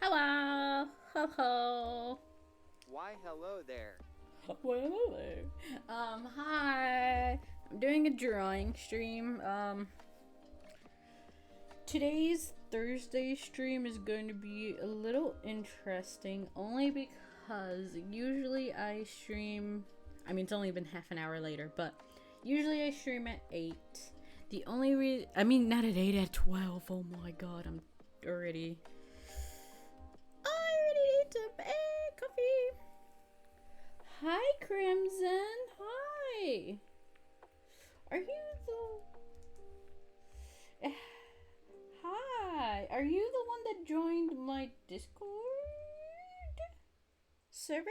Hello. Hello. Why, hello there. Well, hello. Hi. I'm doing a drawing stream. Today's Thursday stream is going to be a little interesting only because usually I stream. I mean, it's only been half an hour later, but usually I stream at 8. The only reason. I mean, not at 8, at 12. Oh my god, I'm already. I already need some coffee. Hi, Crimson. Hi. Are you the. Hi. Are you the one that joined my Discord server?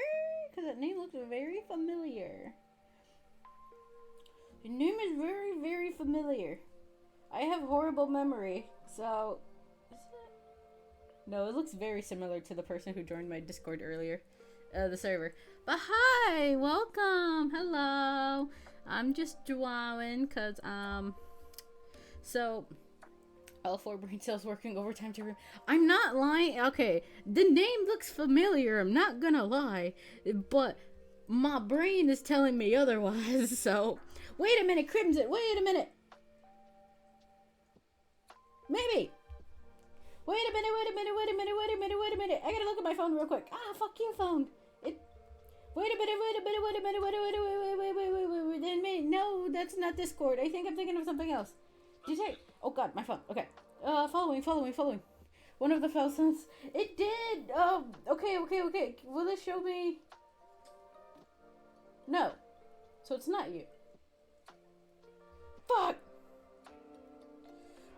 Because that name looks very familiar. Your name is very, very familiar. I have horrible memory, so. Is it? No, it looks very similar to the person who joined my Discord earlier. The server. But hi, welcome, hello. I'm just drawing because so all 4 brain cells working overtime to. I'm not lying. Okay, the name looks familiar. I'm not gonna lie, but my brain is telling me otherwise. So wait a minute, Crimson. Wait a minute. Maybe. Wait a minute. Wait a minute. Wait a minute. Wait a minute. Wait a minute. I gotta look at my phone real quick. Ah, fuck you, phone. It. Wait a minute. Wait a minute. Wait a minute. Wait a minute. Wait. No, that's not Discord. I think I'm thinking of something else. Did you say? Oh god, my phone. Okay. Following. One of the thousands. It did. Okay. Will it show me? No. So it's not you. Fuck.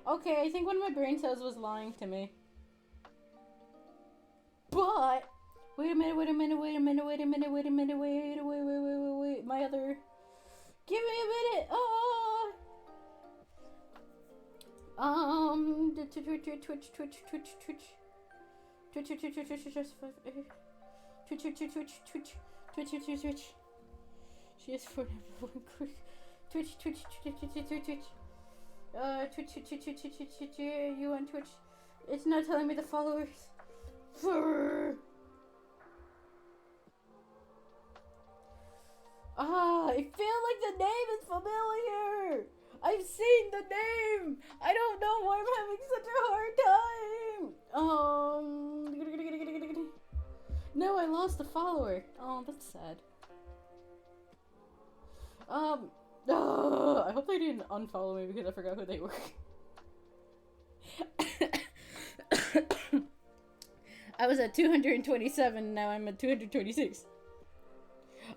Okay, I think one of my brain cells was lying to me. But wait a minute. My other. Give me a minute. Twitch. She is for Twitch. Twitch. You on Twitch? It's not telling me the followers. I feel like the name is familiar. I've seen the name. I don't know why I'm having such a hard time. No, I lost a follower. Oh, that's sad. I hope they didn't unfollow me because I forgot who they were. I was at 227, now I'm at 226.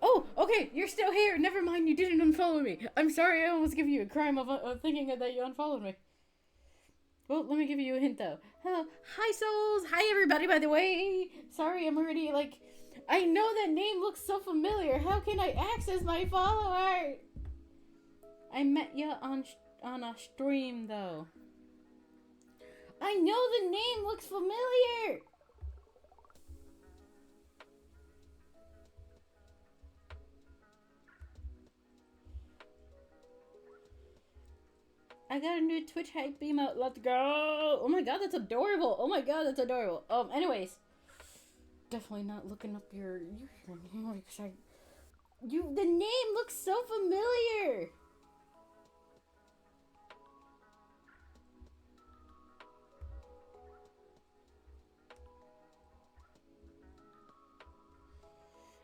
Oh, okay, you're still here. Never mind, you didn't unfollow me. I'm sorry, I almost gave you a crime of thinking that you unfollowed me. Well, let me give you a hint though. Hello. Hi, souls. Hi, everybody, by the way. Sorry, I'm already like. I know that name looks so familiar. How can I access my follower? I met you on a stream though. I know the name looks familiar. I got a new Twitch hype emote. Let's go. Oh my god, that's adorable. Anyways, definitely not looking up your name. The name looks so familiar.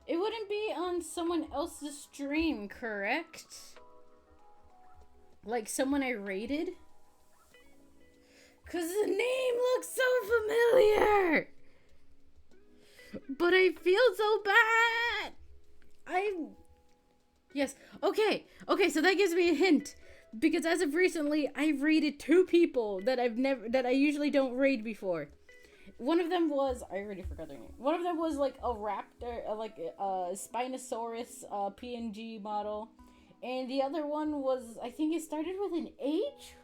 It wouldn't be on someone else's stream, correct? Like someone I rated? Cause the name looks so familiar! But I feel so bad! Yes, okay, so that gives me a hint. Because as of recently, I've raided 2 people that I usually don't raid before. One of them was, I already forgot their name. One of them was like a raptor, like a Spinosaurus PNG model. And the other one was, I think it started with an H?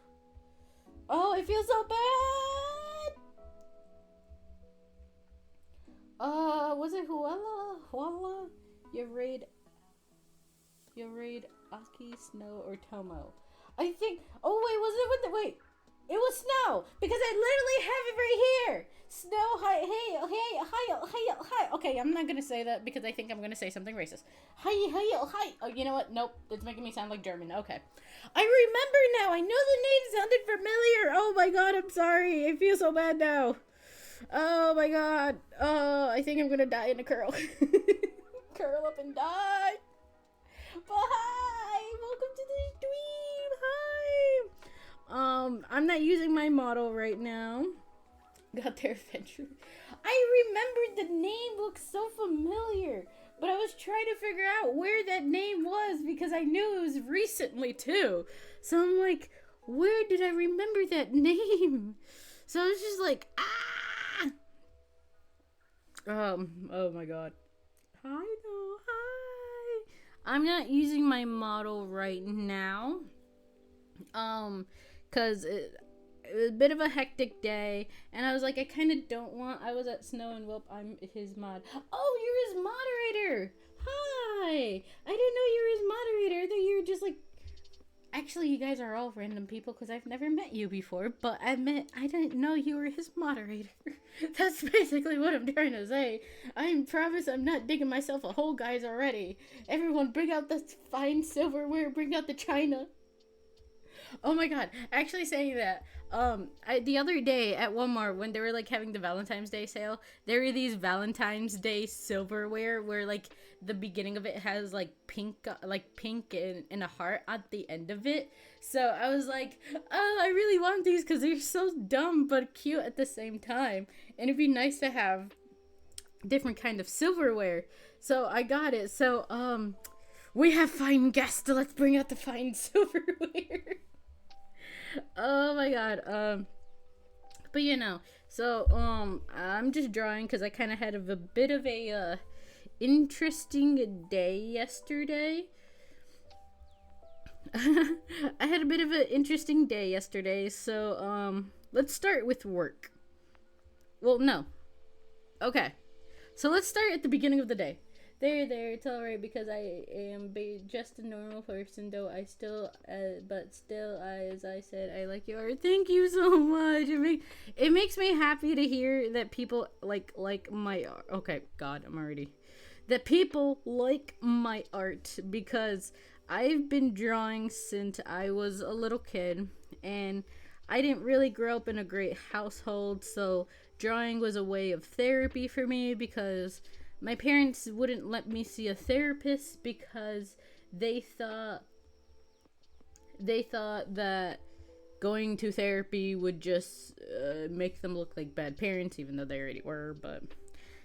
Oh, I feel so bad! Was it Huala? You raid Aki, Snow, or Tomo? I think, oh wait, was it with the, wait. It was snow because I literally have it right here. Snow, hi, hey, hey, hi, hi, hi. Okay, I'm not gonna say that because I think I'm gonna say something racist. Hi, hi, hi. Oh, you know what? Nope, it's making me sound like German. Okay, I remember now. I know the name sounded familiar. Oh my god, I'm sorry. I feel so bad now. Oh my god. Oh, I think I'm gonna die in a curl. Curl up and die. But hi, welcome to the stream. Hi. I'm not using my model right now. Got there eventually. I remembered the name looks so familiar, but I was trying to figure out where that name was because I knew it was recently too. So I'm like, where did I remember that name? So I was just like, ah. Oh my god. Hi though, hi. I'm not using my model right now. Cause it was a bit of a hectic day, and I was like, I kind of don't want. I was at Snow and Whoop. I'm his mod. Oh, you're his moderator. Hi. I didn't know you were his moderator. I thought you were just like. Actually, you guys are all random people because I've never met you before. But I didn't know you were his moderator. That's basically what I'm trying to say. I promise I'm not digging myself a hole, guys. Already, everyone, bring out the fine silverware. Bring out the china. Oh my god, actually saying that, the other day at Walmart when they were like having the Valentine's Day sale, there were these Valentine's Day silverware where like the beginning of it has like pink and a heart at the end of it. So I was like, oh, I really want these because they're so dumb but cute at the same time, and it'd be nice to have different kind of silverware. So I got it. So we have fine guests. So let's bring out the fine silverware. Oh my god. But I'm just drawing because I kind of had a bit of a interesting day yesterday. I had a bit of an interesting day yesterday, so let's start with work. Well, no. Okay. So let's start at the beginning of the day. There, it's alright because I am just a normal person, though I still, as I said, I like your art. Thank you so much. It makes me happy to hear that people like my art. Okay, God, that people like my art because I've been drawing since I was a little kid, and I didn't really grow up in a great household, so drawing was a way of therapy for me because my parents wouldn't let me see a therapist because they thought that going to therapy would just make them look like bad parents, even though they already were. But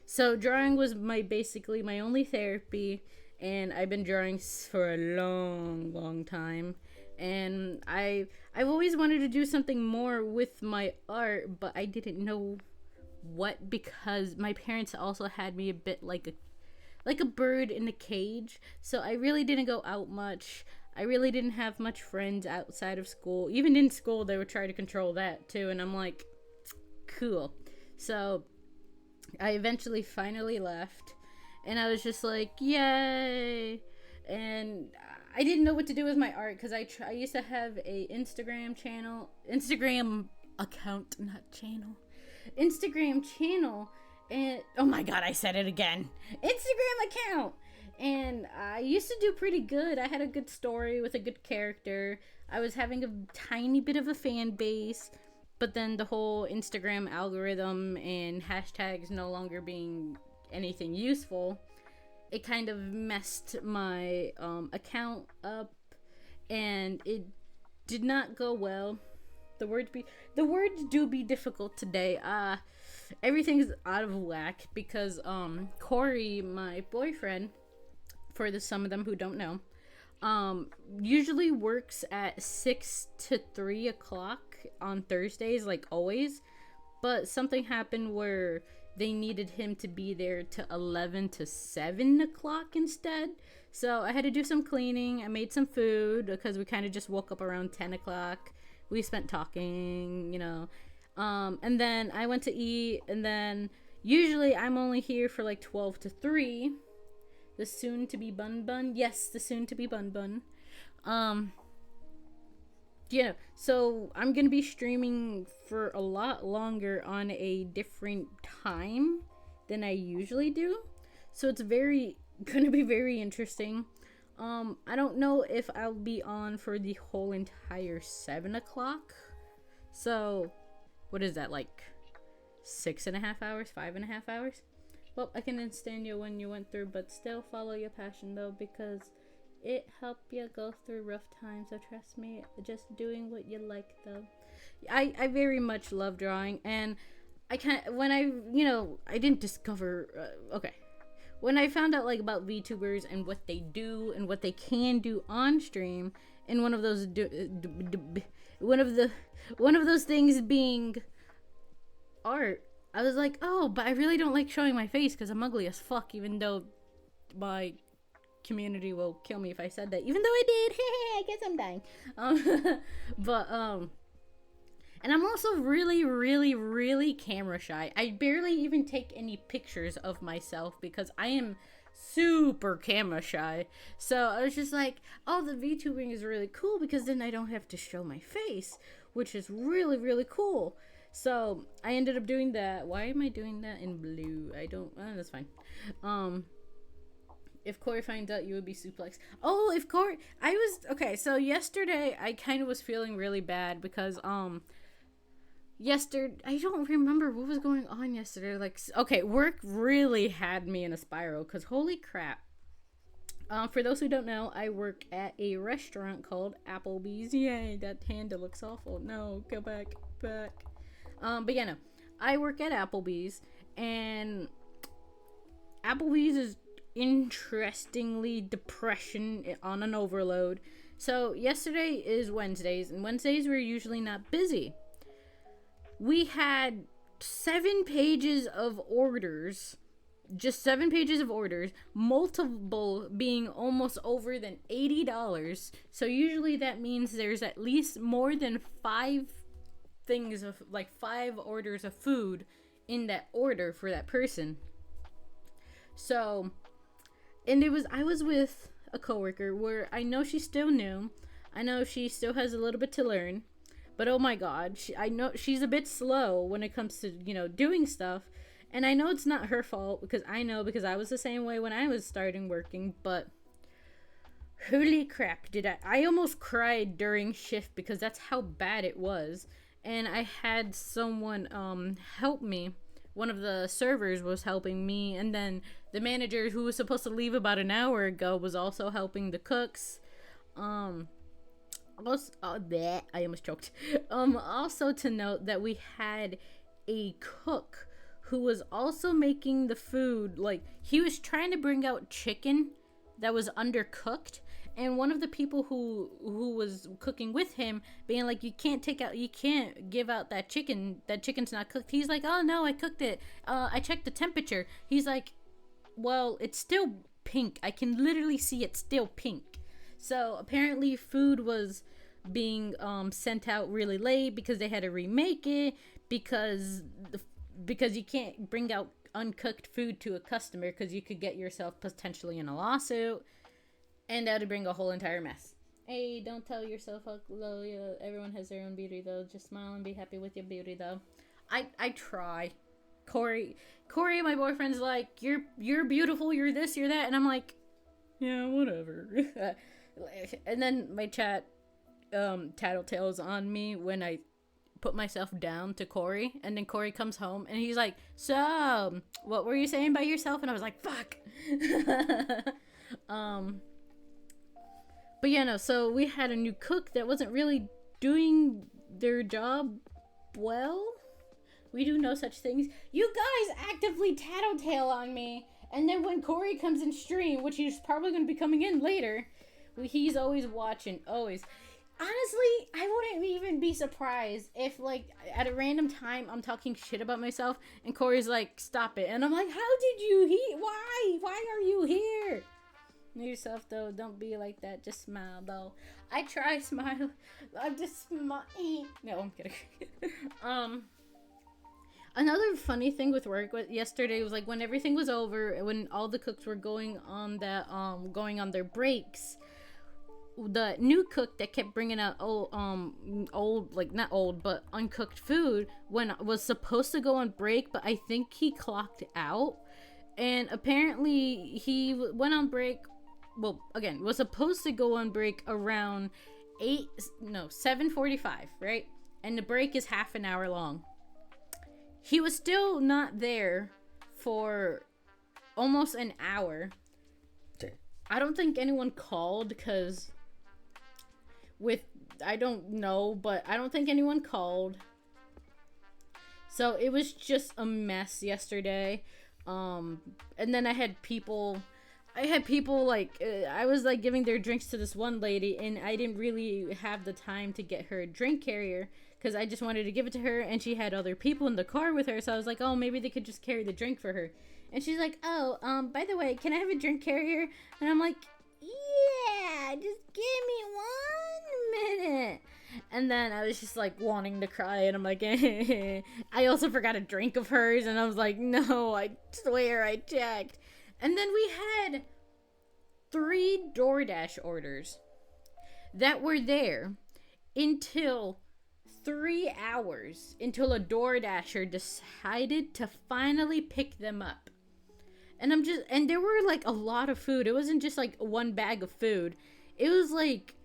so drawing was basically my only therapy, and I've been drawing for a long time. And I've always wanted to do something more with my art, but I didn't know what, because my parents also had me a bit like a bird in a cage, so I really didn't go out much. I really didn't have much friends outside of school. Even in school they would try to control that too, and I'm like, cool. So I eventually finally left, and I was just like, yay. And I didn't know what to do with my art because I used to have a Instagram account, not channel. Instagram channel, and oh my god, I said it again. Instagram account. And I used to do pretty good. I had a good story with a good character. I was having a tiny bit of a fan base, but then the whole Instagram algorithm and hashtags no longer being anything useful, it kind of messed my account up, and it did not go well. The words do be difficult today. Everything's out of whack because Corey, my boyfriend, for some of them who don't know, usually works at 6 to 3 o'clock on Thursdays, like always. But something happened where they needed him to be there to 11 to 7 o'clock instead. So I had to do some cleaning. I made some food because we kind of just woke up around 10 o'clock. We spent talking, and then I went to eat, and then usually I'm only here for like 12 to 3. The soon to be bun. Yes, the soon to be bun. so I'm gonna be streaming for a lot longer on a different time than I usually do. So it's gonna be very interesting. I don't know if I'll be on for the whole entire 7 o'clock. So, what is that, like 6.5 hours, 5.5 hours? Well, I can understand you when you went through, but still follow your passion though, because it helped you go through rough times. So trust me, just doing what you like though. I very much love drawing, and I can't, when I didn't discover, okay. When I found out like about VTubers and what they do and what they can do on stream, and one of those one of those things being art, I was like, oh, but I really don't like showing my face because I'm ugly as fuck, even though my community will kill me if I said that, even though I did. I guess I'm dying. And I'm also really, really, really camera shy. I barely even take any pictures of myself because I am super camera shy. So I was just like, oh, the VTubing is really cool because then I don't have to show my face, which is really, really cool. So I ended up doing that. Why am I doing that in blue? I don't, that's fine. If Corey finds out, you would be suplex. Oh, if Corey, okay, so yesterday I kind of was feeling really bad because, yesterday, I don't remember what was going on yesterday. Like, okay, work really had me in a spiral because holy crap. For those who don't know, I work at a restaurant called Applebee's. Yay, that handle looks awful. No, go back. But yeah, no, I work at Applebee's, and Applebee's is interestingly depression on an overload. So yesterday is Wednesdays, and Wednesdays we're usually not busy. We had 7 pages of orders, just 7 pages of orders, multiple being almost over than $80. So usually that means there's at least more than 5 things of, like 5 orders of food in that order for that person. So, and I was with a coworker where I know she's still new. I know she still has a little bit to learn. But oh my god, I know she's a bit slow when it comes to, doing stuff. And I know it's not her fault because I was the same way when I was starting working. But holy crap, I almost cried during shift because that's how bad it was. And I had someone help me. One of the servers was helping me. And then the manager, who was supposed to leave about an hour ago, was also helping the cooks. I almost choked. Also to note that we had a cook who was also making the food. Like, he was trying to bring out chicken that was undercooked, and one of the people who was cooking with him being like, you can't give out that chicken's not cooked. He's like, oh no, I cooked it. I checked the temperature. He's like, well, it's still pink. I can literally see it's still pink. So apparently food was being sent out really late because they had to remake it because you can't bring out uncooked food to a customer because you could get yourself potentially in a lawsuit, and that would bring a whole entire mess. Hey, don't tell yourself ugly. Everyone has their own beauty though. Just smile and be happy with your beauty though. I try. Corey, my boyfriend's like, you're beautiful. You're this. You're that, and I'm like, yeah, whatever. And then my chat tattletales on me when I put myself down to Corey, and then Corey comes home and he's like, so what were you saying about yourself? And I was like, fuck. But yeah, no, so we had a new cook that wasn't really doing their job well. We do no such things. You guys actively tattletale on me, and then when Corey comes in stream, which he's probably going to be coming in later, he's always watching, always. Honestly, I wouldn't even be surprised if, like, at a random time, I'm talking shit about myself, and Corey's like, stop it. And I'm like, how did you why? Why are you here? Know yourself, though. Don't be like that. Just smile, though. I try smile. I'm just smile. No, I'm kidding. Another funny thing with work yesterday was, like, when everything was over, when all the cooks were going on their breaks, the new cook that kept bringing out old, like not old but uncooked food when was supposed to go on break, but I think he clocked out, and apparently he went on break. Well, again, was supposed to go on break around 7:45, right? And the break is half an hour long. He was still not there for almost an hour. I don't think anyone called because I don't know, but I don't think anyone called. So it was just a mess yesterday. And then I had people like I was like giving their drinks to this one lady, and I didn't really have the time to get her a drink carrier because I just wanted to give it to her, and she had other people in the car with her, so I was like, oh, maybe they could just carry the drink for her. And she's like, oh, by the way, can I have a drink carrier? And I'm like, yeah, just give me 1 minute. And then I was just like wanting to cry, and I'm like, I also forgot a drink of hers, and I was like, no, I swear I checked. And then we had 3 DoorDash orders that were there until 3 hours until a DoorDasher decided to finally pick them up. And there were like a lot of food. It wasn't just like one bag of food. It was like,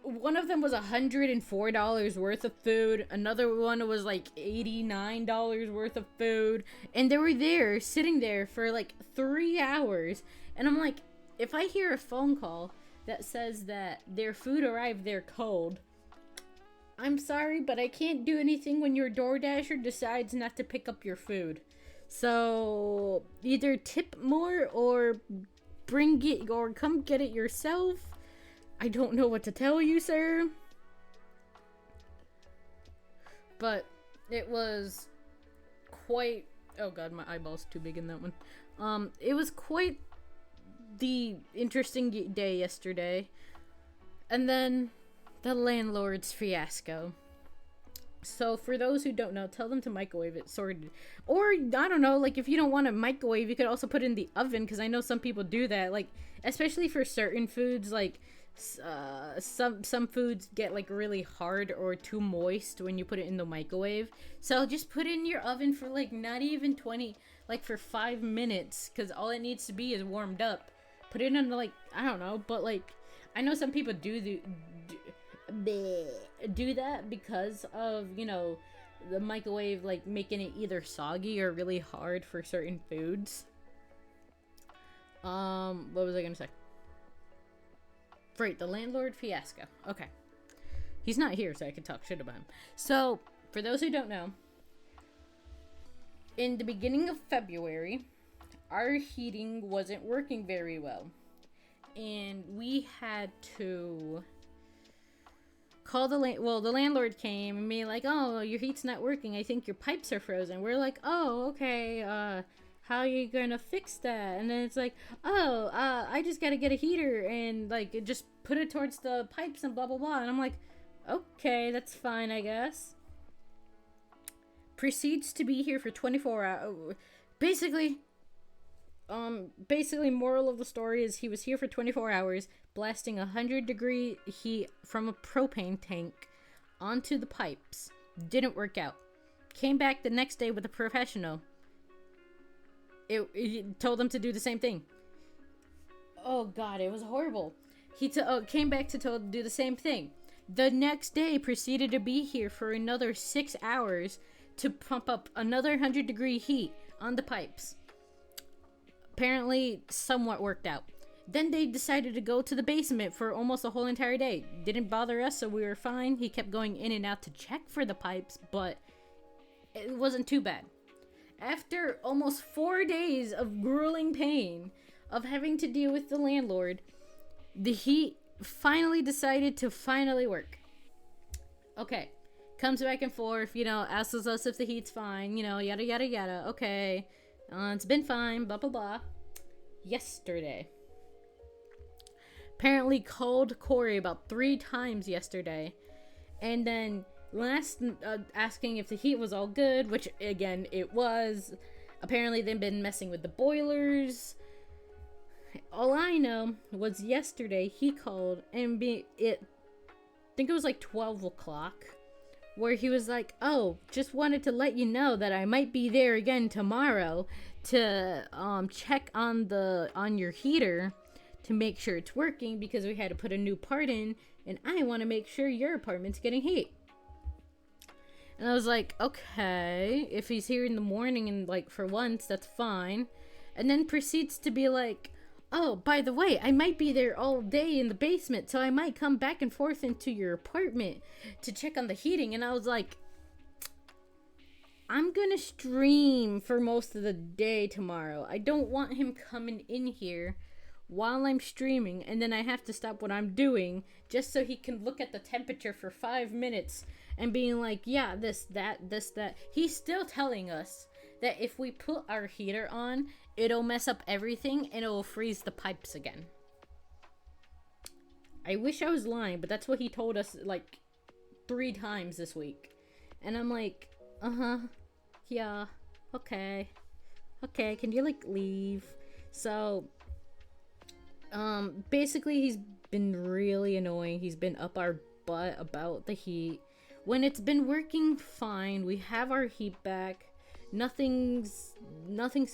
one of them was $104 worth of food. Another one was like $89 worth of food. And they were there, sitting there for like 3 hours. And I'm like, if I hear a phone call that says that their food arrived there cold, I'm sorry, but I can't do anything when your DoorDasher decides not to pick up your food. So either tip more or bring it or come get it yourself. I don't know what to tell you, sir. But it was quite... Oh god, my eyeball's too big in that one. It was quite the interesting day yesterday. And then the landlord's fiasco. So for those who don't know, tell them to microwave it, sorted. Or, I don't know, like if you don't want to microwave, you could also put it in the oven, because I know some people do that. Like, especially for certain foods, like some foods get like really hard or too moist when you put it in the microwave. So just put it in your oven for like not even 20, like for 5 minutes, because all it needs to be is warmed up. Put it in like, I don't know, but like I know some people do that because of, you know, the microwave like making it either soggy or really hard for certain foods. What was I gonna say? Right, the landlord fiasco. Okay. He's not here, so I can talk shit about him. So, for those who don't know, in the beginning of February, our heating wasn't working very well. And we had to call the landlord came and be like, oh, your heat's not working. I think your pipes are frozen. We're like, oh, okay, how are you gonna fix that? And then it's like, oh, I just gotta get a heater and like just put it towards the pipes and blah blah blah. And I'm like, okay, that's fine, I guess. Proceeds to be here for 24 hours. Basically, moral of the story is he was here for 24 hours, blasting 100-degree heat from a propane tank onto the pipes. Didn't work out. Came back the next day with a professional. It told him to do the same thing. Oh god, it was horrible. He came back to do the same thing. The next day proceeded to be here for another 6 hours to pump up another 100-degree heat on the pipes. Apparently, somewhat worked out. Then they decided to go to the basement for almost a whole entire day. Didn't bother us, so we were fine. He kept going in and out to check for the pipes, but it wasn't too bad. After almost 4 days of grueling pain of having to deal with the landlord, the heat finally decided to finally work. Okay. Comes back and forth, you know, asks us if the heat's fine, you know, yada yada yada. Okay. It's been fine, blah blah blah. Yesterday. Apparently called Corey about 3 times yesterday. And then asking if the heat was all good, which again it was. Apparently they've been messing with the boilers, All I know was yesterday he called and I think it was like 12 o'clock, where he was like, oh, just wanted to let you know that I might be there again tomorrow to check on your heater to make sure it's working, because we had to put a new part in, and I want to make sure your apartment's getting heat. And I was like, okay, if he's here in the morning and like for once, that's fine. And then proceeds to be like, oh, by the way, I might be there all day in the basement, so I might come back and forth into your apartment to check on the heating. And I was like, I'm gonna stream for most of the day tomorrow. I don't want him coming in here while I'm streaming, and then I have to stop what I'm doing just so he can look at the temperature for 5 minutes and being like, yeah, this, that. He's still telling us that if we put our heater on, it'll mess up everything and it'll freeze the pipes again. I wish I was lying, but that's what he told us like 3 times this week. And I'm like, yeah, okay, can you like leave? So, basically he's been really annoying. He's been up our butt about the heat. When it's been working fine, we have our heat back. Nothing's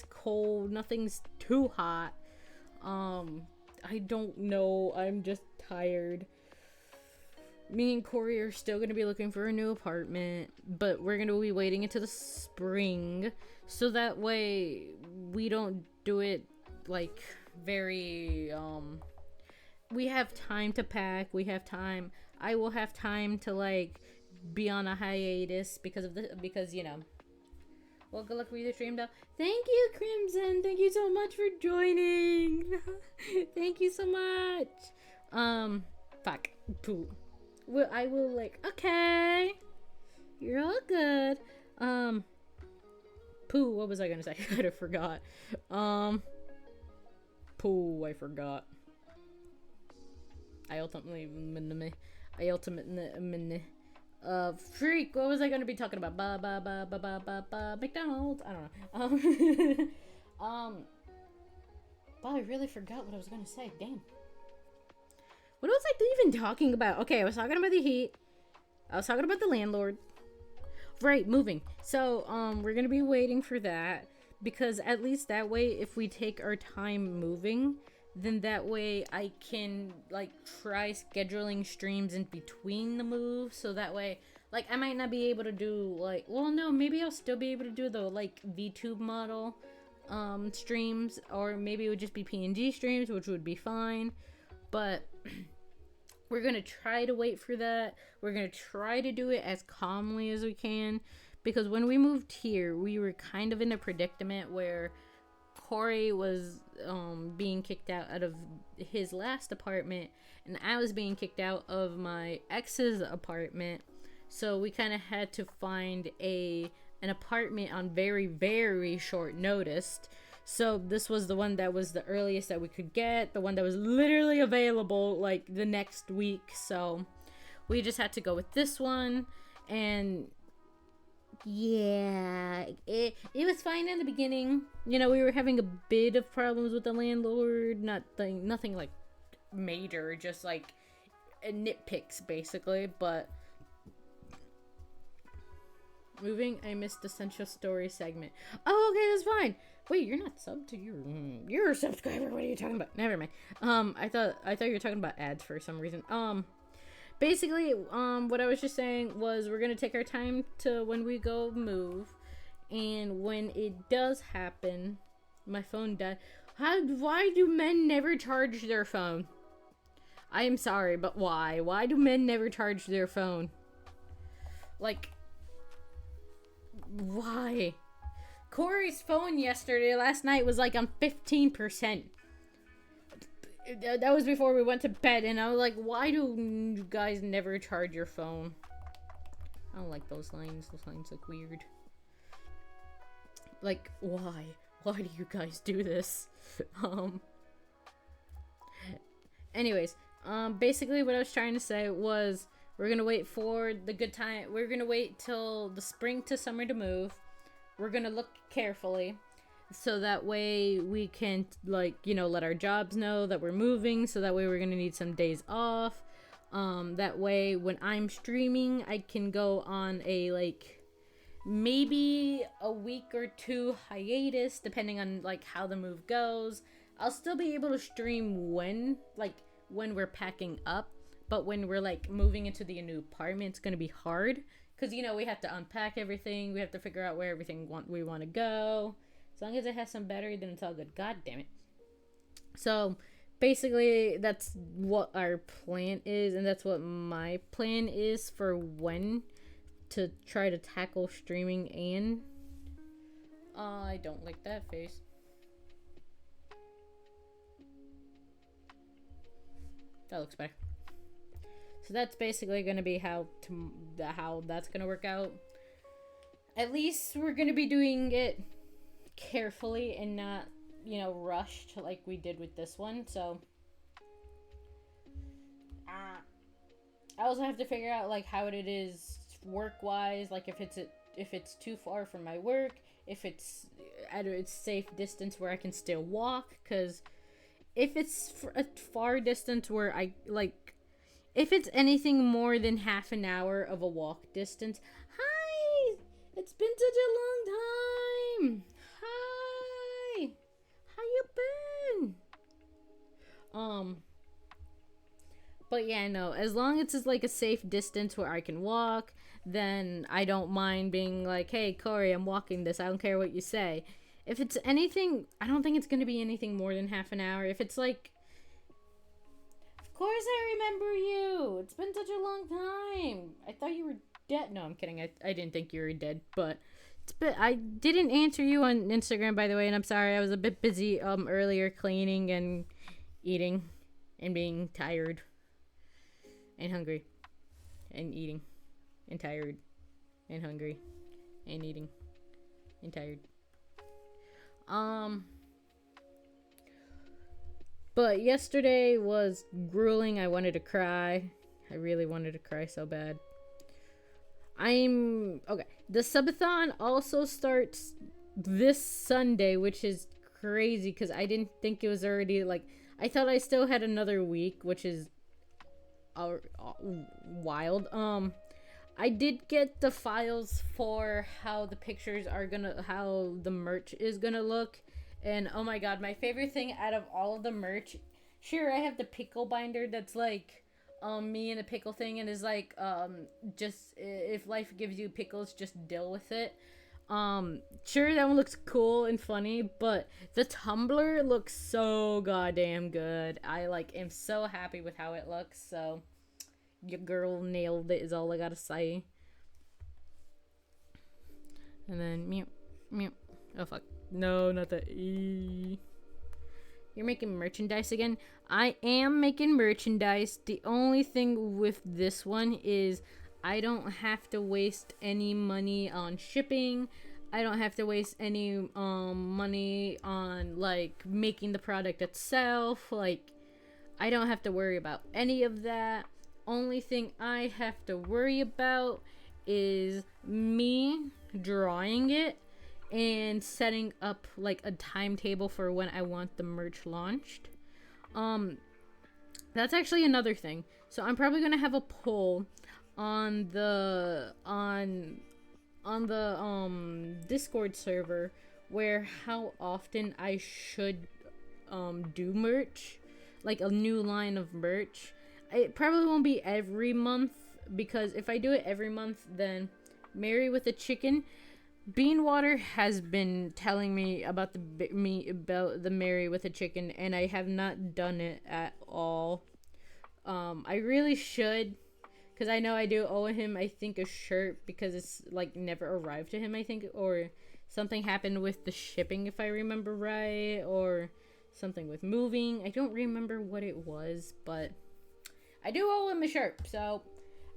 cold, nothing's too hot. I don't know, I'm just tired. Me and Corey are still gonna be looking for a new apartment, but we're gonna be waiting until the spring, so that way we don't do it like very, we have time to pack, I will have time to like be on a hiatus because you know. Well, good luck with your stream, though. Thank you, Crimson. Thank you so much for joining. Thank you so much. Fuck. Poo. Well, I will, like, okay. You're all good. Poo, what was I gonna say? I kind of forgot. Poo, I forgot. I ultimately, freak, what was I gonna be talking about? McDonald's? I don't know. Wow, I really forgot what I was gonna say. Damn. What was I even talking about? Okay, I was talking about the heat. I was talking about the landlord. Right, moving. So, we're gonna be waiting for that, because at least that way, if we take our time moving, then that way I can like try scheduling streams in between the moves, so that way like I might not be able to do like, well, no, maybe I'll still be able to do the like VTube model streams, or maybe it would just be PNG streams, which would be fine. But we're gonna try to wait for that. We're gonna try to do it as calmly as we can, because when we moved here, we were kind of in a predicament where Corey was being kicked out of his last apartment, and I was being kicked out of my ex's apartment. So we kind of had to find an apartment on very, very short notice. So this was the one that was the earliest that we could get, the one that was literally available like the next week. So we just had to go with this one, and yeah, it was fine in the beginning. You know, we were having a bit of problems with the landlord, nothing like major, just like nitpicks basically. But moving, I missed the Essential Story segment. Oh, okay, that's fine. Wait, you're not subbed to you're a subscriber. What are you talking about? Never mind. I thought you were talking about ads for some reason. Basically, what I was just saying was we're gonna take our time to when we go move, and when it does happen, my phone died. Why do men never charge their phone? I am sorry, but why? Why do men never charge their phone? Like, why? Corey's phone last night was like on 15%. That was before we went to bed, and I was like, why do you guys never charge your phone? I don't like those lines. Those lines look weird. Like, why? Why do you guys do this? Anyways, basically what I was trying to say was we're gonna wait for the good time. We're gonna wait till the spring to summer to move. We're gonna look carefully. so that way we can, like, you know, let our jobs know that we're moving, so that way we're gonna need some days off. That way when I'm streaming, I can go on a, like, maybe a week or two hiatus, depending on, like, how the move goes. I'll still be able to stream when we're packing up, but when we're, like, moving into the new apartment, it's gonna be hard, because, you know, we have to unpack everything, we have to figure out where we want to go. As long as it has some battery, then it's all good. God damn it. So basically, that's what our plan is, and that's what my plan is for when to try to tackle streaming. And I don't like that face. That looks better. So that's basically gonna be how that's gonna work out. At least we're gonna be doing it carefully and not, you know, rushed like we did with this one. So I also have to figure out, like, how it is work wise, like if it's too far from my work, if it's at a safe distance where I can still walk, because if it's a far distance where I, like, if it's anything more than half an hour of a walk distance. Hi, it's been such a long time. Hi, how you been? But yeah, no, as long as it's, like, a safe distance where I can walk, then I don't mind being like, hey, Corey, I'm walking this. I don't care what you say. If it's anything, I don't think it's going to be anything more than half an hour. If it's like, of course I remember you. It's been such a long time. I thought you were dead. No, I'm kidding. I didn't think you were dead, but I didn't answer you on Instagram, by the way, and I'm sorry. I was a bit busy earlier cleaning and eating and being tired and hungry and eating and tired and hungry and eating and tired. But yesterday was grueling. I wanted to cry. I really wanted to cry so bad. Okay. The subathon also starts this Sunday, which is crazy because I didn't think it was already, like, I thought I still had another week, which is wild. I did get the files for how the pictures are how the merch is gonna look, and oh my god, my favorite thing out of all of the merch, sure, I have the pickle binder that's like me and the pickle thing, and is like just if life gives you pickles, just deal with it. Sure, that one looks cool and funny, but the tumbler looks so goddamn good. I, like, am so happy with how it looks. So your girl nailed it is all I gotta say. And then meow meow. Oh fuck, no, not that. You're making merchandise again? I am making merchandise. The only thing with this one is I don't have to waste any money on shipping. I don't have to waste any money on, like, making the product itself. Like, I don't have to worry about any of that. Only thing I have to worry about is me drawing it and setting up, like, a timetable for when I want the merch launched. That's actually another thing. So I'm probably gonna have a poll on the Discord server where how often I should do merch, like a new line of merch. It probably won't be every month, because if I do it every month, then Mary with a Chicken, Beanwater has been telling me about the Mary with a Chicken, and I have not done it at all. I really should, because I know I do owe him, I think, a shirt, because it's, like, never arrived to him, I think, or something happened with the shipping, if I remember right, or something with moving. I don't remember what it was, but I do owe him a shirt, so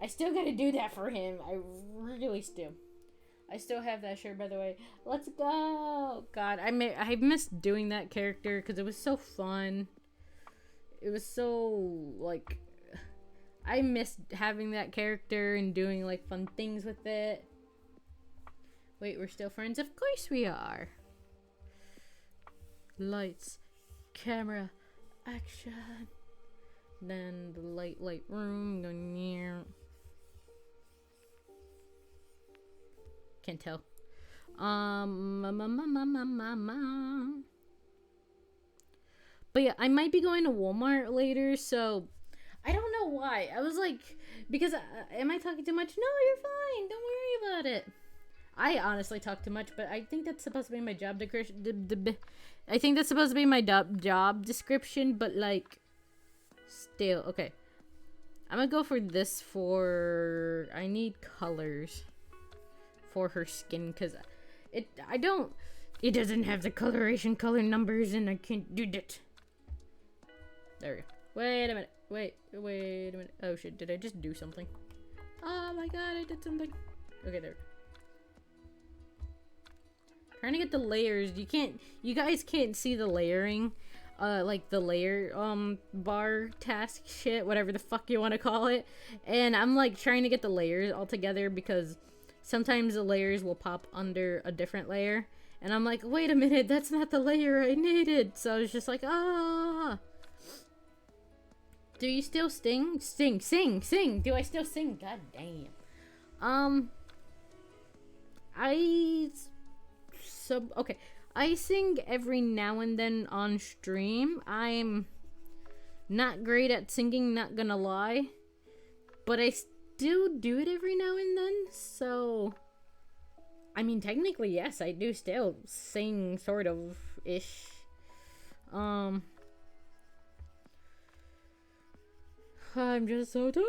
I still gotta do that for him. I really still. I still have that shirt, by the way. Let's go! God, I missed doing that character because it was so fun. It was so, like, I missed having that character and doing, like, fun things with it. Wait, we're still friends? Of course we are. lights, camera, action. Then the light room going near. Can't tell. But yeah, I might be going to Walmart later, so I don't know why. I was like, because am I talking too much? No, you're fine. Don't worry about it. I honestly talk too much, but I think that's supposed to be my job description. I think that's supposed to be my job description, but like, still okay. I'm gonna go for this. I need colors for her skin because it doesn't have the coloration color numbers, and I can't do that. There we go. Wait a minute. Wait a minute. Oh shit, did I just do something? Oh my god, I did something. Okay, there. Trying to get the layers. You guys can't see the layering. Like the layer, bar task shit, whatever the fuck you want to call it. And I'm like trying to get the layers all together because sometimes the layers will pop under a different layer. And I'm like, wait a minute, that's not the layer I needed. So I was just like, ah. Do you still sing? Sing. Do I still sing? God damn. Okay. I sing every now and then on stream. I'm not great at singing, not gonna lie. But I still do it every now and then, so... I mean, technically, yes, I do still sing, sort of, ish. I'm just so tired.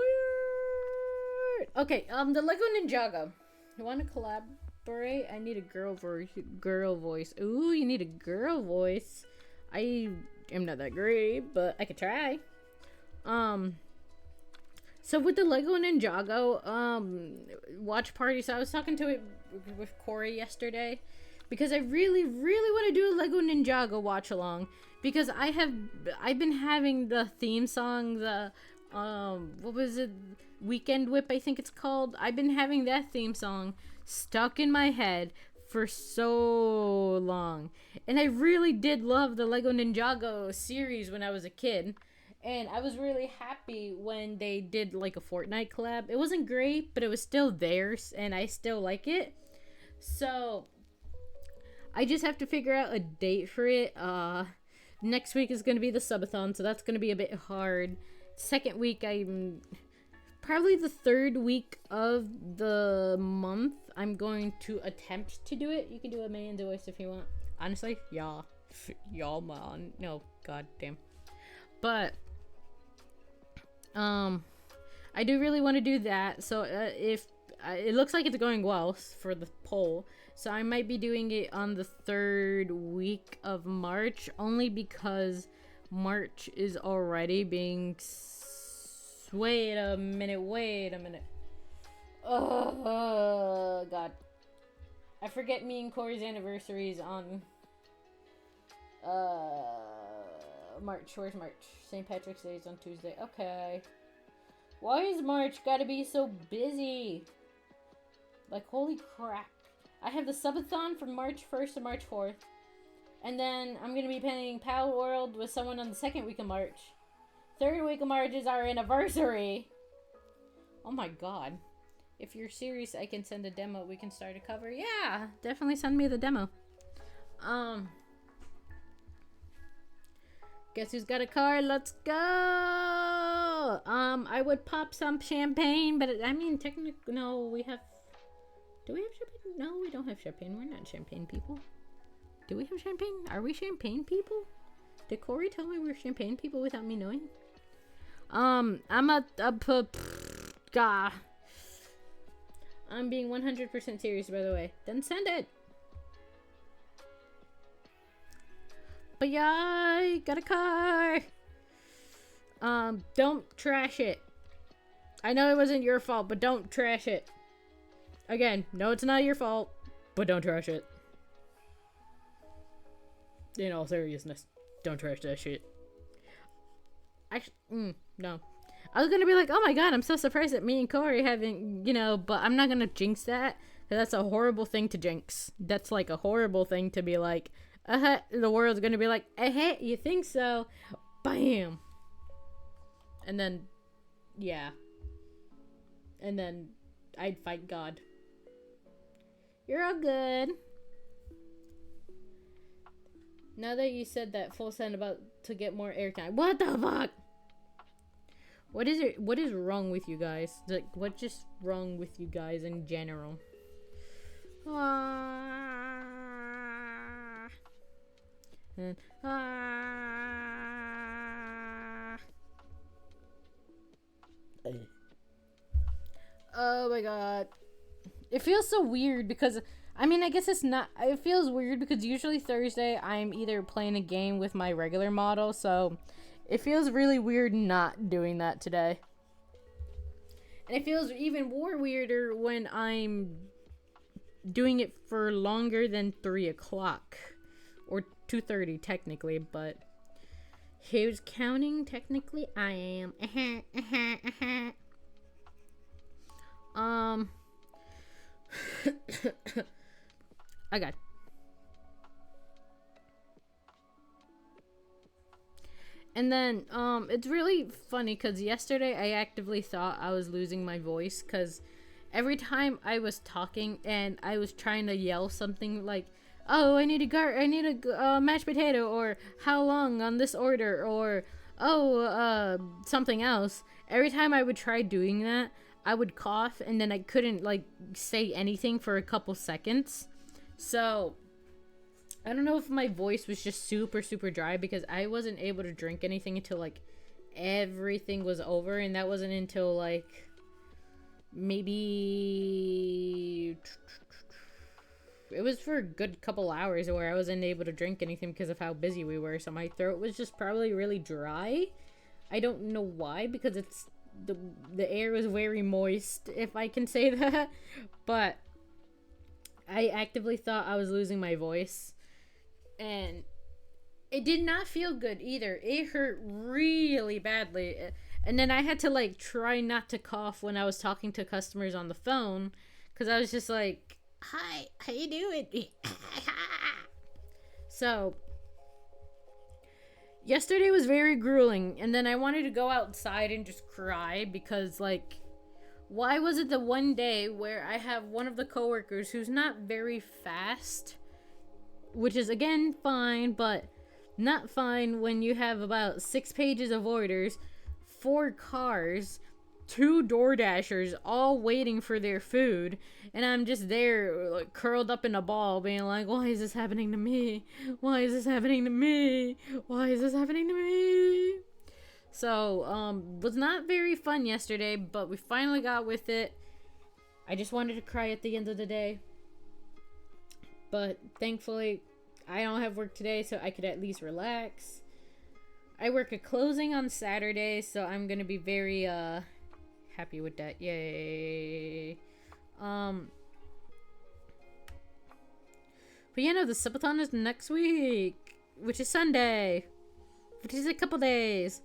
Okay, the Lego Ninjago. You want to collaborate? I need a girl voice. Ooh, you need a girl voice. I am not that great, but I could try. So with the Lego Ninjago, watch party, so I was talking to it with Corey yesterday, because I really, really want to do a Lego Ninjago watch along, because I've been having the theme song, the, what was it, Weekend Whip, I think it's called. I've been having that theme song stuck in my head for so long, and I really did love the Lego Ninjago series when I was a kid. And I was really happy when they did like a Fortnite collab. It wasn't great, but it was still theirs, and I still like it. So I just have to figure out a date for it. Next week is going to be the subathon, so that's going to be a bit hard. Second week, I'm probably the third week of the month. I'm going to attempt to do it. You can do a man's voice if you want. Honestly, y'all man. No, god damn. But I do really want to do that. So if it looks like it's going well for the poll, so I might be doing it on the third week of March, only because March is already being wait a minute. Oh god, I forget me and Corey's anniversaries on March. Where's March? St. Patrick's Day is on Tuesday. Okay. Why is March gotta be so busy? Like, holy crap. I have the subathon from March 1st to March 4th. And then I'm gonna be playing Pal World with someone on the second week of March. Third week of March is our anniversary. Oh my god. If you're serious, I can send a demo. We can start a cover. Yeah, definitely send me the demo. Guess who's got a car? Let's go! I would pop some champagne, but I mean, technically, no, we have... Do we have champagne? No, we don't have champagne. We're not champagne people. Do we have champagne? Are we champagne people? Did Corey tell me we're champagne people without me knowing? I'm being 100% serious, by the way. Then send it! But yeah, I got a car. Don't trash it. I know it wasn't your fault, but don't trash it. Again, no, it's not your fault, but don't trash it. In all seriousness, don't trash that shit. Actually, no. I was gonna be like, oh my god, I'm so surprised that me and Corey haven't, but I'm not gonna jinx that. That's a horrible thing to jinx. That's like a horrible thing to be like, The world's gonna be like, you think so? Bam. And then, yeah. And then I'd fight God. You're all good. Now that you said that, full send about to get more airtime. What the fuck? What is it? What is wrong with you guys? Like, what's just wrong with you guys in general? And, oh my god. It feels so weird because, I mean, I guess it's not, it feels weird because usually Thursday I'm either playing a game with my regular model, so it feels really weird not doing that today. And it feels even more weirder when I'm doing it for longer than 3 o'clock. Or 2:30 technically, but who's counting? Technically, I am. I got. And then, it's really funny because yesterday I actively thought I was losing my voice because every time I was talking and I was trying to yell something like, oh, I need a mashed potato, or how long on this order, or something else. Every time I would try doing that, I would cough and then I couldn't like say anything for a couple seconds. So I don't know if my voice was just super dry because I wasn't able to drink anything until like everything was over, and that wasn't until like maybe it was for a good couple hours where I wasn't able to drink anything because of how busy we were. So my throat was just probably really dry. I don't know why, because it's the air was very moist, if I can say that. But I actively thought I was losing my voice, and it did not feel good either. It hurt really badly. And then I had to like try not to cough when I was talking to customers on the phone, because I was just like, hi, how you doing? So yesterday was very grueling, and then I wanted to go outside and just cry because, like, why was it the one day where I have one of the coworkers who's not very fast, which is again fine, but not fine when you have about 6 pages of orders, 4 cars, 2 DoorDashers all waiting for their food, and I'm just there like curled up in a ball being like, why is this happening to me? Why is this happening to me? Why is this happening to me? So, was not very fun yesterday, but we finally got with it. I just wanted to cry at the end of the day. But thankfully, I don't have work today, so I could at least relax. I work a closing on Saturday, so I'm gonna be very, happy with that. Yay. But yeah, no, the subathon is next week, which is Sunday, which is a couple days.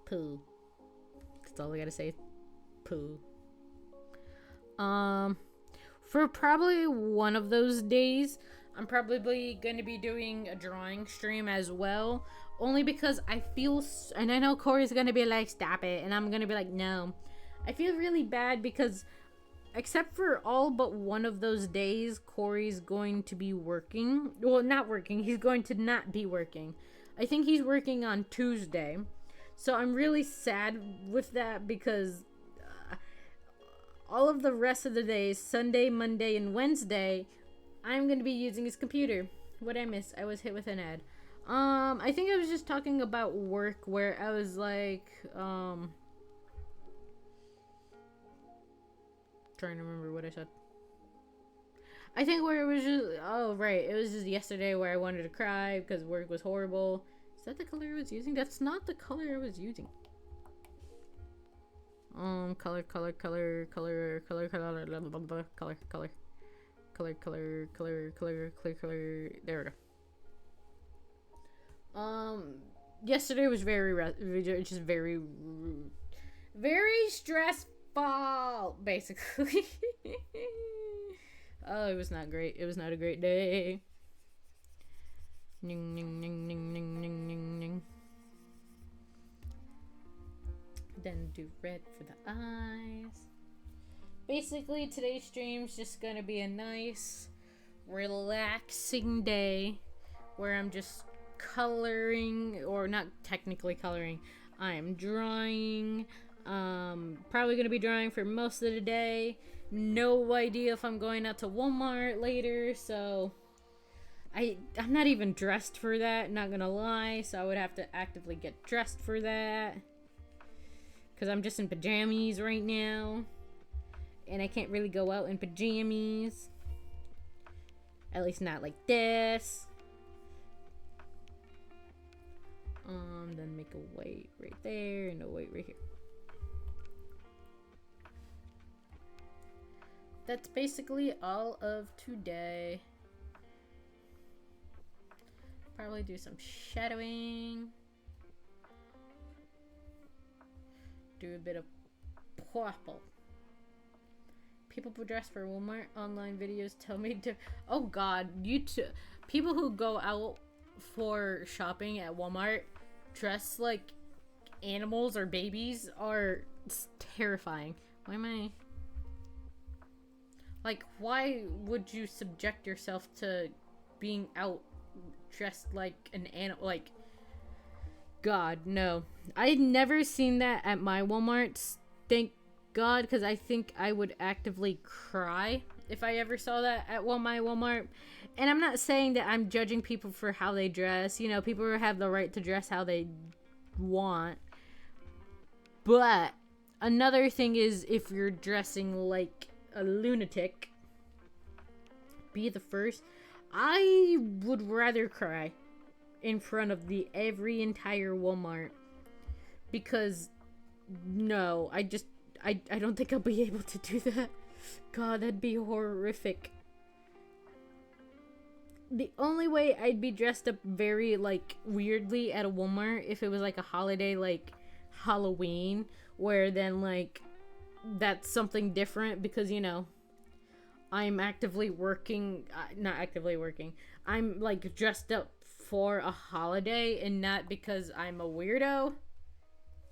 Poo. That's all I gotta say. Poo. For probably one of those days, I'm probably gonna be doing a drawing stream as well. Only because I feel, and I know Corey's gonna be like, stop it, and I'm gonna be like, no. I feel really bad because, except for all but one of those days, Corey's going to be working. Well, not working, he's going to not be working. I think he's working on Tuesday. So I'm really sad with that because all of the rest of the days, Sunday, Monday, and Wednesday, I'm gonna be using his computer. What'd I miss? I was hit with an ad. I think I was just talking about work where I was like, trying to remember what I said. I think where it was just, oh right, it was just yesterday where I wanted to cry because work was horrible. Is that the color I was using? That's not the color I was using. Color, color, color, color, color, color, blah, blah, blah, color, color, color, color, color, color, color, color. There we go. Yesterday was just very stressful, basically. Oh, it was not great. It was not a great day. Ning, ning, ning, ning, ning, ning, ning, ning. Then do red for the eyes. Basically, today's stream's just gonna be a nice, relaxing day where I'm just coloring, or not technically coloring, I'm drawing. Probably gonna be drawing for most of the day. No idea if I'm going out to Walmart later, so I'm not even dressed for that, not gonna lie, so I would have to actively get dressed for that. Because I'm just in pajamas right now. And I can't really go out in pajamas. At least not like this. Then make a white right there and a white right here. That's basically all of today. Probably do some shadowing. Do a bit of purple. People who dress for Walmart online videos tell me to. Oh God, people who go out for shopping at Walmart dress like animals or babies are terrifying. Why am I? Like, why would you subject yourself to being out dressed like an animal? Like, God, no. I'd never seen that at my Walmarts. Thank God, because I think I would actively cry if I ever saw that at my Walmart. And I'm not saying that I'm judging people for how they dress. You know, people have the right to dress how they want. But another thing is, if you're dressing like a lunatic, be the first. I would rather cry in front of the entire Walmart, because no, I don't think I'll be able to do that. God, that'd be horrific. The only way I'd be dressed up very like weirdly at a Walmart if it was like a holiday, like Halloween, where then like that's something different, because you know I'm actively working, not actively working, I'm like dressed up for a holiday and not because I'm a weirdo.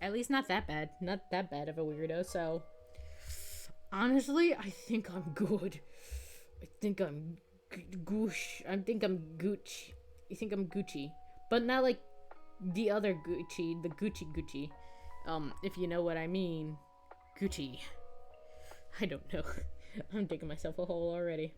At least not that bad of a weirdo. So honestly, I think I'm good. I think I'm goosh. I think I'm Gucci. I think I'm Gucci, but not like the other Gucci, the Gucci. If you know what I mean, Gucci. I don't know. I'm digging myself a hole already.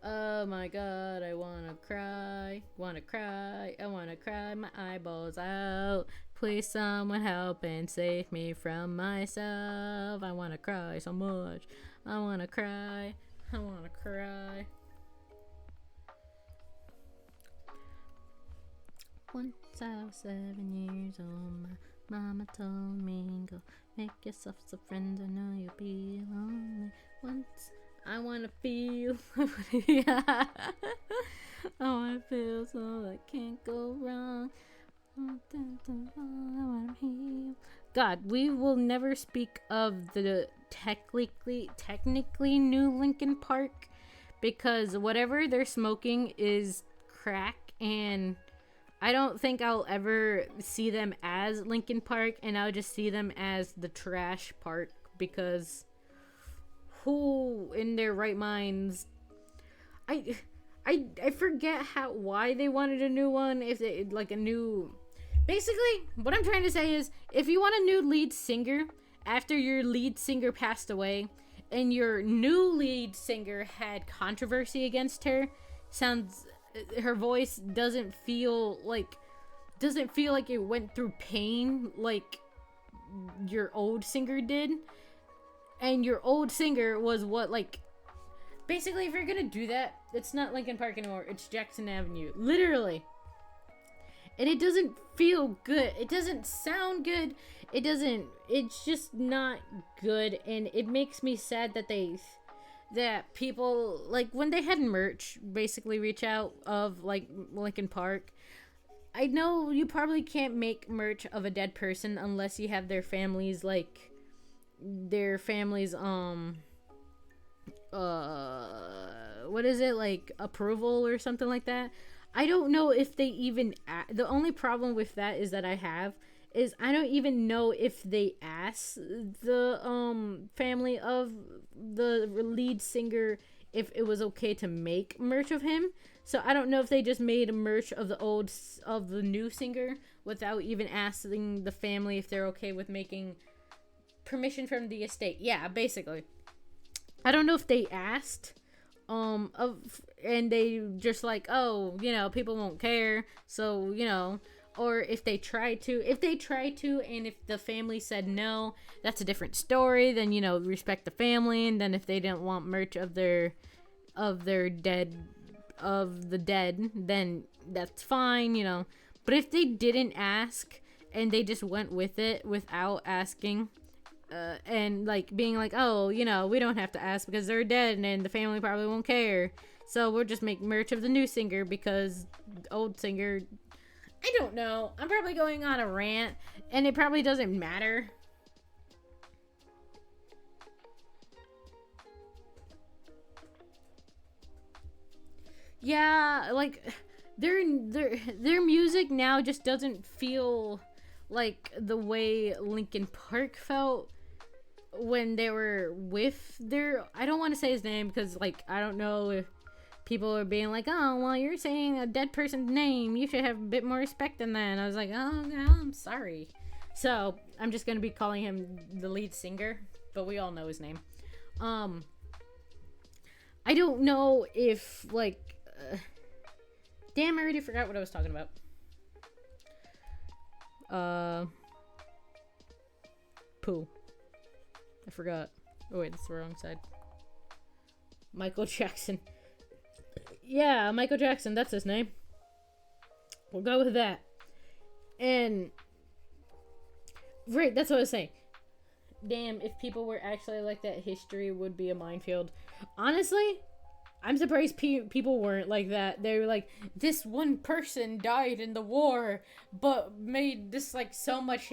Oh my God, I wanna cry, I wanna cry my eyeballs out. Please someone help and save me from myself. I wanna cry so much. I wanna cry. Once I was 7 years old, my mama told me, go make yourself some friends, I know you'll be lonely. Once I wanna feel, I wanna feel so that can't go wrong. God, we will never speak of the technically new Linkin Park, because whatever they're smoking is crack, and I don't think I'll ever see them as Linkin Park, and I'll just see them as the trash park, because who in their right minds? I forget why they wanted a new one. If they like a new, basically what I'm trying to say is, if you want a new lead singer after your lead singer passed away, and your new lead singer had controversy against her, her voice doesn't feel like it went through pain like your old singer did. And your old singer was what, like, basically, if you're gonna do that, it's not Linkin Park anymore, it's Jackson Avenue, literally. And it doesn't feel good, it doesn't sound good, it's just not good, and it makes me sad that people, like, when they had merch basically reach out of, like, Linkin Park. I know you probably can't make merch of a dead person unless you have their family's what is it, like, approval or something like that. I don't know if they even the only problem with that is that I don't even know if they asked the family of the lead singer if it was okay to make merch of him. So I don't know if they just made a merch of the new singer without even asking the family if they're okay with making permission from the estate. Yeah, basically. I don't know if they asked and they just like, oh, people won't care, so or if they try to, and if the family said no, that's a different story. Then respect the family, and then if they didn't want merch of the dead, then that's fine. But if they didn't ask and they just went with it without asking, and like being like, oh, we don't have to ask because they're dead and the family probably won't care, so we'll just make merch of the new singer because old singer. I don't know. I'm probably going on a rant, and it probably doesn't matter. Yeah, like their music now just doesn't feel like the way Linkin Park felt when they were with their. I don't want to say his name because like I don't know if people are being like, oh, well, you're saying a dead person's name, you should have a bit more respect than that. And I was like, oh, no, I'm sorry. So I'm just gonna be calling him the lead singer, but we all know his name. I don't know if like damn, I already forgot what I was talking about. Pooh. I forgot. Oh wait, that's the wrong side. Michael Jackson. Yeah, Michael Jackson, that's his name. We'll go with that. And right, that's what I was saying. Damn, if people were actually like that, history would be a minefield. Honestly, I'm surprised people weren't like that. They were like, this one person died in the war, but made this like so much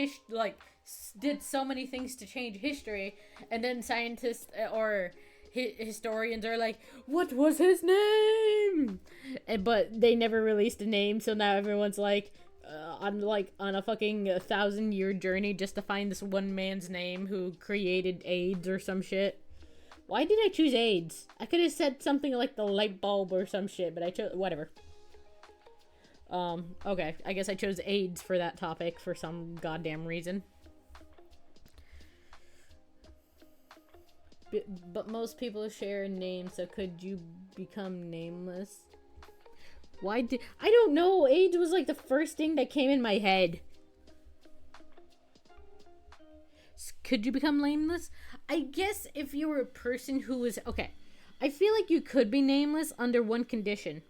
did so many things to change history. And then scientists or historians are like, what was his name? But they never released a name, so now everyone's like on a fucking 1,000-year journey just to find this one man's name who created AIDS or some shit. Why did I choose AIDS? I could have said something like the light bulb or some shit, but I chose whatever. Okay, I guess I chose AIDS for that topic for some goddamn reason. But most people share a name, so could you become nameless? I don't know. AIDS was like the first thing that came in my head. Could you become nameless? I guess if you were a person who was okay. I feel like you could be nameless under one condition.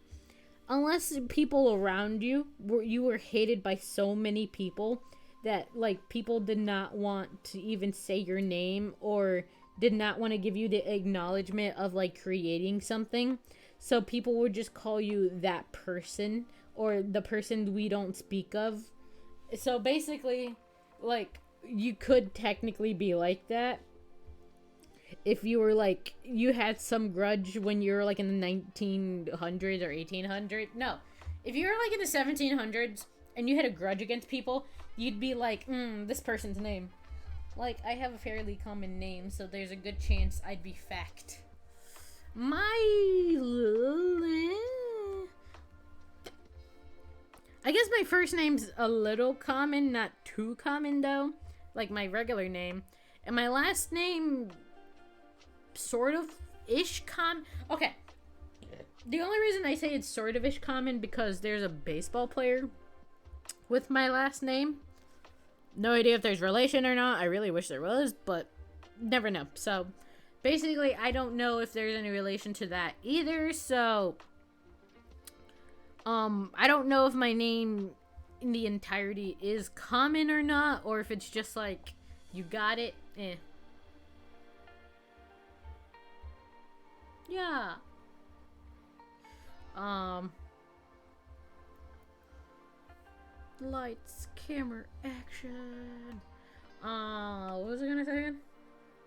Unless people around you were hated by so many people that like people did not want to even say your name or did not want to give you the acknowledgement of like creating something. So people would just call you that person or the person we don't speak of. So basically, like, you could technically be like that if you were like, you had some grudge when you were like in the 1900s or 1800s. No. If you were like in the 1700s and you had a grudge against people, you'd be like, this person's name. Like, I have a fairly common name, so there's a good chance I'd be fact. I guess my first name's a little common, not too common though. Like my regular name. And my last name, sort of ish common. Okay. The only reason I say it's sort of ish common because there's a baseball player with my last name. No idea if there's relation or not. I really wish there was, but never know. So, basically, I don't know if there's any relation to that either. So, I don't know if my name in the entirety is common or not, or if it's just like, you got it, Yeah. Lights, camera, action. What was I gonna say again?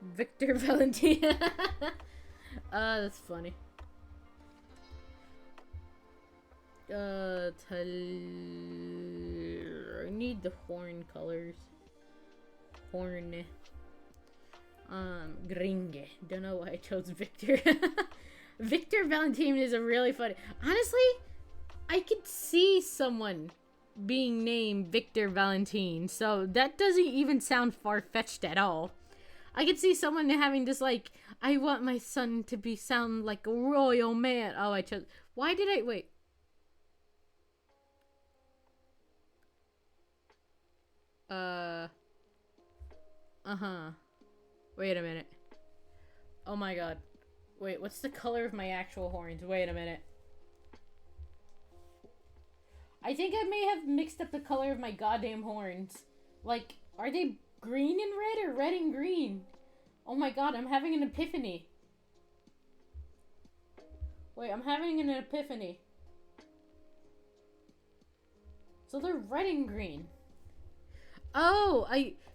Victor Valentina. That's funny. I need the horn colors. Horn. Gringe. Don't know why I chose Victor. Victor Valentine is a really funny. Honestly, I could see someone being named Victor Valentine, so that doesn't even sound far-fetched at all. I could see someone having this, like, I want my son to sound like a royal man. Oh, I chose. Why did I wait? Wait a minute. Oh my god. Wait, what's the color of my actual horns? Wait a minute. I think I may have mixed up the color of my goddamn horns. Like, are they green and red or red and green? Oh my god, I'm having an epiphany. Wait, I'm having an epiphany. So they're red and green. Oh,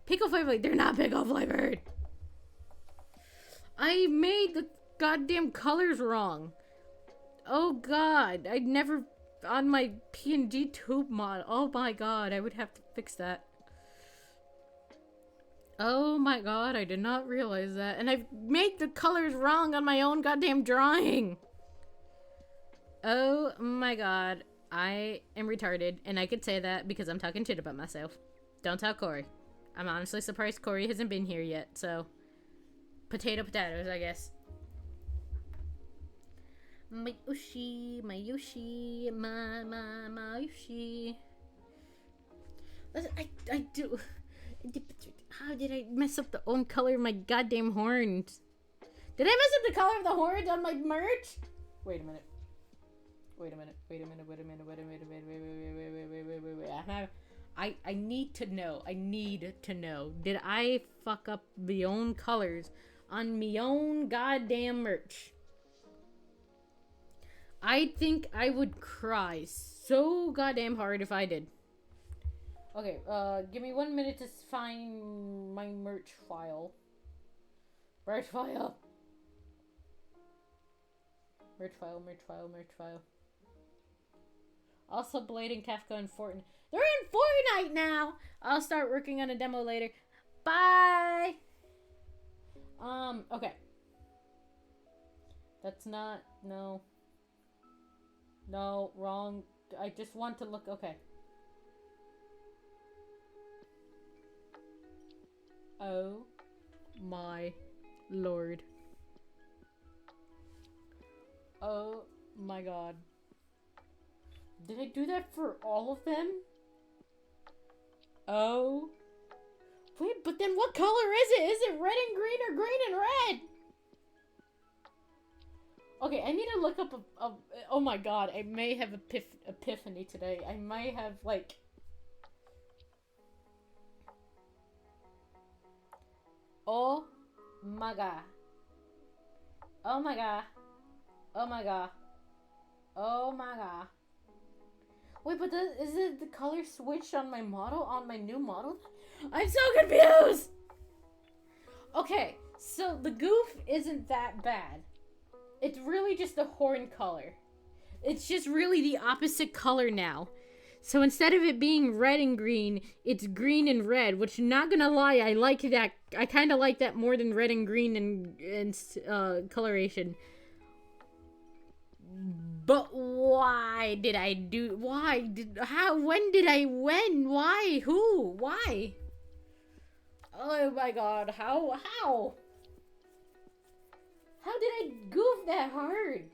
pickle flavored. They're not pickle flavored. I made the goddamn colors wrong. Oh god, I never on my PNG tube mod. Oh my god, I would have to fix that. Oh my god, I did not realize that. And I've made the colors wrong on my own goddamn drawing. Oh my god, I am retarded, and I could say that because I'm talking shit about myself. Don't tell Corey. I'm honestly surprised Corey hasn't been here yet, so... potatoes, I guess. My Yoshi, my Yoshi. Listen, I do... How did I mess up the own color of my goddamn horns? Did I mess up the color of the horns on my merch? Wait a minute. I need to know. Did I fuck up the own colors on me own goddamn merch? I think I would cry so goddamn hard if I did. Okay, give me 1 minute to find my merch file. Merch file. Also, Blade and Kafka and Fortnite. They're in Fortnite now! I'll start working on a demo later. Bye! Okay. That's not... No. No, wrong. I just want to look... Okay. Oh my lord. Oh my god. Did I do that for all of them? Oh. Wait, but then what color is it? Is it red and green or green and red? Okay, I need to look up a oh my god, I may have epiphany today. I might have, like... Oh my god. Oh my god. Oh my god. Oh my god. Wait, but is it the color switch on my model? On my new model? I'm so confused! Okay, so the goof isn't that bad. It's really just the horn color. It's just really the opposite color now. So instead of it being red and green, it's green and red, which, not gonna lie, I like that. I kind of like that more than red and green and coloration. But why did I do... Why? How? When did I... When? Why? Who? Why? Oh my god. How? How? How did I goof that hard?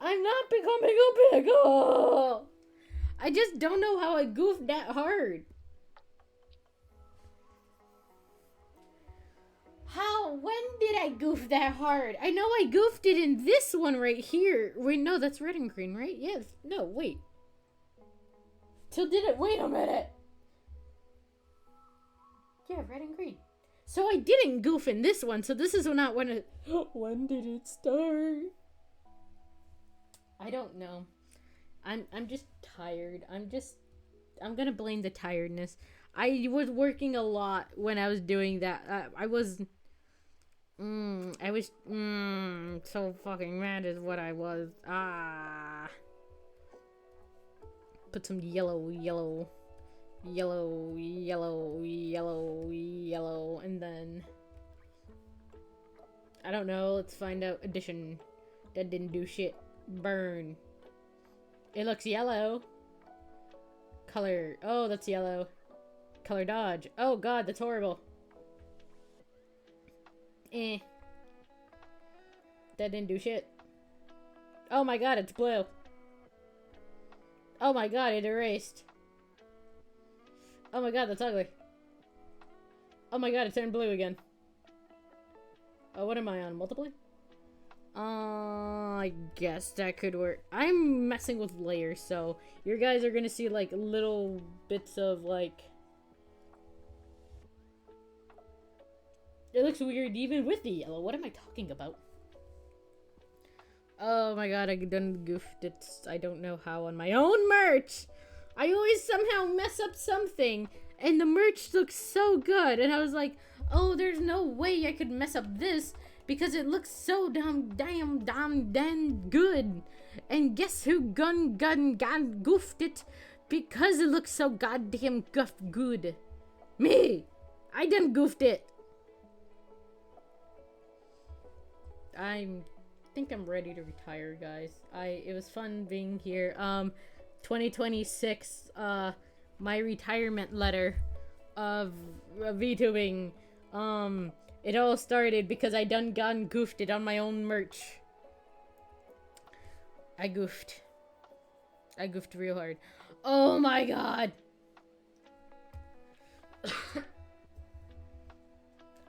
I'm not becoming a pickle! I just don't know how I goofed that hard. How? When did I goof that hard? I know I goofed it in this one right here. Wait, no, that's red and green, right? Yes. No, wait. So did it... Wait a minute. Yeah, red and green. So I didn't goof in this one, so this is not when it... When did it start? I don't know. I'm just tired. I'm gonna blame the tiredness. I was working a lot when I was doing that. I was I was, so fucking mad is what I was. Ah. Put some yellow, yellow, yellow, yellow, yellow, yellow, and then... I don't know, let's find out. Addition. That didn't do shit. Burn. It looks yellow. Color. Oh, that's yellow. Color dodge. Oh god, that's horrible. Eh. That didn't do shit. Oh my god, it's blue. Oh my god, it erased. Oh my god, that's ugly. Oh my god, it turned blue again. Oh, what am I on? Multiply? I guess that could work. I'm messing with layers, so your guys are gonna see, like, little bits of, like... It looks weird even with the yellow. What am I talking about? Oh my god, I done goofed it. I don't know how on my own merch! I always somehow mess up something, and the merch looks so good, and I was like, oh, there's no way I could mess up this, because it looks so damn good. And guess who gun goofed it? Because it looks so goddamn good. Me! I done goofed it. I think I'm ready to retire, guys. It was fun being here. 2026, my retirement letter of VTubing. It all started because I done goofed it on my own merch. I goofed real hard. Oh my god.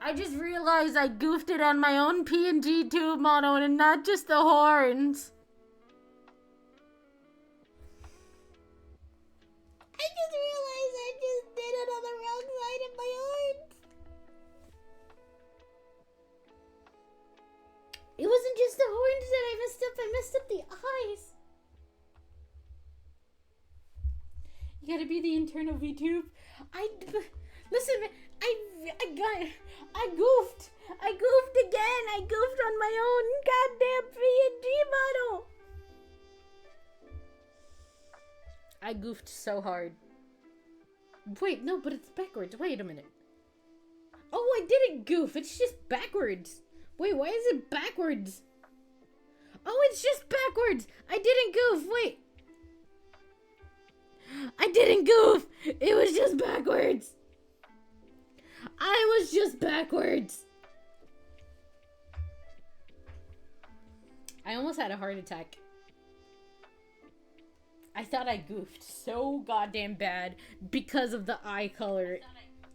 I just realized I goofed it on my own PNG tube model and not just the horns. I just realized I just did it on the wrong side of my horns. It wasn't just the horns that I messed up the eyes. You gotta be the internal VTube. Listen, I goofed. I goofed again. I goofed on my own goddamn PNG model. I goofed so hard. Wait, no, but it's backwards. Wait a minute. Oh, I didn't goof. It's just backwards. Wait, why is it backwards? Oh, it's just backwards. I didn't goof. Wait. I didn't goof. It was just backwards. I was just backwards. I almost had a heart attack. I thought I goofed so goddamn bad because of the eye color.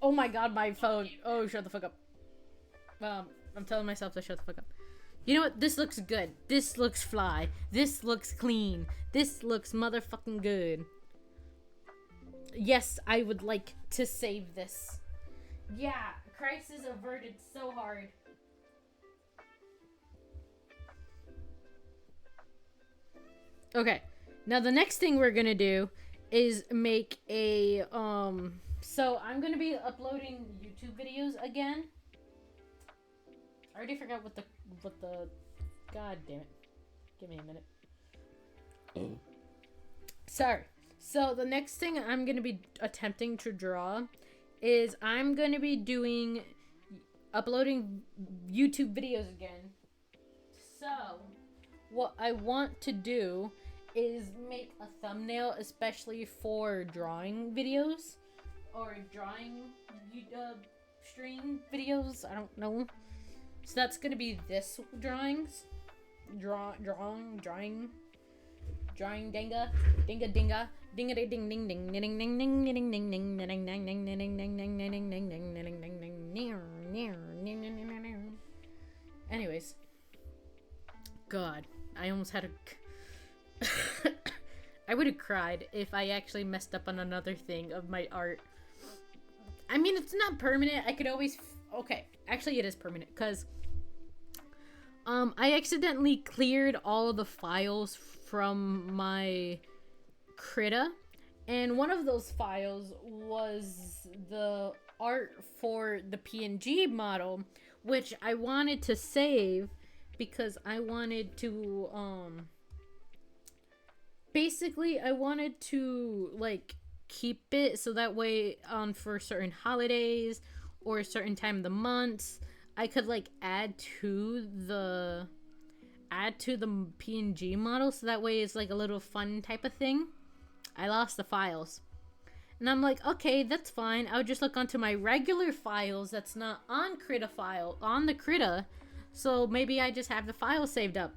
Oh my god, my phone. Oh, shut the fuck up. I'm telling myself to shut the fuck up. You know what? This looks good. This looks fly. This looks clean. This looks motherfucking good. Yes, I would like to save this. Yeah, crisis averted so hard. Okay, now the next thing we're gonna do is make a, so I'm gonna be uploading YouTube videos again. I already forgot what the, god damn it. Give me a minute. Sorry. So the next thing I'm gonna be attempting to draw is I'm gonna be uploading YouTube videos again. So what I want to do is make a thumbnail especially for drawing videos or drawing stream videos. I don't know. So that's gonna be this drawings. Drawing dinga dinga dinga dinga ding ding ding ding ding ding ding ding ding ding ding ding ding ding ding. Anyways, God, I almost had a I would have cried if I actually messed up on another thing of my art. I mean, it's not permanent. I could always okay, actually it is permanent cuz I accidentally cleared all the files from my Krita, and one of those files was the art for the PNG model, which I wanted to save because I wanted to, basically, I wanted to, like, keep it so that way, for certain holidays or a certain time of the month, I could, like, add to the PNG model, so that way it's, like, a little fun type of thing. I lost the files. And I'm like, okay, that's fine. I'll just look onto my regular files that's not on the Krita. So maybe I just have the files saved up.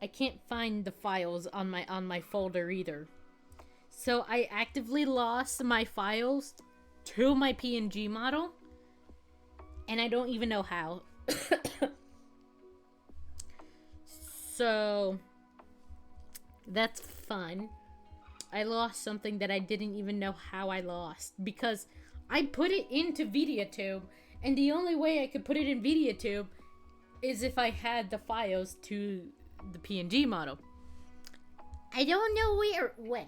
I can't find the files on my folder either. So I actively lost my files to my PNG model. And I don't even know how. So that's fun. I lost something that I didn't even know how I lost, because I put it into VideoTube, and the only way I could put it in VideoTube is if I had the files to the PNG model. I don't know where it went.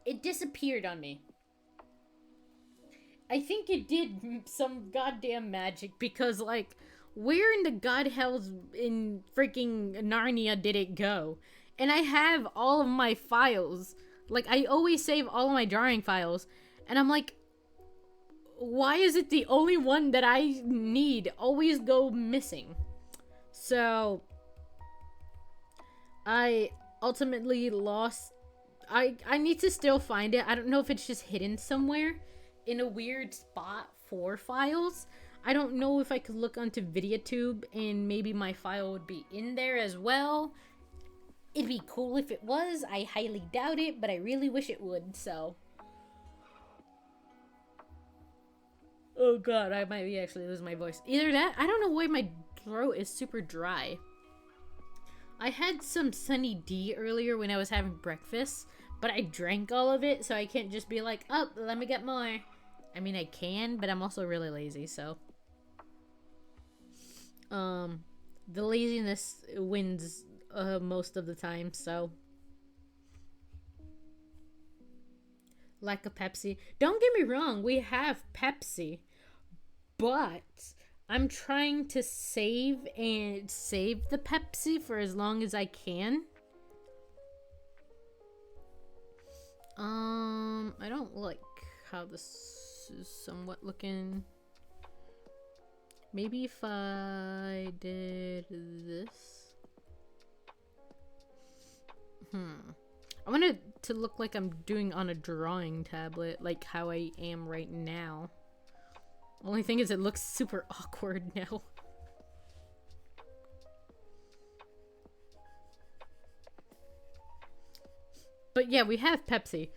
It disappeared on me. I think it did some goddamn magic, because, like, where in the god hells in freaking Narnia did it go? And I have all of my files. Like, I always save all of my drawing files. And I'm like, why is it the only one that I need always go missing? So, I ultimately lost... I need to still find it. I don't know if it's just hidden somewhere in a weird spot for files. I don't know if I could look onto VideoTube and maybe my file would be in there as well. It'd be cool if it was. I highly doubt it, but I really wish it would, so. Oh god, I might be actually losing my voice. Either that, I don't know why my throat is super dry. I had some Sunny D earlier when I was having breakfast, but I drank all of it, so I can't just be like, oh, let me get more. I mean, I can, but I'm also really lazy, so. The laziness wins most of the time, so. Like a Pepsi. Don't get me wrong, we have Pepsi, but I'm trying to save the Pepsi for as long as I can. I don't like how this is somewhat looking. Maybe if I did this. I want it to look like I'm doing on a drawing tablet, like how I am right now. Only thing is, it looks super awkward now. But yeah, we have Pepsi.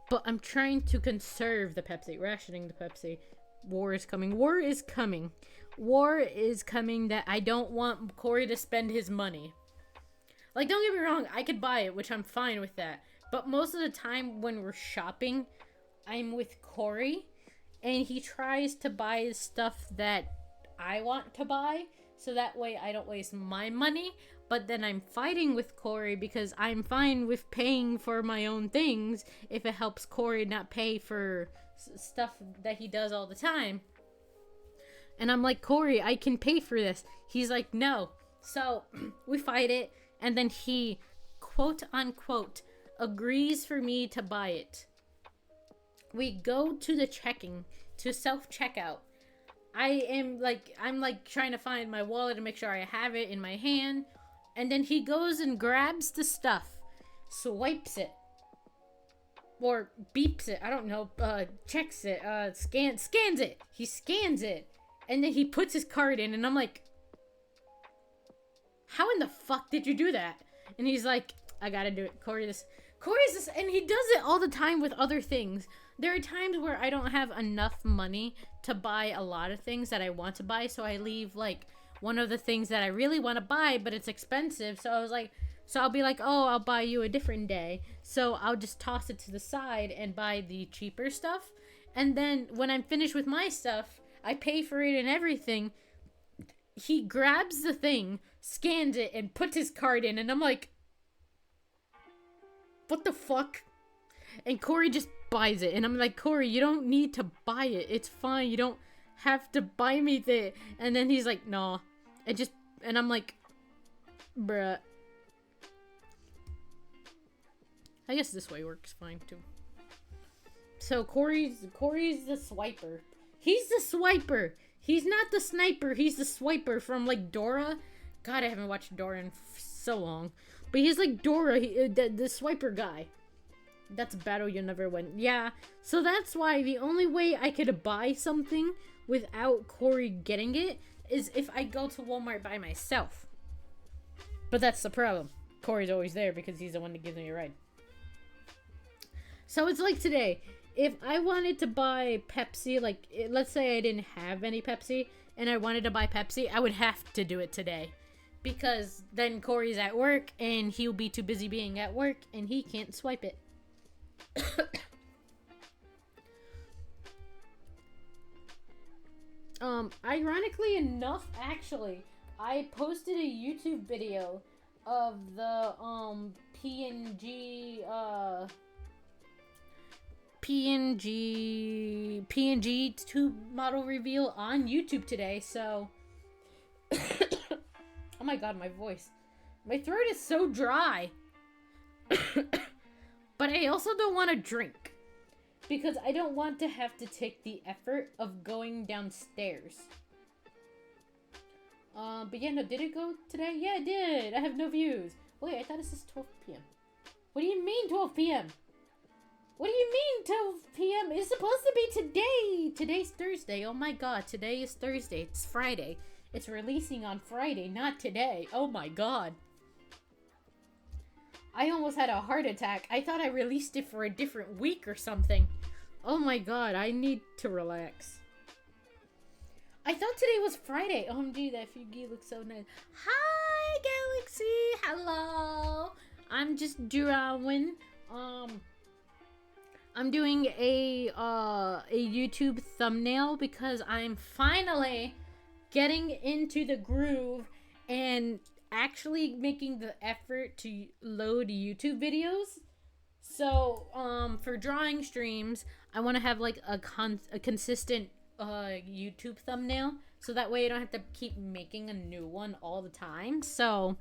But I'm trying to conserve the Pepsi, rationing the Pepsi. War is coming. War is coming. War is coming that I don't want Corey to spend his money. Like, don't get me wrong, I could buy it, which I'm fine with that. But most of the time when we're shopping, I'm with Corey, and he tries to buy stuff that I want to buy, so that way I don't waste my money. But then I'm fighting with Corey because I'm fine with paying for my own things if it helps Corey not pay for stuff that he does all the time. And I'm like, Corey, I can pay for this. He's like, no. So we fight it, and then he, quote unquote, agrees for me to buy it. We go to the self-checkout. I'm like trying to find my wallet to make sure I have it in my hand. And then he goes and grabs the stuff, swipes it, or beeps it, I don't know, checks it, scans it. He scans it, and then he puts his card in, and I'm like, how in the fuck did you do that? And he's like, I gotta do it. Corey's this, and he does it all the time with other things. There are times where I don't have enough money to buy a lot of things that I want to buy, so I leave, like, one of the things that I really want to buy, but it's expensive. So I was like, so I'll be like, oh, I'll buy you a different day. So I'll just toss it to the side and buy the cheaper stuff. And then when I'm finished with my stuff, I pay for it and everything. He grabs the thing, scans it, and puts his card in. And I'm like, what the fuck? And Corey just buys it. And I'm like, Corey, you don't need to buy it. It's fine. You don't have to buy me the. And then he's like, no. And I'm like, bruh. I guess this way works fine too. So Corey's the swiper. He's the swiper. He's not the sniper. He's the swiper from like Dora. God, I haven't watched Dora in so long. But he's like Dora, the swiper guy. That's a battle you'll never win. Yeah, so that's why the only way I could buy something without Corey getting it is if I go to Walmart by myself. But that's the problem. Corey's always there because he's the one that gives me a ride. So it's like today. If I wanted to buy Pepsi, like, let's say I didn't have any Pepsi, and I wanted to buy Pepsi, I would have to do it today. Because then Corey's at work, and he'll be too busy being at work, and he can't swipe it. Ironically enough, actually, I posted a YouTube video of the, PNG 2 model reveal on YouTube today, so oh my god, my voice. My throat is so dry. But I also don't want to drink because I don't want to have to take the effort of going downstairs. But yeah, no, did it go today? Yeah, it did. I have no views. Wait, I thought it says 12 p.m. What do you mean 12 p.m.? What do you mean 12 p.m.? It's supposed to be today. Today's Thursday. Oh my god, today is Thursday. It's Friday. It's releasing on Friday, not today. Oh my god. I almost had a heart attack. I thought I released it for a different week or something. Oh my god, I need to relax. I thought today was Friday. OMG, that Fugi looks so nice. Hi, Galaxy. Hello. I'm just drawing. I'm doing a YouTube thumbnail because I'm finally getting into the groove and actually making the effort to load YouTube videos. So, for drawing streams, I want to have like a consistent YouTube thumbnail, so that way I don't have to keep making a new one all the time. So,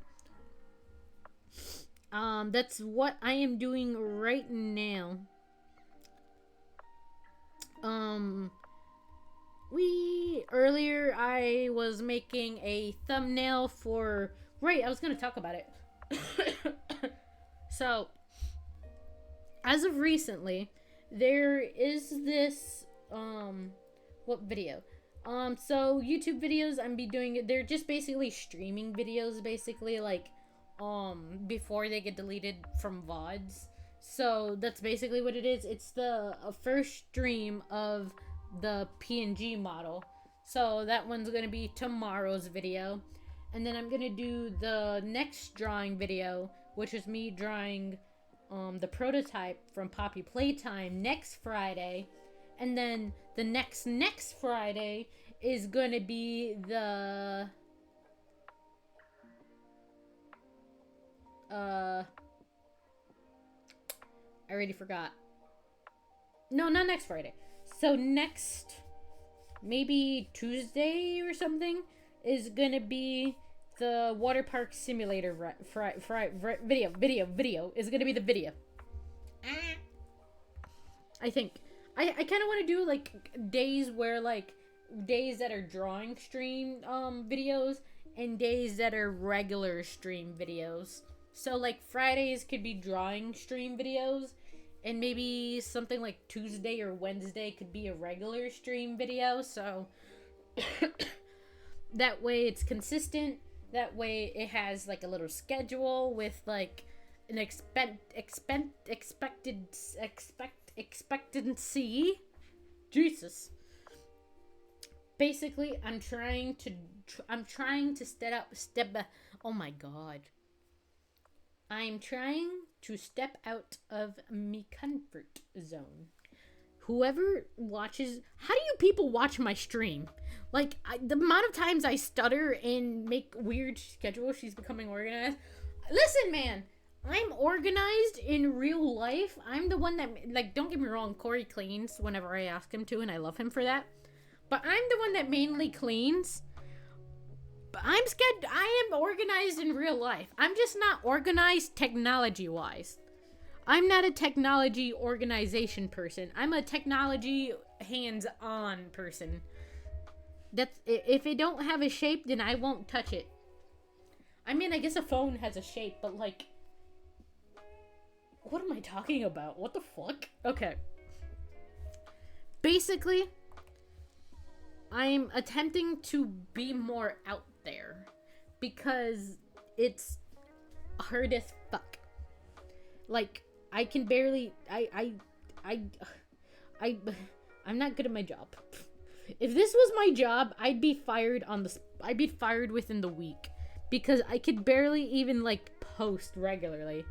that's what I am doing right now. Earlier I was making a thumbnail for, right, I was gonna talk about it. So, as of recently, there is this, what video? So YouTube videos I'm be doing, they're just basically streaming videos, basically, like, before they get deleted from VODs. So that's basically what it is. It's the first stream of the PNG model. So that one's going to be tomorrow's video. And then I'm going to do the next drawing video, which is me drawing the prototype from Poppy Playtime next Friday. And then the next Friday is going to be the I already forgot. No, not next Friday. So next, maybe Tuesday or something, is gonna be the water park simulator video. Is gonna be the video. I think. I kind of want to do like days where like days that are drawing stream videos and days that are regular stream videos. So like Fridays could be drawing stream videos, and maybe something like Tuesday or Wednesday could be a regular stream video. So that way it's consistent. That way it has like a little schedule with like an expectancy. Jesus. Basically, I'm trying to oh my god. I'm trying to step out of my comfort zone. Whoever watches... How do you people watch my stream? Like, the amount of times I stutter and make weird schedules, she's becoming organized. Listen, man. I'm organized in real life. I'm the one that, like, don't get me wrong, Corey cleans whenever I ask him to, and I love him for that. But I'm the one that mainly cleans. But I am organized in real life. I'm just not organized technology-wise. I'm not a technology organization person. I'm a technology hands-on person. That's, if it don't have a shape, then I won't touch it. I mean, I guess a phone has a shape, but like, what am I talking about? What the fuck? Okay. Basically, I'm attempting to be more out there because it's hard as fuck. Like, I can barely, I'm not good at my job. If this was my job, I'd be fired within the week because I could barely even like post regularly.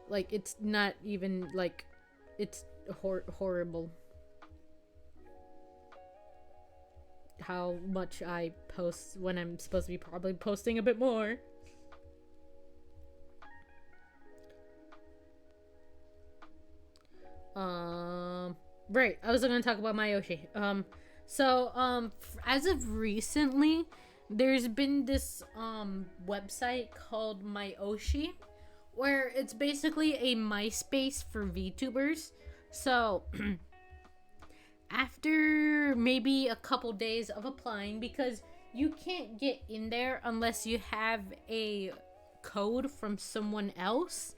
Like, it's not even like, it's horrible how much I post when I'm supposed to be probably posting a bit more. Right, I was gonna talk about Myoshi. As of recently, there's been this website called Myoshi, where it's basically a MySpace for VTubers. So after maybe a couple days of applying, because you can't get in there unless you have a code from someone else.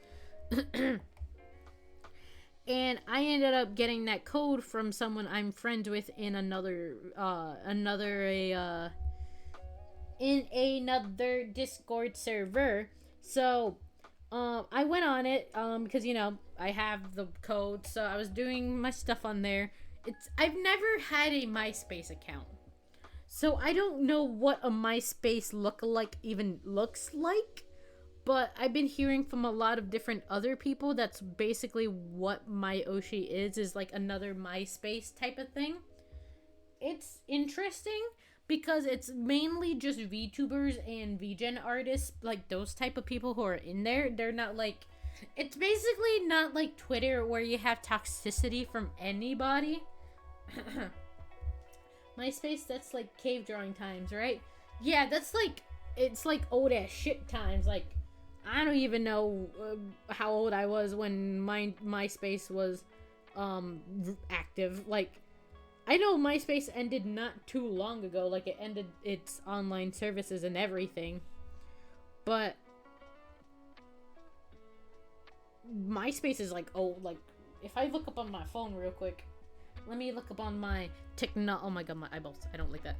And I ended up getting that code from someone I'm friends with in another Discord server. So I went on it because, you know, I have the code, so I was doing my stuff on there. I've never had a MySpace account, so I don't know what a MySpace lookalike even looks like. But I've been hearing from a lot of different other people that's basically what Myoshi is like another MySpace type of thing. It's interesting because it's mainly just VTubers and VGen artists, like those type of people who are in there. They're not like, it's basically not like Twitter where you have toxicity from anybody. MySpace, that's like cave drawing times, right? Yeah, that's like, it's like old ass shit times. Like, I don't even know how old I was when my MySpace was active. Like, I know MySpace ended not too long ago. Like, it ended its online services and everything. But MySpace is like old. Like, if I look up on my phone real quick, let me look up on my oh my god, my eyeballs. I don't like that.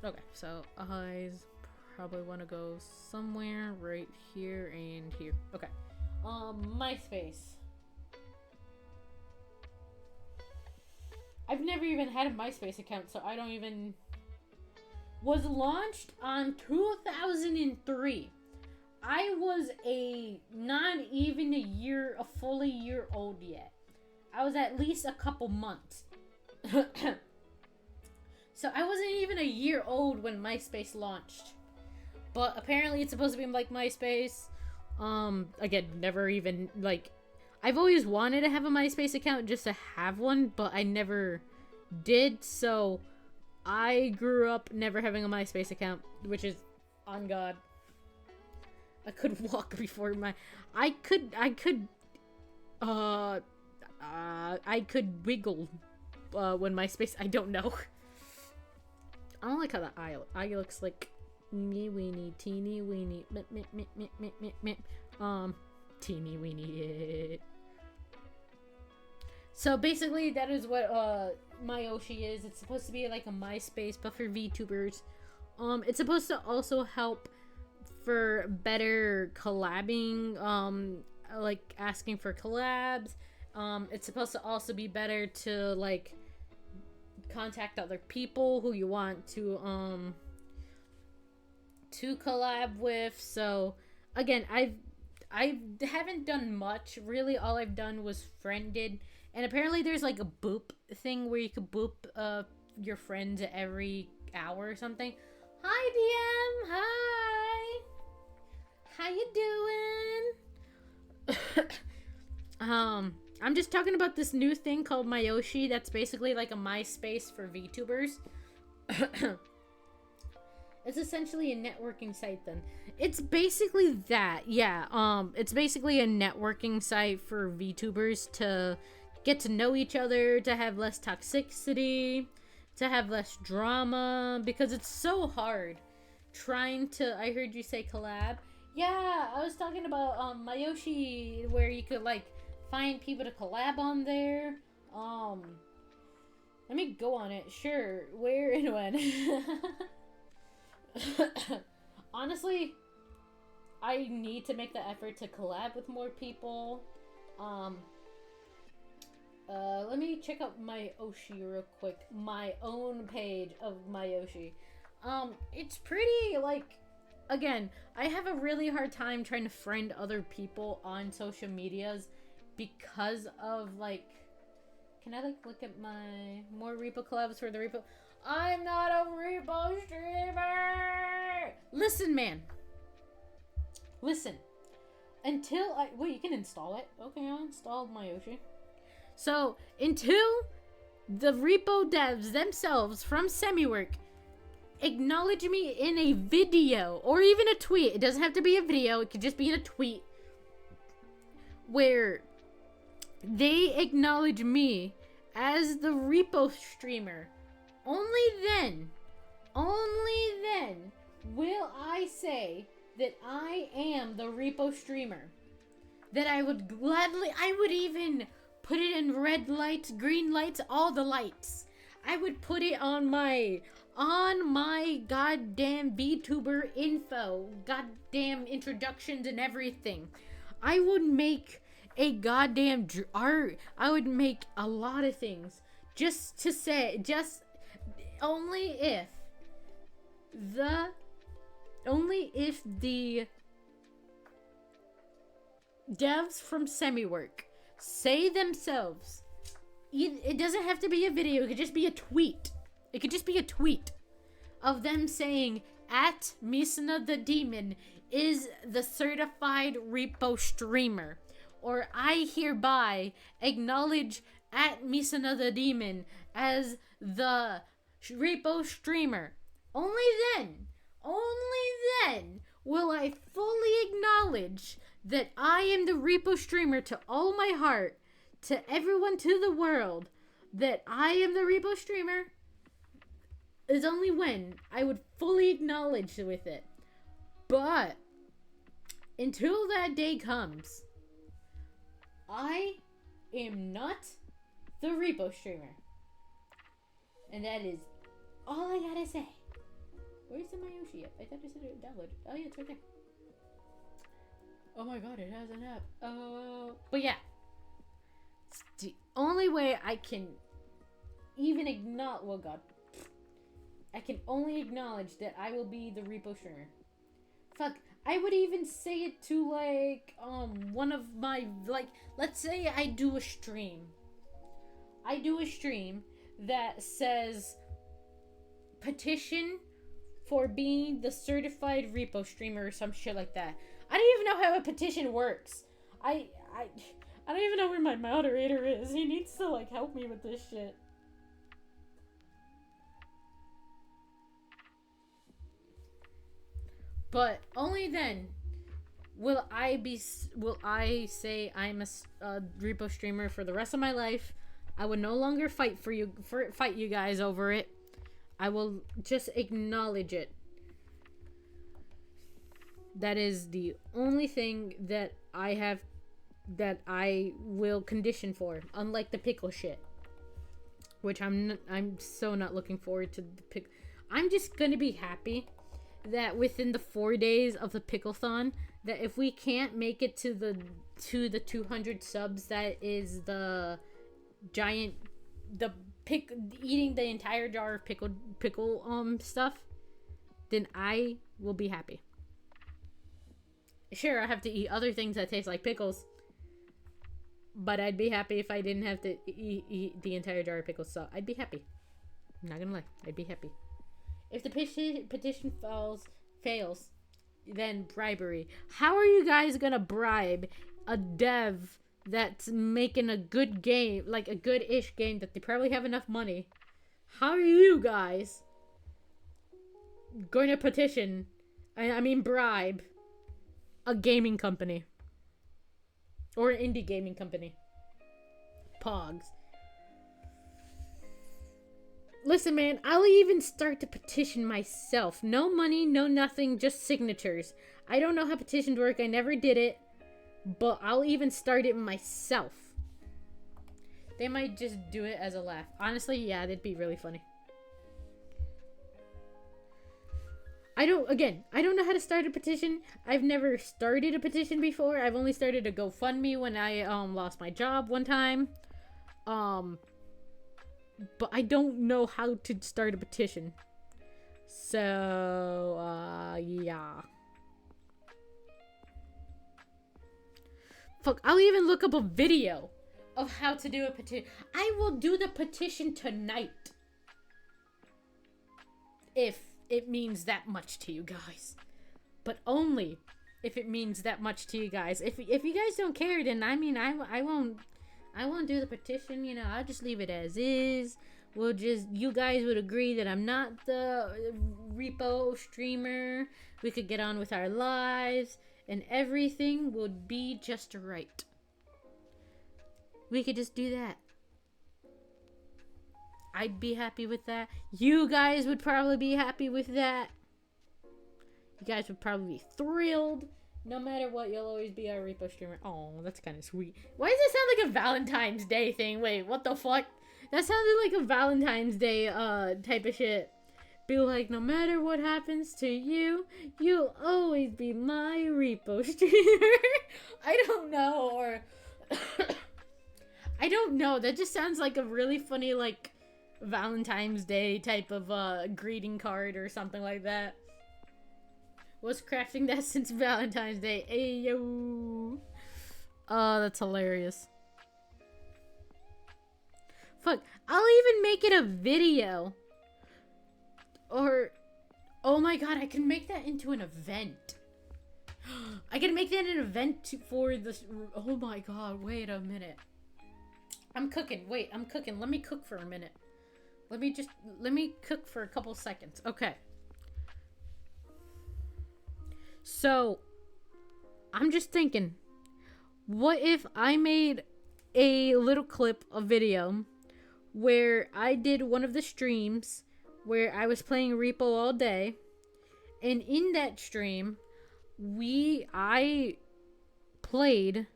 Okay, so eyes. Probably want to go somewhere right here and here. Okay. MySpace. I've never even had a MySpace account, so I don't even... Was launched on 2003. I was not even a fully year old yet. I was at least a couple months. So I wasn't even a year old when MySpace launched. But apparently it's supposed to be like MySpace. Again, never even, like... I've always wanted to have a MySpace account just to have one, but I never did, so... I grew up never having a MySpace account, which is, on God. I could walk before my... I could wiggle, when MySpace... I don't know. I don't like how the eye looks like... Me weenie, teeny weenie, teeny weenie. So basically, that is what Myoshi is. It's supposed to be like a MySpace, but for VTubers. It's supposed to also help for better collabing, like asking for collabs. It's supposed to also be better to like contact other people who you want to collab with. So again, I haven't done much really. All I've done was friended, and apparently there's like a boop thing where you could boop your friends every hour or something. Hi, DM. Hi. How you doing? I'm just talking about this new thing called Myoshi. That's basically like a MySpace for VTubers. It's essentially a networking site then. It's basically that, yeah. It's basically a networking site for VTubers to get to know each other, to have less toxicity, to have less drama, because it's so hard trying to, I heard you say collab. Yeah, I was talking about Myoshi, where you could like find people to collab on there. Let me go on it. Sure, where and when. Honestly, I need to make the effort to collab with more people. Let me check out Myoshi real quick. My own page of Myoshi. It's pretty, like, again, I have a really hard time trying to friend other people on social medias because of, like, can I, like, look at my more Repo collabs for the Repo? I'm not a Repo streamer! Listen, man. Listen. Until I... Wait, you can install it. Okay, I'll install Myoshi. So, until the Repo devs themselves from Semiwork acknowledge me in a video, or even a tweet. It doesn't have to be a video. It could just be in a tweet. Where they acknowledge me as the Repo streamer. Only then will I say that I am the Repo streamer. That I would even put it in red lights, green lights, all the lights. I would put it on my goddamn VTuber info, goddamn introductions and everything. I would make a goddamn art. I would make a lot of things just to say, just only if the devs from Semiwork say themselves, it doesn't have to be a video, it could just be a tweet. It could just be a tweet of them saying, at Misana the Demon is the certified Repo streamer. Or I hereby acknowledge at Misana the Demon as the Repo streamer. Only then will I fully acknowledge that I am the Repo streamer to all my heart, to everyone, to the world, that I am the Repo streamer, is only when I would fully acknowledge with it. But until that day comes, I am not the Repo streamer. And that is all I gotta say. Where's the Myoshi at? I thought I said it downloaded. Oh yeah, it's right there. Oh my god, it has an app. But yeah. It's the only way I can even acknowledge, well god. I can only acknowledge that I will be the Repo streamer. Fuck, I would even say it to like, one of my, like, let's say I do a stream. I do a stream that says, petition for being the certified Repo streamer or some shit like that. I don't even know how a petition works. I don't even know where my moderator is. He needs to, like, help me with this shit. But only then will I say I'm a Repo streamer for the rest of my life. I would no longer fight you guys over it. I will just acknowledge it. That is the only thing that I will condition for, unlike the pickle shit, which I'm so not looking forward to the pick. I'm just gonna be happy that within the 4 days of the Pickle-thon, that if we can't make it to the 200 subs, that is the giant, eating the entire jar of pickle stuff, then I will be happy. Sure, I have to eat other things that taste like pickles, but I'd be happy if I didn't have to eat the entire jar of pickles, so I'd be happy. I'm not gonna lie, I'd be happy. If the petition fails, then bribery. How are you guys gonna bribe a dev that's making a good game, like a good-ish game that they probably have enough money? How are you guys going to petition, I mean bribe, a gaming company? Or an indie gaming company. Pogs. Listen, man, I'll even start to petition myself. No money, no nothing, just signatures. I don't know how petitions work. I never did it. But I'll even start it myself. They might just do it as a laugh. Honestly, yeah, that'd be really funny. I don't know how to start a petition. I've never started a petition before. I've only started a GoFundMe when I lost my job one time. But I don't know how to start a petition. So, yeah. Fuck, I'll even look up a video of how to do a petition. I will do the petition tonight. If it means that much to you guys. But only if it means that much to you guys. If you guys don't care, then I mean, I won't do the petition, you know. I'll just leave it as is. You guys would agree that I'm not the repo streamer. We could get on with our lives, and everything would be just right. We could just do that. I'd be happy with that. You guys would probably be happy with that. You guys would probably be thrilled. No matter what, you'll always be our repo streamer. Oh, that's kind of sweet. Why does it sound like a Valentine's Day thing? Wait, what the fuck? That sounded like a Valentine's Day type of shit. Be like, no matter what happens to you, you'll always be my repo streamer. I don't know, or I don't know. That just sounds like a really funny, like, Valentine's Day type of greeting card or something like that. Was crafting that since Valentine's Day. Ayo. Oh, that's hilarious. Fuck, I'll even make it a video. Or, oh my god, I can make that into an event. I can make that an event for this. Oh my god, wait a minute. I'm cooking. Wait, I'm cooking. Let me cook for a minute. Let me cook for a couple seconds. Okay. So, I'm just thinking, what if I made a little clip, a video, where I did one of the streams where I was playing Repo all day, and in that stream, I played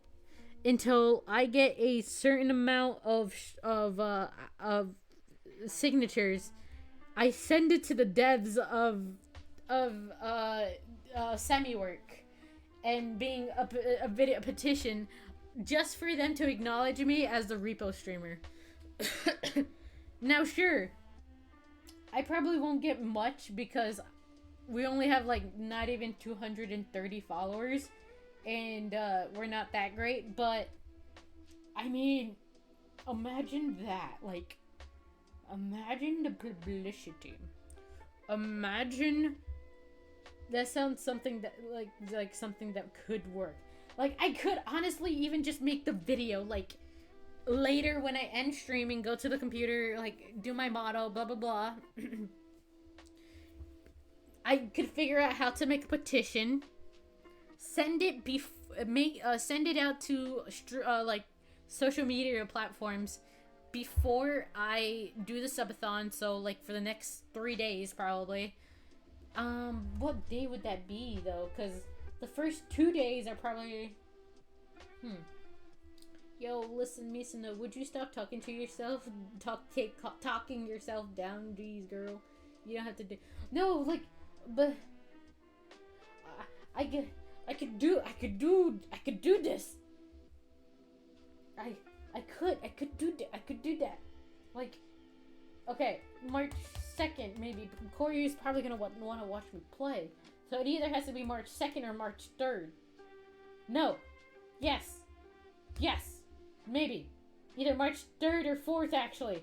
until I get a certain amount of signatures. I send it to the devs of semi-work and being a video petition just for them to acknowledge me as the repo streamer. Now, sure, I probably won't get much because we only have like not even 230 followers, and we're not that great, but I mean, imagine that. Like, imagine the publicity. Imagine. That sounds something that like something that could work. Like, I could honestly even just make the video, like, later when I end streaming, go to the computer, like, do my motto, blah blah blah. I could figure out how to make a petition, send it send it out to like social media platforms before I do the subathon. So like for the next 3 days probably. What day would that be, though? Because the first 2 days are probably... Yo, listen, Misano, would you stop talking to yourself? Talking yourself down, geez, girl. You don't have to do... No, like, but... I could do this. I could do that. Like, okay, March 2nd, maybe. Corey is probably gonna want to watch me play. So it either has to be March 2nd or March 3rd. No. Yes. Yes. Maybe. Either March 3rd or 4th, actually.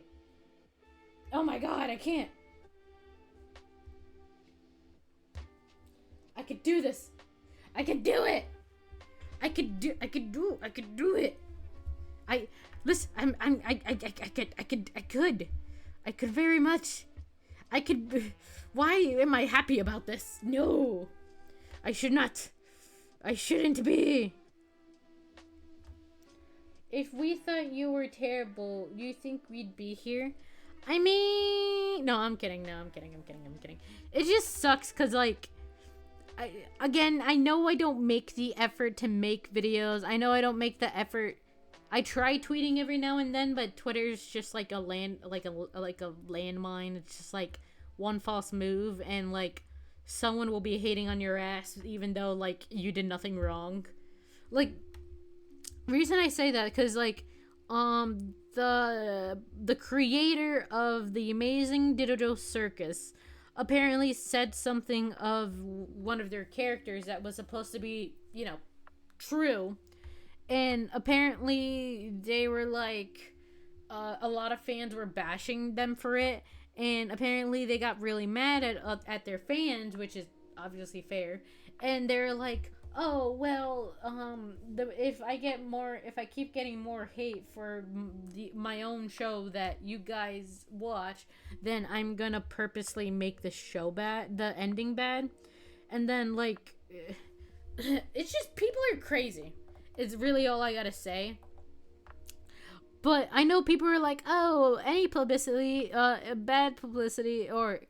Oh my god, I can't. I could do this. I could do it. I could do it. I could very much. Why am I happy about this? No. I should not. I shouldn't be. If we thought you were terrible, you think we'd be here? I mean, no, I'm kidding. I'm kidding. It just sucks because, like, I know I don't make the effort to make videos. I know I don't make the effort. I try tweeting every now and then, but Twitter's just like a landmine. It's just like one false move, and like someone will be hating on your ass even though like you did nothing wrong. Like, reason I say that because like the creator of the Amazing Didodo Circus apparently said something of one of their characters that was supposed to be, you know, true, and apparently they were like a lot of fans were bashing them for it, and apparently they got really mad at their fans, which is obviously fair, and they're like, oh well, if I keep getting more hate for my own show that you guys watch, then I'm gonna purposely make the show bad, the ending bad. And then like it's just, people are crazy. It's really all I gotta say. But I know people are like, oh, any publicity, bad publicity, or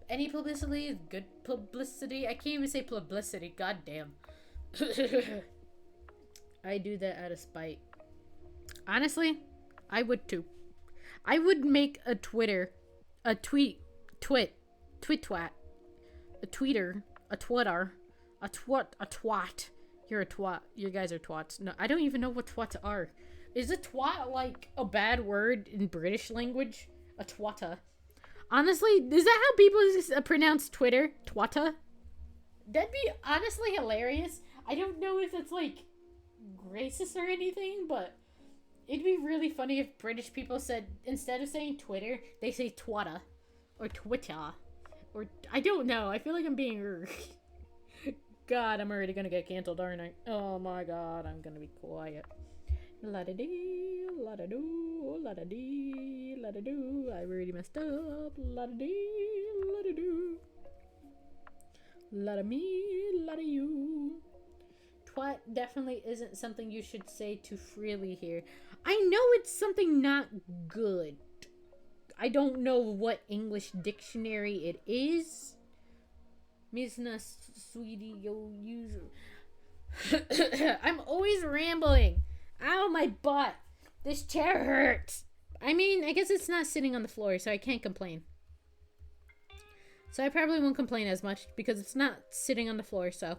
any publicity is good publicity. I can't even say publicity. God damn. I do that out of spite. Honestly, I would too. I would make a Twitter, a tweet twat, a tweeter, a twitter, a twat. You're a twat. You guys are twats. No, I don't even know what twats are. Is a twat like a bad word in British language? A twata. Honestly, is that how people pronounce Twitter? Twata? That'd be honestly hilarious. I don't know if it's like racist or anything, but it'd be really funny if British people said, instead of saying Twitter, they say twata or Twitter, or I don't know. I feel like I'm being God, I'm already gonna get canceled, aren't I? Oh my God, I'm gonna be quiet. La da dee, la da do, la da dee, la da do. I really messed up. La da dee, la da do. La da me, la da you. Twat definitely isn't something you should say too freely here. I know it's something not good. I don't know what English dictionary it is. Misna sweetie, yo user. I'm always rambling. Ow, my butt. This chair hurts. I mean, I guess it's not sitting on the floor, so I can't complain. So I probably won't complain as much because it's not sitting on the floor, so.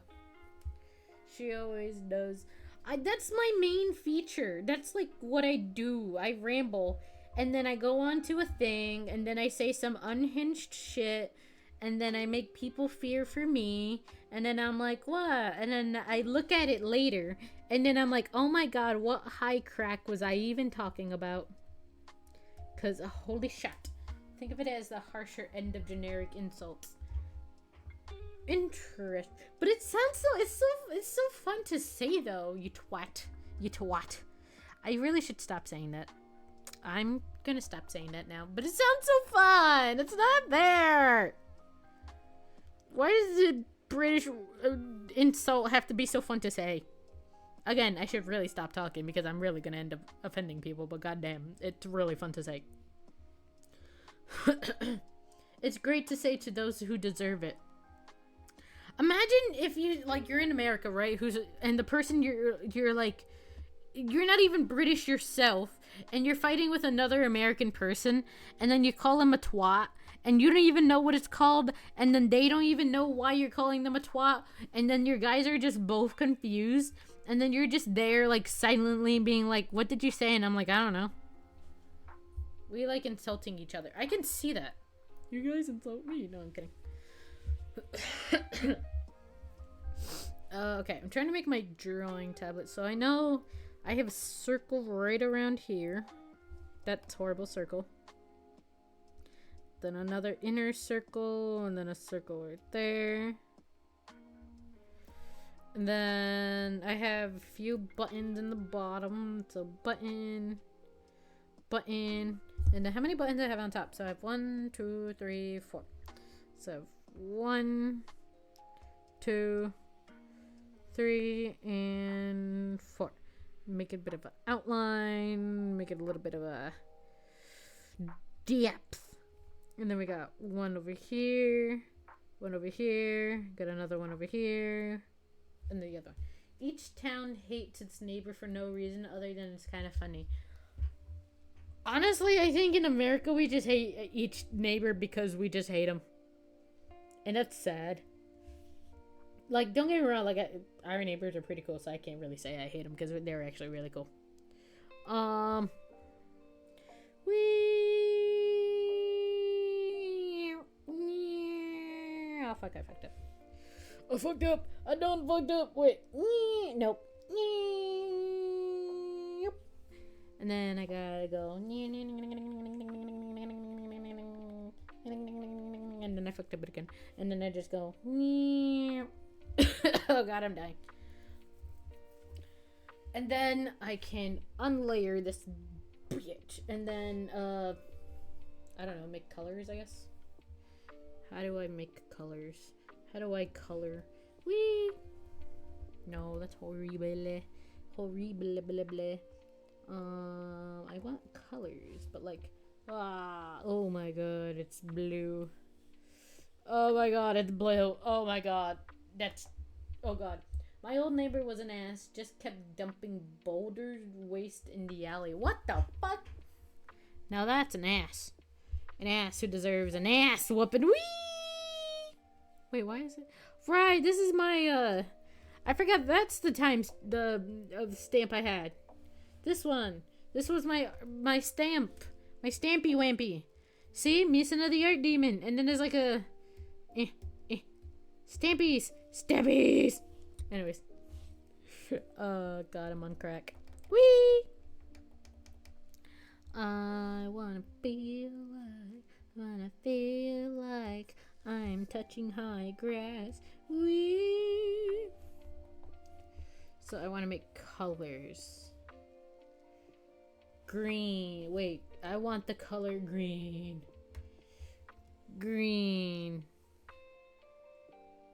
She always does. That's my main feature. That's like what I do. I ramble, and then I go on to a thing, and then I say some unhinged shit, and then I make people fear for me, and then I'm like, what? And then I look at it later, and then I'm like, oh my God, what high crack was I even talking about? Because, holy shit. Think of it as the harsher end of generic insults. Interest. But it sounds so, it's so fun to say though, you twat. You twat. I really should stop saying that. I'm gonna stop saying that now. But it sounds so fun! It's not there! Why does the British insult have to be so fun to say? Again, I should really stop talking because I'm really gonna end up offending people, but goddamn, it's really fun to say. It's great to say to those who deserve it. Imagine if you, like, you're in America, right? And the person you're like, you're not even British yourself, and you're fighting with another American person, and then you call them a twat, and you don't even know what it's called, and then they don't even know why you're calling them a twat, and then your guys are just both confused, and then you're just there, like, silently being like, what did you say? And I'm like, I don't know. We like insulting each other. I can see that. You guys insult me. No, I'm kidding. Okay, I'm trying to make my drawing tablet. So I know I have a circle right around here. That's horrible circle. Then another inner circle, and then a circle right there. And then I have a few buttons in the bottom. So button, button. And then how many buttons do I have on top? So I have 1, 2, 3, 4. So 1, 2, 3, and 4. Make it a bit of an outline. Make it a little bit of a depth. And then we got one over here. One over here. Got another one over here. And the other one. Each town hates its neighbor for no reason other than it's kind of funny. Honestly, I think in America we just hate each neighbor because we just hate them. And that's sad. Like, don't get me wrong, like, our neighbors are pretty cool, so I can't really say I hate them because they're actually really cool. Oh, fuck, I fucked up. I fucked up. I done fucked up. Wait. Nope. And then I gotta go. And then I fucked up it again. And then I just go. Oh god, I'm dying. And then I can unlayer this bitch. And then, I don't know, make colors, I guess. How do I make colors? How do I color? Whee! No, that's horrible. Horrible, blah, blah. I want colors, but like, oh my god, it's blue. Oh my god, it's blue. Oh my god, oh god. My old neighbor was an ass, just kept dumping boulders waste in the alley. What the fuck? Now that's an ass. An ass who deserves an ass whooping. Whee! Wait, why is it? Right, this is my, I forgot that's the stamp I had. This one. This was my stamp. My stampy wampy. See? Missing of the art demon. And then there's like a... Stampies. Stampies. Anyways. Oh, God, I'm on crack. Whee! I wanna feel like I'm touching high grass. Whee! So I want to make colors. Green. Wait, I want the color green. Green.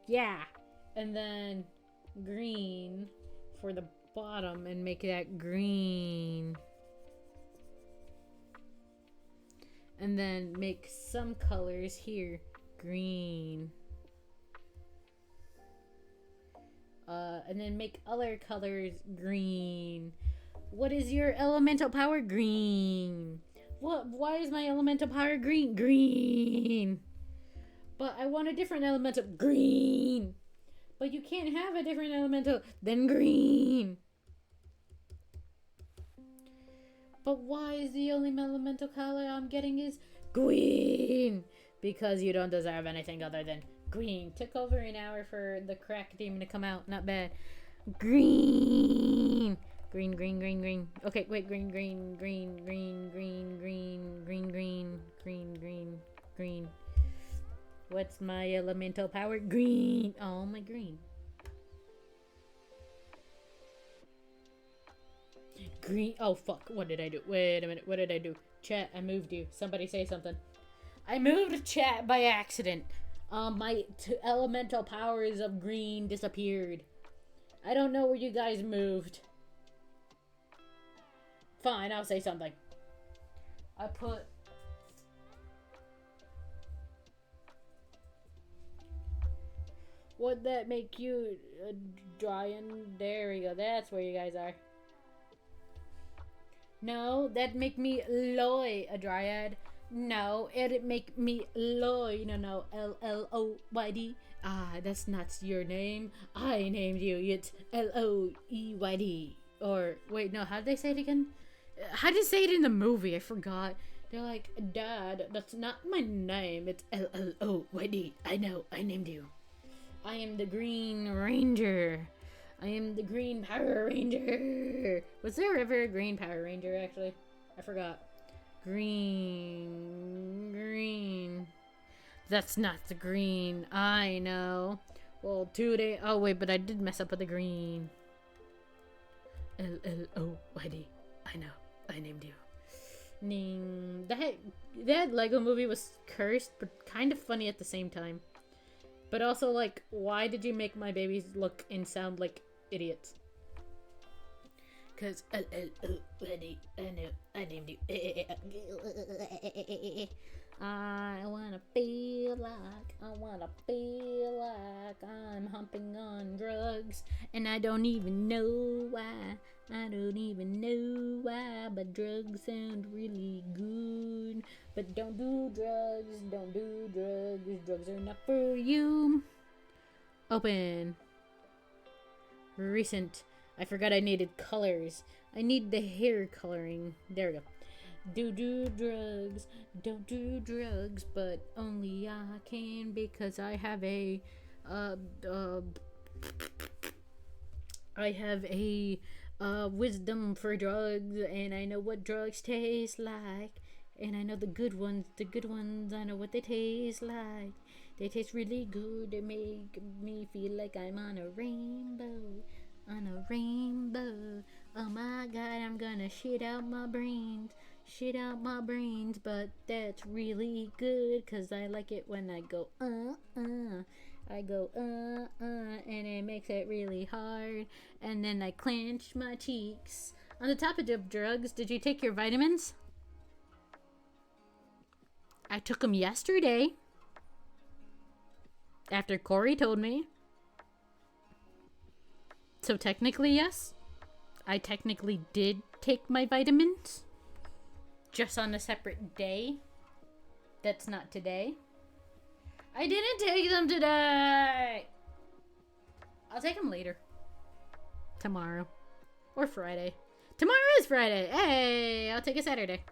Yeah. And then green for the bottom and make that green. And then make some colors here green. And then make other colors green. What is your elemental power? Green. What? Why is my elemental power green? Green. But I want a different elemental. Green. But you can't have a different elemental than green. But why is the only elemental color I'm getting is green? Because you don't deserve anything other than green. Took over an hour for the crack demon to come out. Not bad. Green. Green, green, green, green. Okay, wait. Green, green, green, green, green, green, green, green, green, green, green. What's my elemental power? Green. Oh, my green. Green. Oh, fuck. What did I do? Wait a minute. What did I do? Chat, I moved you. Somebody say something. I moved chat by accident. My elemental powers of green disappeared. I don't know where you guys moved. Fine, I'll say something. I put... Would that make you Dryan? There we go. That's where you guys are. No, that'd make me Loy, a Dryad. No, it'd make me Loy. No, L-L-O-Y-D. Ah, that's not your name. I named you. It's L-O-E-Y-D. Or, wait, no, how did they say it again? How did they say it in the movie? I forgot. They're like, Dad, that's not my name. It's L-L-O-Y-D. I know, I named you. I am the Green Ranger. I am the Green Power Ranger. Was there ever a Green Power Ranger, actually? I forgot. Green. That's not the green. I know. Well, 2 days. Oh, wait, but I did mess up with the green. L-L-O-Y-D. I know. I named you. Ning. That Lego movie was cursed, but kind of funny at the same time. But also, like, why did you make my babies look and sound like idiots? Because L-L-O-Y-D. I know. I named you. I wanna feel like I'm humping on drugs, and I don't even know why. But drugs sound really good. But don't do drugs. Drugs are not for you. Open. Recent. I forgot I needed colors. I need the hair coloring. There we go. Do drugs, don't do drugs, but only I can because I have a wisdom for drugs, and I know what drugs taste like, and I know the good ones, I know what they taste like. They taste really good. They make me feel like I'm on a rainbow. Oh my god, I'm gonna shit out my brains, but that's really good, cause I like it when I go, I go, and it makes it really hard, and then I clench my cheeks. On the topic of drugs, did you take your vitamins? I took them yesterday, after Corey told me. So technically, yes. I technically did take my vitamins. Just on a separate day. That's not today. I didn't take them today! I'll take them later. Tomorrow. Or Friday. Tomorrow is Friday! Hey! I'll take it Saturday.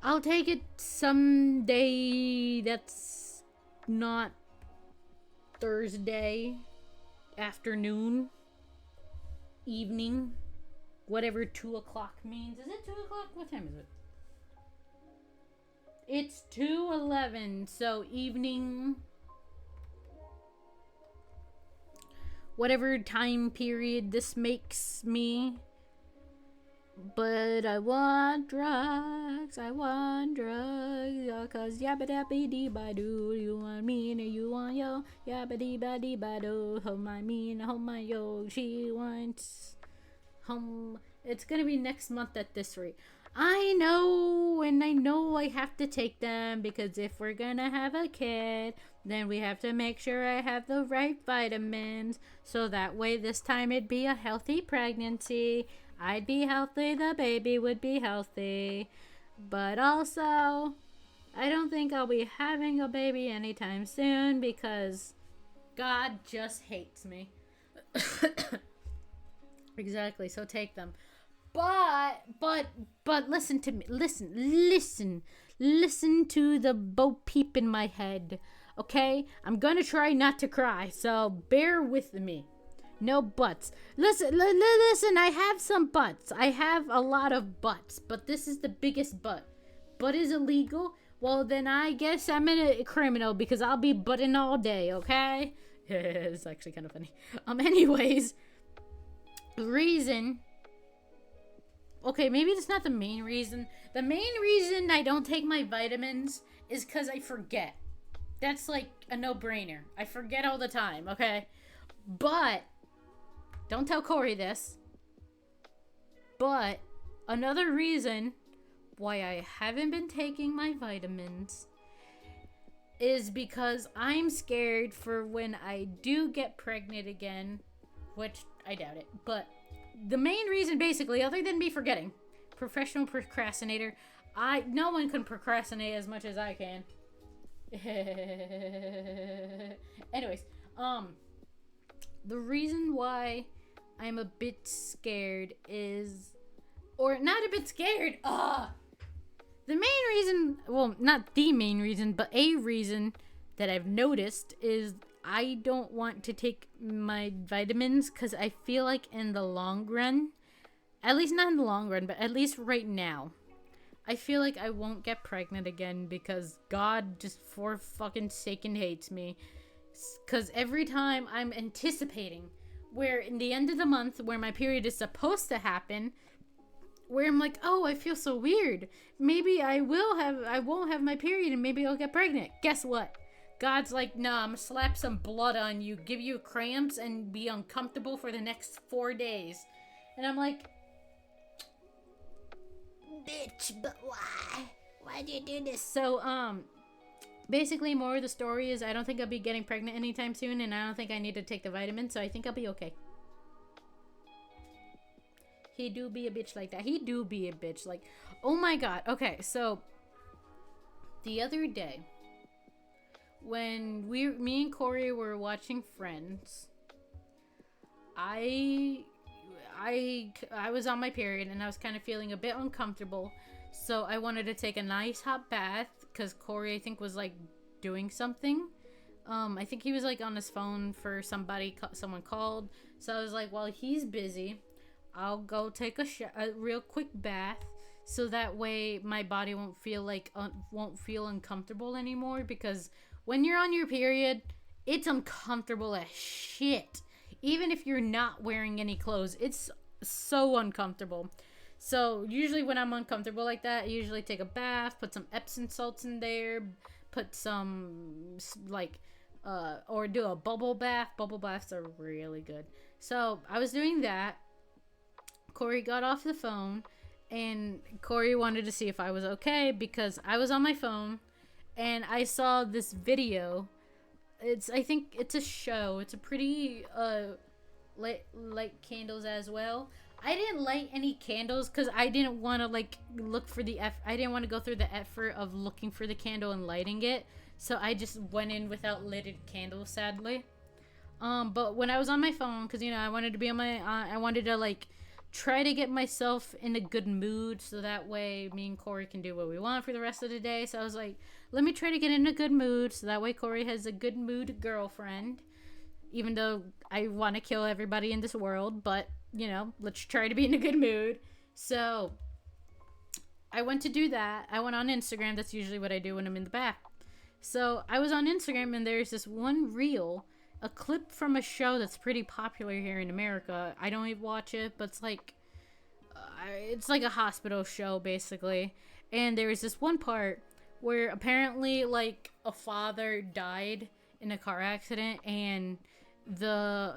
I'll take it someday that's not Thursday afternoon. Evening, whatever 2 o'clock means. Is it 2 o'clock? What time is it? It's 2:11, so evening, whatever time period this makes me. But I want drugs, cause yabba dabba dee ba doo. You want me and you want yo, yabba dee ba dee ba doo. Hold my me and hold my yo, she wants home. It's gonna be next month at this rate. I know, and I know I have to take them, because if we're gonna have a kid, then we have to make sure I have the right vitamins, so that way this time it'd be a healthy pregnancy. I'd be healthy, the baby would be healthy. But also, I don't think I'll be having a baby anytime soon, because God just hates me. Exactly, so take them. But listen to me. Listen to the bo peep in my head. Okay? I'm gonna try not to cry, so bear with me. No buts. Listen, I have some buts. I have a lot of buts, but this is the biggest butt. Butt is illegal? Well, then I guess I'm a criminal, because I'll be butting all day, okay? It's actually kind of funny. Anyways, reason. Okay, maybe that's not the main reason. The main reason I don't take my vitamins is because I forget. That's like a no-brainer. I forget all the time, okay? But don't tell Corey this. But another reason why I haven't been taking my vitamins is because I'm scared for when I do get pregnant again, which I doubt it. But the main reason, basically, other than me forgetting, professional procrastinator, no one can procrastinate as much as I can. Anyways, the reason why I'm a bit scared is, or not a bit scared, the main reason, well, not the main reason, but a reason that I've noticed is I don't want to take my vitamins, because I feel like in the long run, at least not in the long run, but at least right now, I feel like I won't get pregnant again, because God just for fucking sake and hates me. Because every time I'm anticipating where in the end of the month where my period is supposed to happen, where I'm like, oh, I feel so weird. Maybe I won't have my period and maybe I'll get pregnant. Guess what? God's like, nah, I'm gonna slap some blood on you, give you cramps, and be uncomfortable for the next 4 days. And I'm like, bitch, but why? Why'd you do this? So, basically, more of the story is I don't think I'll be getting pregnant anytime soon, and I don't think I need to take the vitamin, so I think I'll be okay. He do be a bitch like that. He do be a bitch. Like, oh my god. Okay, so the other day, when me and Corey were watching Friends, I was on my period and I was kind of feeling a bit uncomfortable, so I wanted to take a nice hot bath because Corey, I think, was like doing something. I think he was like on his phone for someone called, so I was like, well, he's busy, I'll go take a real quick bath, so that way my body won't feel uncomfortable anymore, because when you're on your period, it's uncomfortable as shit. Even if you're not wearing any clothes, it's so uncomfortable. So usually when I'm uncomfortable like that, I usually take a bath, put some Epsom salts in there, put some or do a bubble bath. Bubble baths are really good. So I was doing that. Corey got off the phone, and Corey wanted to see if I was okay because I was on my phone and I saw this video. I think it's a show. It's a pretty light candles as well. I didn't light any candles because I didn't want to look for I didn't want to go through the effort of looking for the candle and lighting it. So I just went in without lit candles, sadly. But when I was on my phone, because I wanted to be on my, I wanted to try to get myself in a good mood, so that way me and Corey can do what we want for the rest of the day. So I was like, let me try to get in a good mood, so that way Corey has a good mood girlfriend. Even though I want to kill everybody in this world, but let's try to be in a good mood. So I went to do that. I went on Instagram. That's usually what I do when I'm in the bath. So I was on Instagram, and there's this one reel, a clip from a show that's pretty popular here in America. I don't even watch it, but it's like a hospital show basically. And there was this one part where apparently a father died in a car accident, and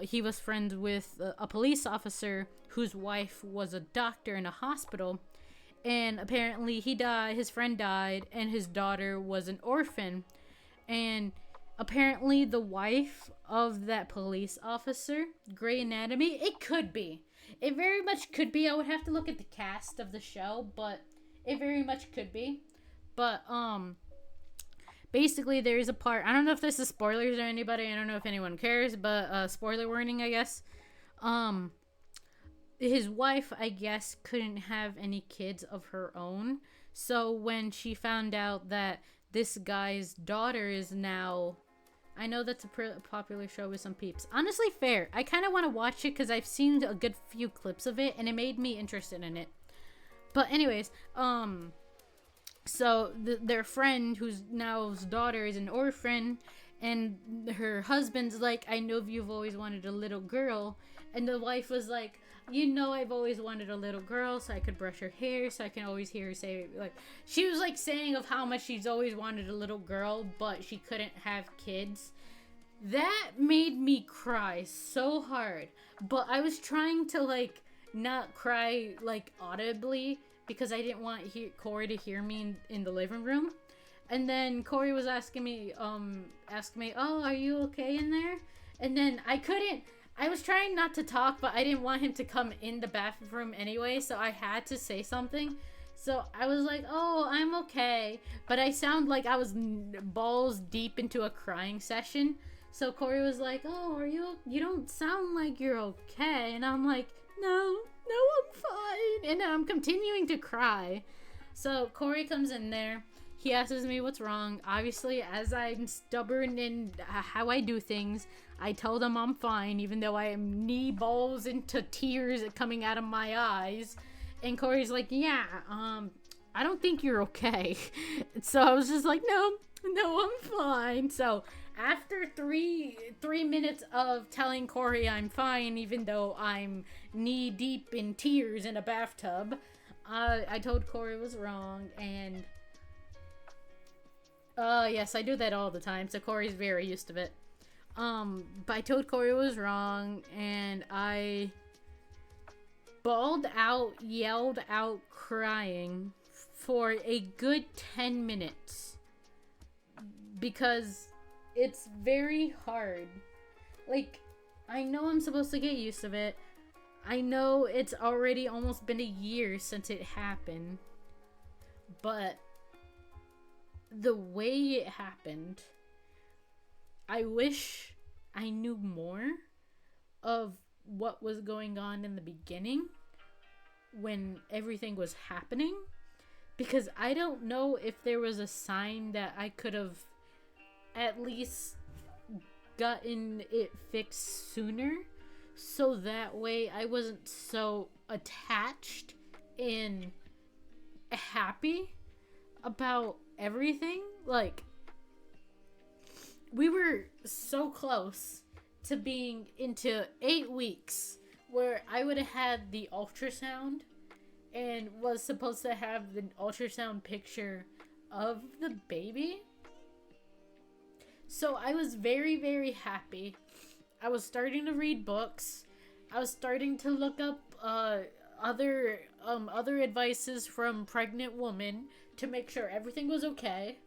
he was friends with a police officer whose wife was a doctor in a hospital, and apparently his friend died, and his daughter was an orphan, and apparently the wife of that police officer, Grey Anatomy, it very much could be. I would have to look at the cast of the show, but it very much could be. But basically, there is a part, I don't know if this is spoilers or anybody, I don't know if anyone cares, but spoiler warning, I guess. His wife, I guess, couldn't have any kids of her own, so when she found out that this guy's daughter is now, I know that's a popular show with some peeps. Honestly, fair. I kind of want to watch it because I've seen a good few clips of it, and it made me interested in it. But anyways, so their friend, whose daughter is an orphan, and her husband's like, I know you've always wanted a little girl. And the wife was like, I've always wanted a little girl so I could brush her hair, so I can always hear her say, she was saying of how much she's always wanted a little girl, but she couldn't have kids. That made me cry so hard. But I was trying to not cry audibly, because I didn't want Corey to hear me in the living room. And then Corey was asking me, oh, are you okay in there? And then I was trying not to talk, but I didn't want him to come in the bathroom anyway, so I had to say something. So I was like, oh, I'm okay. But I sound like I was balls deep into a crying session. So Corey was like, oh, you don't sound like you're okay. And I'm like, no, I'm fine. And I'm continuing to cry. So Corey comes in there. He asks me what's wrong. Obviously, as I'm stubborn in how I do things, I told him I'm fine, even though I am knee balls into tears coming out of my eyes. And Corey's like, yeah, I don't think you're okay. So I was just like, no, I'm fine. So after three minutes of telling Corey I'm fine, even though I'm knee deep in tears in a bathtub, I told Corey was wrong, and yes, I do that all the time, so Corey's very used to it. But I told Corey was wrong, and I bawled out, yelled out, crying for a good 10 minutes. Because it's very hard. Like, I know I'm supposed to get used to it. I know it's already almost been a year since it happened. But the way it happened, I wish I knew more of what was going on in the beginning when everything was happening, because I don't know if there was a sign that I could have at least gotten it fixed sooner, so that way I wasn't so attached and happy about everything. Like, we were so close to being into 8 weeks where I would have had the ultrasound and was supposed to have the ultrasound picture of the baby. So I was very, very happy. I was starting to read books. I was starting to look up other advices from pregnant women to make sure everything was okay.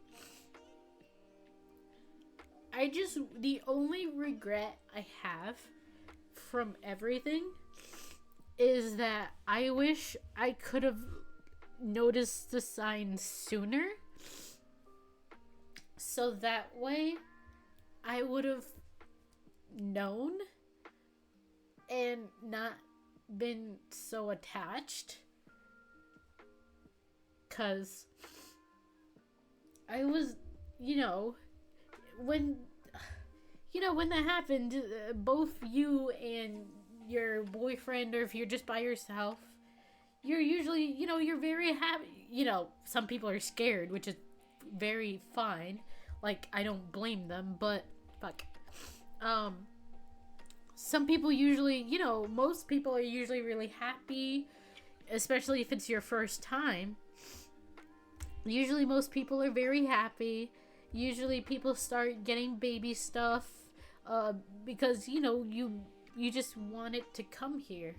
The only regret I have from everything is that I wish I could have noticed the signs sooner, so that way I would have known and not been so attached. 'Cause I was, when that happened, both you and your boyfriend, or if you're just by yourself, you're usually, you're very happy. Some people are scared, which is very fine. Like, I don't blame them, but fuck. Some people usually, most people are usually really happy, especially if it's your first time. Usually most people are very happy. Usually people start getting baby stuff because, you just want it to come here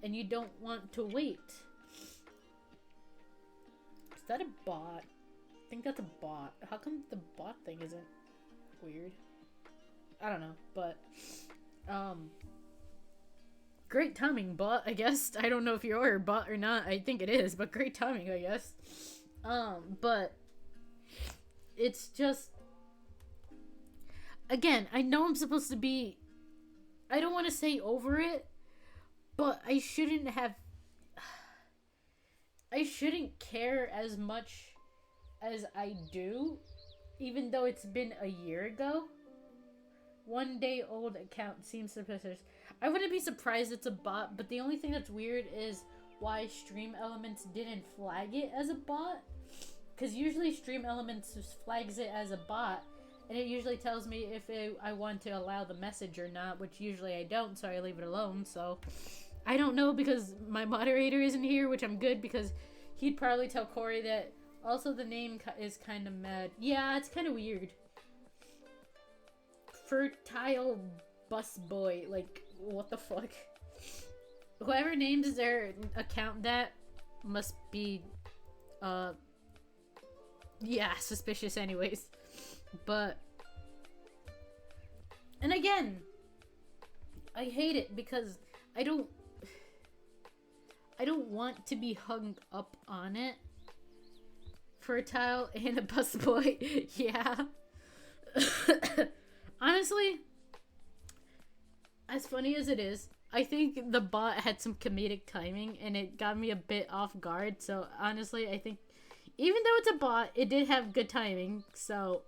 and you don't want to wait. Is that a bot? I think that's a bot. How come the bot thing isn't weird? I don't know, but great timing, bot, I guess. I don't know if you're a bot or not. I think it is, but great timing, I guess. But it's just, again, I know I'm supposed to be, I don't want to say over it, but I shouldn't care as much as I do, even though it's been a year ago. 1 day old account seems suspicious. I wouldn't be surprised it's a bot, but the only thing that's weird is why Stream Elements didn't flag it as a bot. Because usually Stream Elements just flags it as a bot, and it usually tells me if I want to allow the message or not, which usually I don't, so I leave it alone. So I don't know, because my moderator isn't here, which I'm good, because he'd probably tell Corey that. Also, the name is kind of mad. Yeah, it's kind of weird. Fertile Bus Boy. Like, what the fuck? Whoever names their account that must be, yeah, suspicious anyways. But, and again, I hate it because I don't want to be hung up on it. Fertile and a busboy. Yeah. Honestly, as funny as it is, I think the bot had some comedic timing and it got me a bit off guard. So honestly, I think even though it's a bot, it did have good timing. So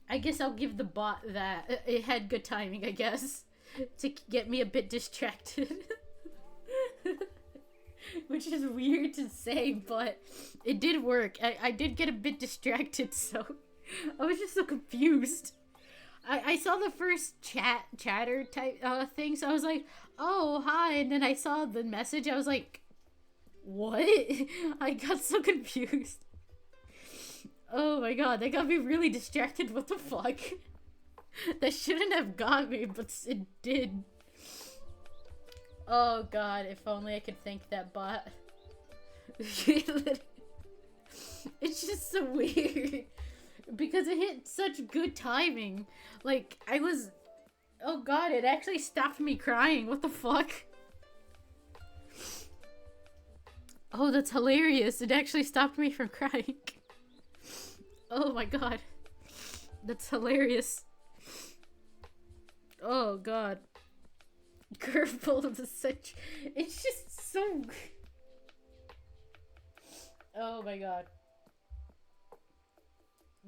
I guess I'll give the bot that. It had good timing, I guess, to get me a bit distracted. Which is weird to say, but it did work. I did get a bit distracted, so I was just so confused. I saw the first chatter type thing, so I was like, oh, hi, and then I saw the message, I was like, what? I got so confused. Oh my god, that got me really distracted, what the fuck? That shouldn't have got me, but it did. Oh god, if only I could thank that bot. It's just so weird. Because it hit such good timing. Like, I was... Oh god, it actually stopped me crying. What the fuck? Oh, that's hilarious. It actually stopped me from crying. Oh my god. That's hilarious. Oh god. Curveball is such... It's just so... Oh my god.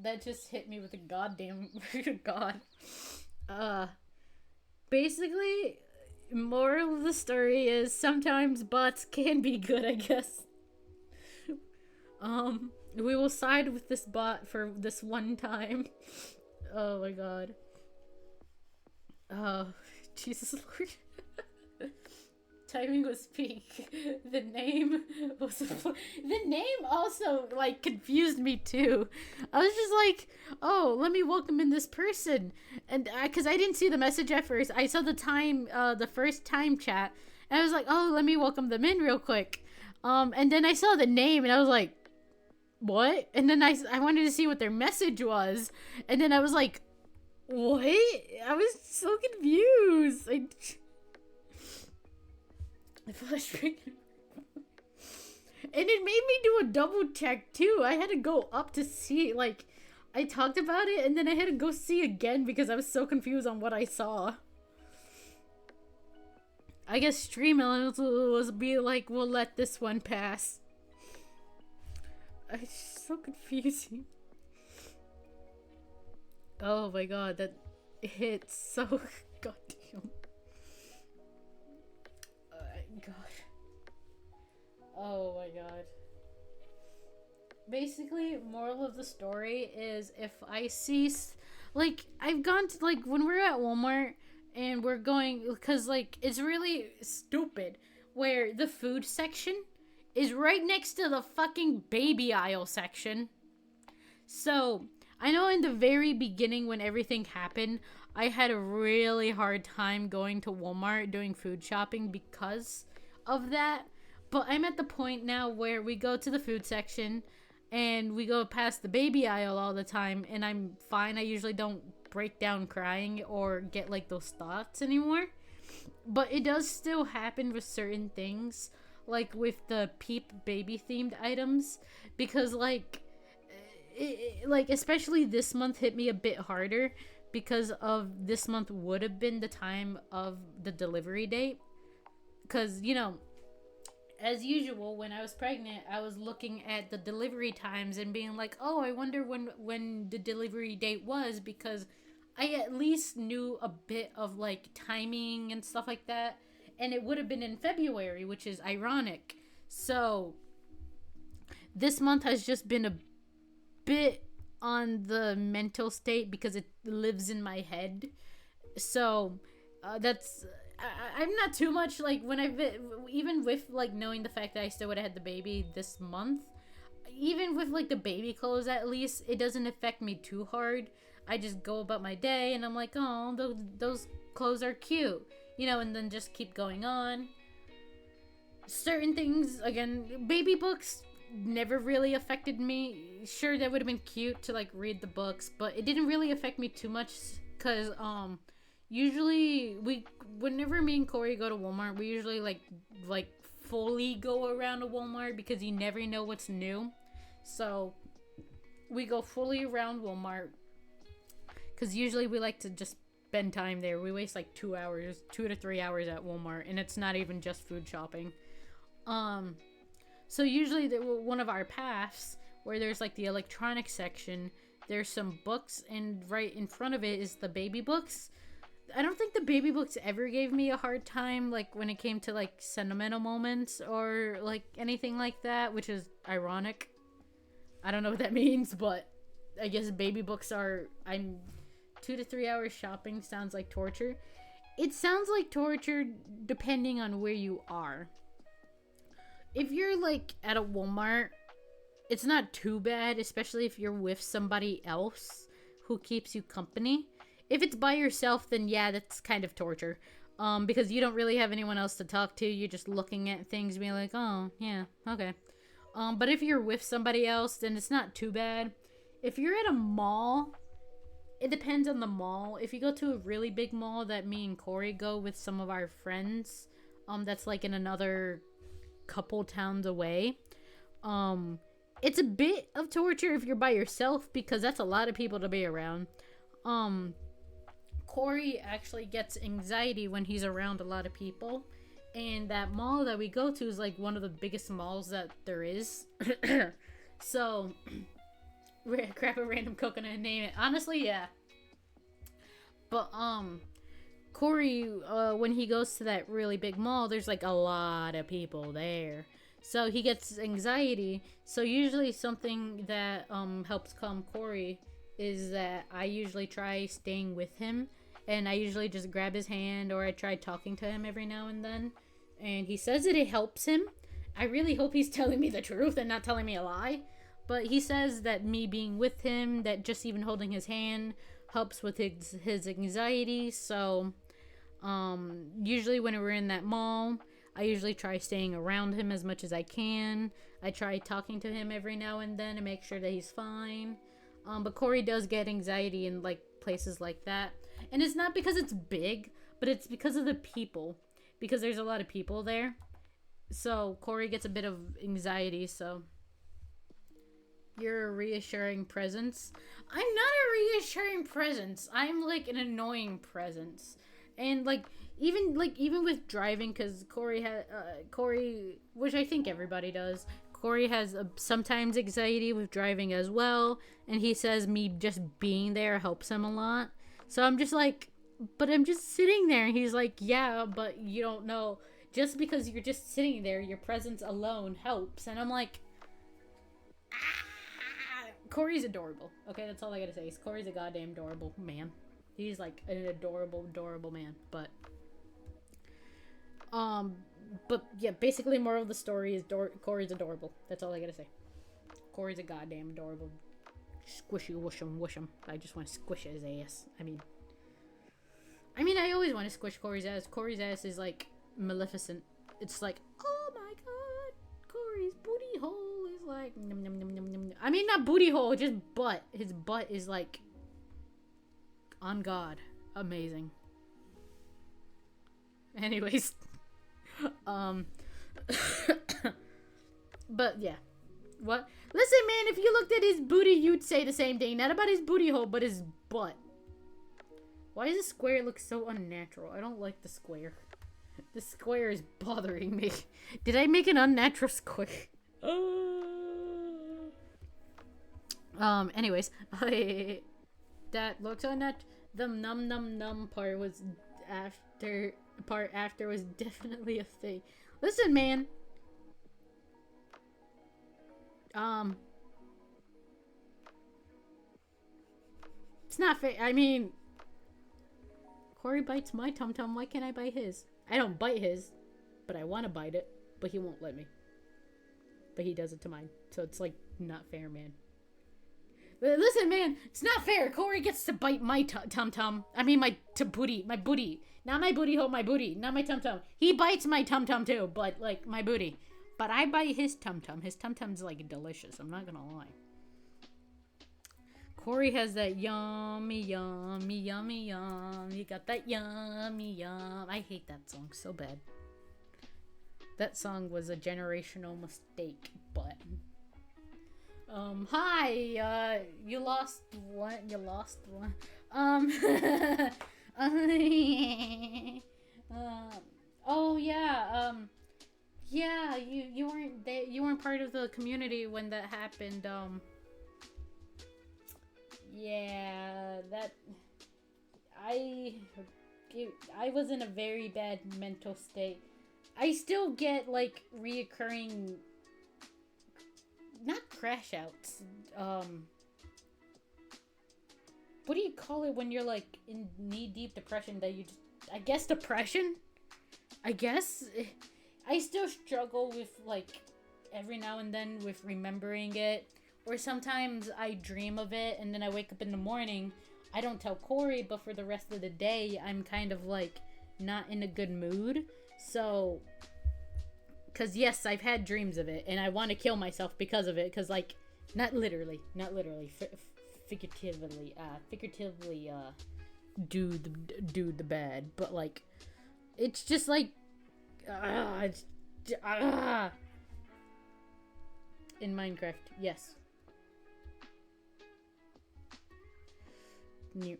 That just hit me with a goddamn god. Basically, moral of the story is sometimes bots can be good, I guess. We will side with this bot for this one time. Oh my god. Oh, Jesus Lord. Timing was peak. The name was... The name also, like, confused me, too. I was just like, oh, let me welcome in this person. And, because I didn't see the message at first. I saw the time, the first time chat. And I was like, oh, let me welcome them in real quick. And then I saw the name, and I was like, what? And then I wanted to see what their message was. And then I was like, what? I was so confused. And it made me do a double check too. I had to go up to see, like, I talked about it and then I had to go see again because I was so confused on what I saw. I guess Streamlabs was be like, we'll let this one pass. It's so confusing. Oh my god, that hit so goddamn. God. Oh my god. Basically, moral of the story is if I see, like, I've gone to, like, when we're at Walmart and we're going, because, like, it's really stupid where the food section is right next to the fucking baby aisle section. So, I know in the very beginning when everything happened, I had a really hard time going to Walmart doing food shopping because of that. But I'm at the point now where we go to the food section and we go past the baby aisle all the time and I'm fine. I usually don't break down crying or get like those thoughts anymore. But it does still happen with certain things, like with the Peep baby themed items, because like like especially this month hit me a bit harder because of this month would have been the time of the delivery date. Because, you know, as usual, when I was pregnant, I was looking at the delivery times and being like, oh, I wonder when the delivery date was, because I at least knew a bit of, like, timing and stuff like that. And it would have been in February, which is ironic. So, this month has just been a bit on the mental state because it lives in my head. So, that's... I'm not too much, like, when even with, like, knowing the fact that I still would have had the baby this month, even with, like, the baby clothes, at least, it doesn't affect me too hard. I just go about my day, and I'm like, oh, those clothes are cute, you know, and then just keep going on. Certain things, again, baby books never really affected me. Sure, that would have been cute to, like, read the books, but it didn't really affect me too much, because, usually, whenever me and Corey go to Walmart, we usually, like fully go around to Walmart because you never know what's new. So, we go fully around Walmart because usually we like to just spend time there. We waste, like, 2 to 3 hours at Walmart, and it's not even just food shopping. So usually, one of our paths, where there's, like, the electronics section, there's some books, and right in front of it is the baby books. I don't think the baby books ever gave me a hard time, like, when it came to, like, sentimental moments or, like, anything like that, which is ironic. I don't know what that means, but I guess baby books are, 2 to 3 hours shopping sounds like torture. It sounds like torture depending on where you are. If you're like at a Walmart, it's not too bad, especially if you're with somebody else who keeps you company. If it's by yourself, then yeah, that's kind of torture. Because you don't really have anyone else to talk to. You're just looking at things being like, oh, yeah, okay. But if you're with somebody else, then it's not too bad. If you're at a mall, it depends on the mall. If you go to a really big mall that me and Corey go with some of our friends, that's like in another couple towns away, it's a bit of torture if you're by yourself because that's a lot of people to be around. Corey actually gets anxiety when he's around a lot of people. And that mall that we go to is like one of the biggest malls that there is. So, grab a random coconut and name it. Honestly, yeah. But, Corey, when he goes to that really big mall, there's like a lot of people there. So he gets anxiety. So usually something that helps calm Corey is that I usually try staying with him. And I usually just grab his hand or I try talking to him every now and then. And he says that it helps him. I really hope he's telling me the truth and not telling me a lie. But he says that me being with him, that just even holding his hand helps with his anxiety. So usually when we're in that mall, I usually try staying around him as much as I can. I try talking to him every now and then to make sure that he's fine. But Corey does get anxiety in like places like that. And it's not because it's big, but it's because of the people. Because there's a lot of people there. So Corey gets a bit of anxiety, so you're a reassuring presence. I'm not a reassuring presence. I'm like an annoying presence. And like even with driving, because Corey, which I think everybody does, Corey has sometimes anxiety with driving as well, and he says me just being there helps him a lot. So I'm just like, but I'm just sitting there, and he's like, yeah, but you don't know. Just because you're just sitting there, your presence alone helps. And I'm like, Corey's adorable. Okay, that's all I gotta say. Corey's a goddamn adorable man. He's like an adorable, adorable man. But yeah, basically moral of the story is Corey's adorable. That's all I gotta say. Corey's a goddamn adorable. Squishy, whoosh him. I just want to squish his ass. I mean, I always want to squish Corey's ass. Corey's ass is like Maleficent. It's like, oh my god, Corey's booty hole is like, nom, nom, nom, nom, nom. I mean, not booty hole, just butt. His butt is like, on God, amazing. Anyways, but yeah, what? Listen, man, if you looked at his booty, you'd say the same thing. Not about his booty hole, but his butt. Why does the square look so unnatural? I don't like the square. The square is bothering me. Did I make an unnatural square? Anyways, that looks unnatural. The num part was after was definitely a thing. Listen, man. It's not fair. I mean, Corey bites my tum-tum. Why can't I bite his? I don't bite his, but I want to bite it, but he won't let me. But he does it to mine. So it's like not fair, man. Listen, man, it's not fair. Corey gets to bite my tum-tum. I mean, my booty. Not my booty hole, my booty. Not my tum-tum. He bites my tum-tum too, but like my booty. But I bite his tum-tum. His tum-tum's like delicious. I'm not gonna lie. Corey has that yummy, yummy, yummy, yum. You got that yummy, yum. I hate that song so bad. That song was a generational mistake, but... hi, you lost one. Oh yeah, yeah, you weren't there, you weren't part of the community when that happened, yeah, that, I was in a very bad mental state. I still get, like, reoccurring, not crash outs, what do you call it when you're like in knee-deep depression that you just, I guess depression? I guess? I still struggle with like every now and then with remembering it. Or sometimes I dream of it and then I wake up in the morning. I don't tell Corey, but for the rest of the day, I'm kind of like not in a good mood. So, because yes, I've had dreams of it and I want to kill myself because of it. Because like, not literally, figuratively, do the bad. But like, it's just like, in Minecraft, yes. New.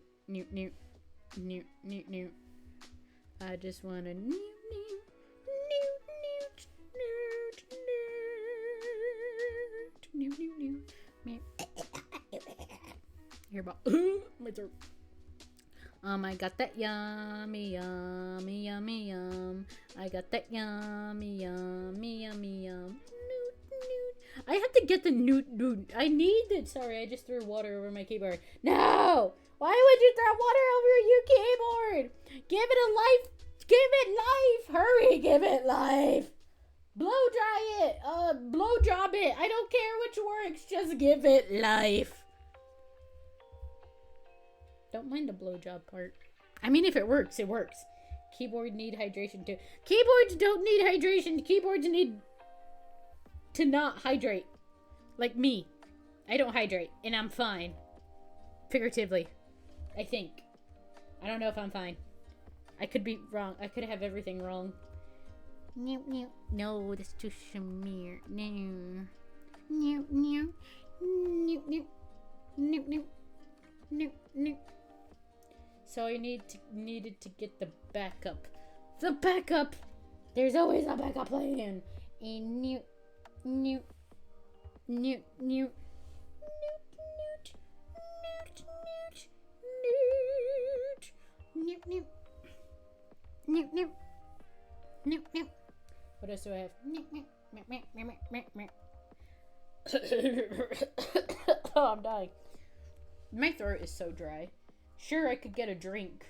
I just wanna new. Here about my throat. I got that yummy. I got that yummy. I have to get the newt. I need it. Sorry, I just threw water over my keyboard. No! Why would you throw water over your keyboard? Give it a life. Give it life. Hurry, give it life. Blow dry it. Blow job it. I don't care which works. Just give it life. Don't mind the blow job part. I mean, if it works, it works. Keyboard need hydration too. Keyboards don't need hydration. Keyboards need to not hydrate. Like me. I don't hydrate, and I'm fine. Figuratively. I think. I don't know if I'm fine. I could be wrong. I could have everything wrong. No, that's too Shamir. No. So I needed to get the backup. The backup! There's always a backup plan. And new. What else do I have? Oh, I'm dying. My throat is so dry. Sure, I could get a drink.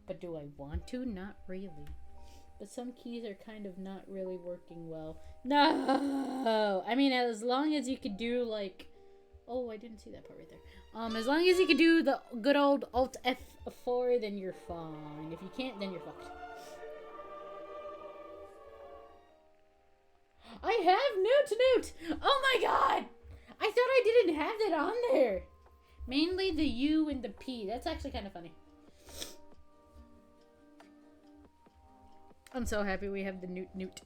But do I want to? Not really. But some keys are kind of not really working well. No! I mean, as long as you could do, like... Oh, I didn't see that part right there. As long as you could do the good old Alt F4, then you're fine. If you can't, then you're fucked. I have Newt! Oh my god! I thought I didn't have that on there. Mainly the U and the P. That's actually kind of funny. I'm so happy we have the Newt.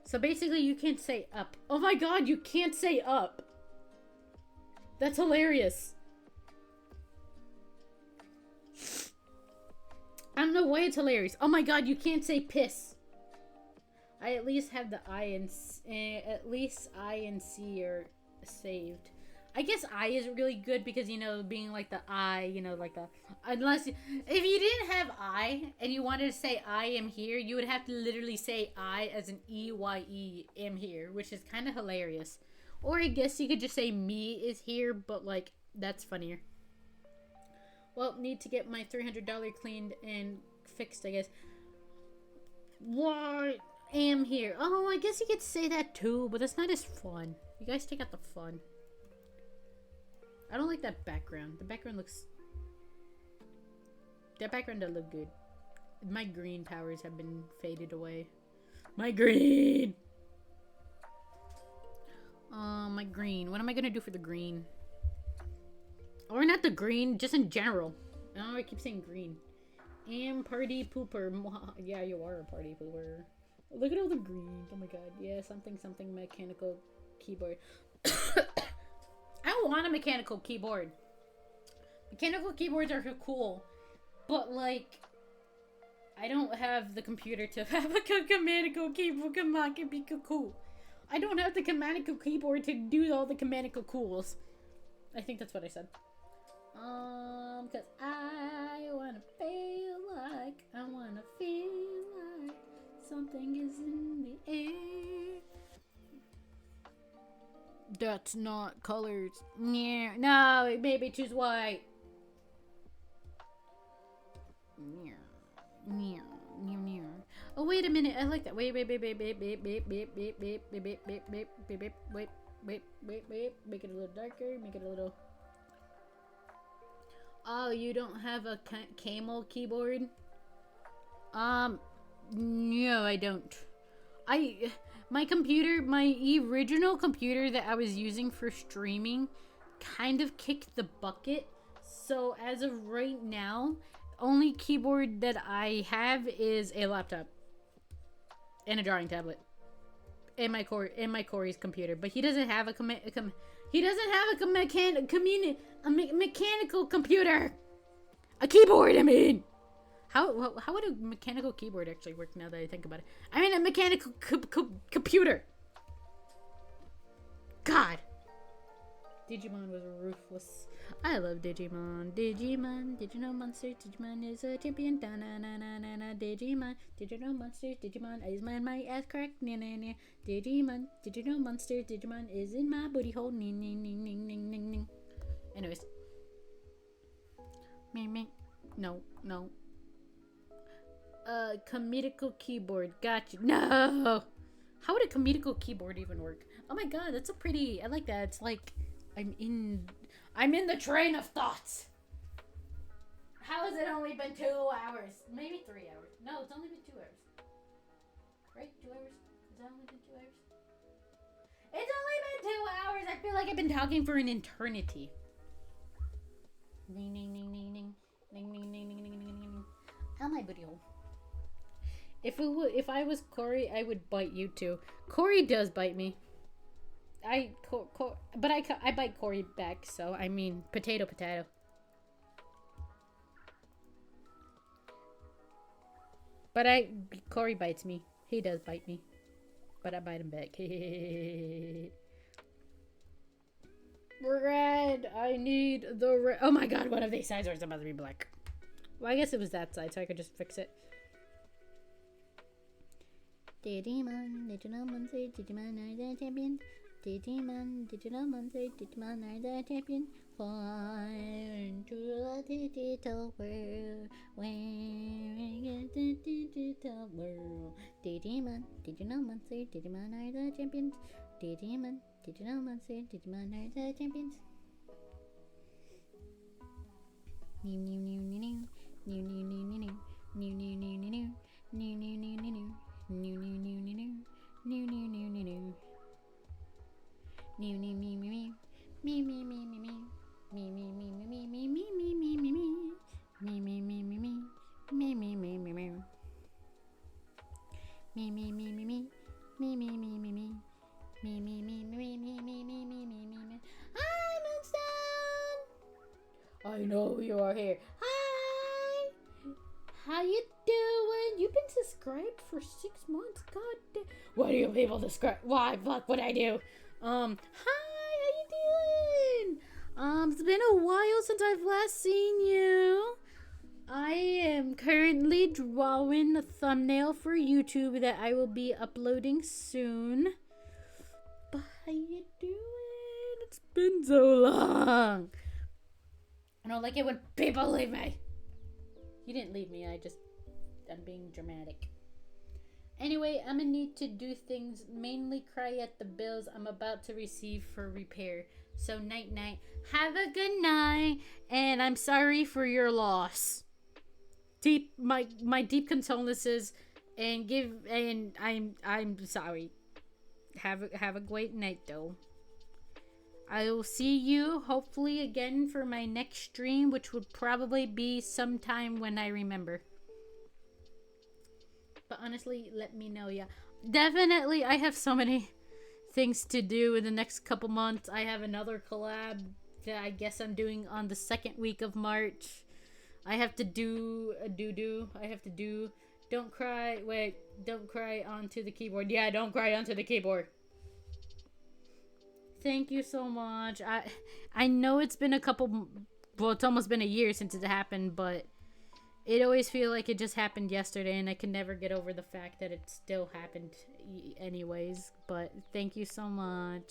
So basically you can't say up. Oh my god, you can't say up. That's hilarious. I don't know why it's hilarious. Oh my god, you can't say piss. I at least have the I and at least I and C are saved. I guess I is really good because, you know, being like the I, you know, like the, unless, if you didn't have I and you wanted to say I am here, you would have to literally say I as an EYE am here, which is kind of hilarious. Or I guess you could just say me is here, but like, that's funnier. Well, need to get my $300 cleaned and fixed, I guess. Why am here? Oh, I guess you could say that too, but it's not as fun. You guys take out the fun. I don't like that background. The background looks... That background doesn't look good. My green powers have been faded away. My green! My green. What am I gonna do for the green? Or not the green, just in general. Oh, I keep saying green. Am party pooper. Yeah, you are a party pooper. Look at all the greens. Oh my god. Yeah, something mechanical keyboard. I don't want a mechanical keyboard. Mechanical keyboards are cool, but like, I don't have the computer to have a mechanical keyboard. Come on, can be cool. I don't have the mechanical keyboard to do all the mechanical cools. I think that's what I said. Cause I wanna feel like something is in the air. That's not colors. Yeah, no, maybe choose white. Oh, wait a minute. I like that. Wait. Make it a little darker. Make it a little. Oh, you don't have a camel keyboard? No, I don't. My computer, my original computer that I was using for streaming kind of kicked the bucket. So as of right now, only keyboard that I have is a laptop and a drawing tablet. And my Corey's computer, but he doesn't have a mechanical computer. A keyboard, I mean. How would a mechanical keyboard actually work now that I think about it? I mean a mechanical computer. God. Digimon was ruthless. I love Digimon. Digimon. Did you know Monster? Digimon is a champion. Da na na na na na. Digimon. Did you know Monster? Digimon is my ass crack. Na na na. Digimon. Did you know Monster? Digimon is in my booty hole. Ning ning ning ning ning ning ning. Anyways. Me. No. Comedical keyboard. Gotcha. No. How would a comedical keyboard even work? Oh my god, that's a pretty. I like that. It's like I'm in the train of thoughts. How has it only been 2 hours? Maybe 3 hours. No, it's only been 2 hours. Right? 2 hours? Has that only been 2 hours? It's only been 2 hours. I feel like I've been talking for an eternity. Ning ning ning ning ning ning ning ning ning ning ning ning. How my booty hole? If I was Corey, I would bite you too. Corey does bite me. But I bite Corey back. So I mean, potato. But Corey bites me. He does bite me, but I bite him back. Red. I need the red. Oh my god! One of these sides are about to be black. Well, I guess it was that side, so I could just fix it. Digimon, Digimon, say Digimon are the champion. Digimon, Digimon, say Digimon are the champion. Fly into a digital world, wearing a digital world. Digimon, say Digimon are the champions. Digimon, say Digimon are the champions. I know you are here. Hi! How you doing? You've been subscribed for 6 months. God damn. Why do you people subscribe? Why? Fuck what I do? Hi, how you doing? It's been a while since I've last seen you. I am currently drawing a thumbnail for YouTube that I will be uploading soon. But how you doing? It's been so long. I don't like it when people leave me. You didn't leave me, I'm being dramatic. Anyway, I'm gonna need to do things, mainly cry at the bills I'm about to receive for repair. So night. Have a good night, and I'm sorry for your loss. My deep condolences, and I'm sorry. Have a great night though. I will see you hopefully again for my next stream, which would probably be sometime when I remember. But honestly, let me know, yeah. Definitely, I have so many things to do in the next couple months. I have another collab that I guess I'm doing on the 2nd week of March. I have to do a doo-doo. I have to do... Don't cry onto the keyboard. Yeah, don't cry onto the keyboard. Thank you so much. I know it's been it's almost been a year since it happened, but it always feels like it just happened yesterday, and I can never get over the fact that it still happened anyways. But thank you so much,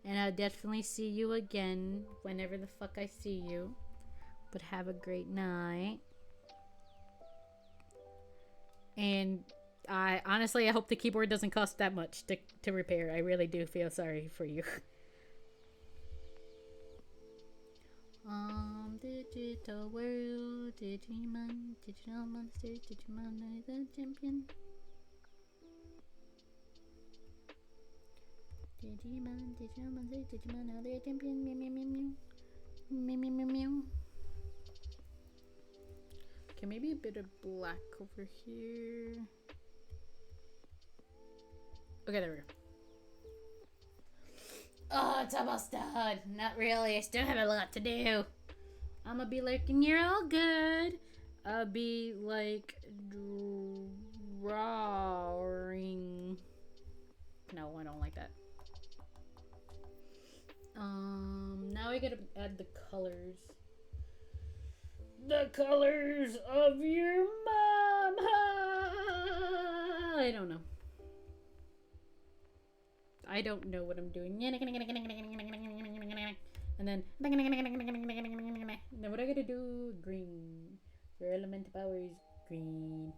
And I'll definitely see you again whenever the fuck I see you. But have a great night. And I hope the keyboard doesn't cost that much to repair. I really do feel sorry for you. Digital world, Digimon, digital monster, Digimon are the champion. Digimon, digital monster, Digimon are the champion. Meow meow meow meow. Meow meow meow meow. Okay, maybe a bit of black over here. Okay, there we go. Oh, it's almost done. Not really. I still have a lot to do. I'm gonna be like, and you're all good. I'll be like drawing. No, I don't like that. Now I gotta add the colors. The colors of your mom. I don't know. I don't know what I'm doing. And then what I gotta do? Green. Your element power is green.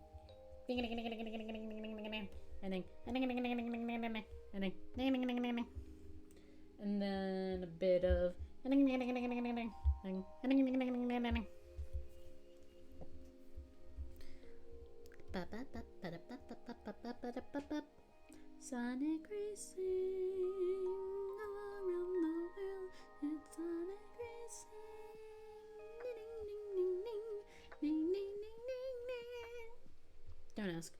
And then a bit of Sonic Racing around the world. It's Sonic Racing. Ding ding ding ding ding ding. Don't ask.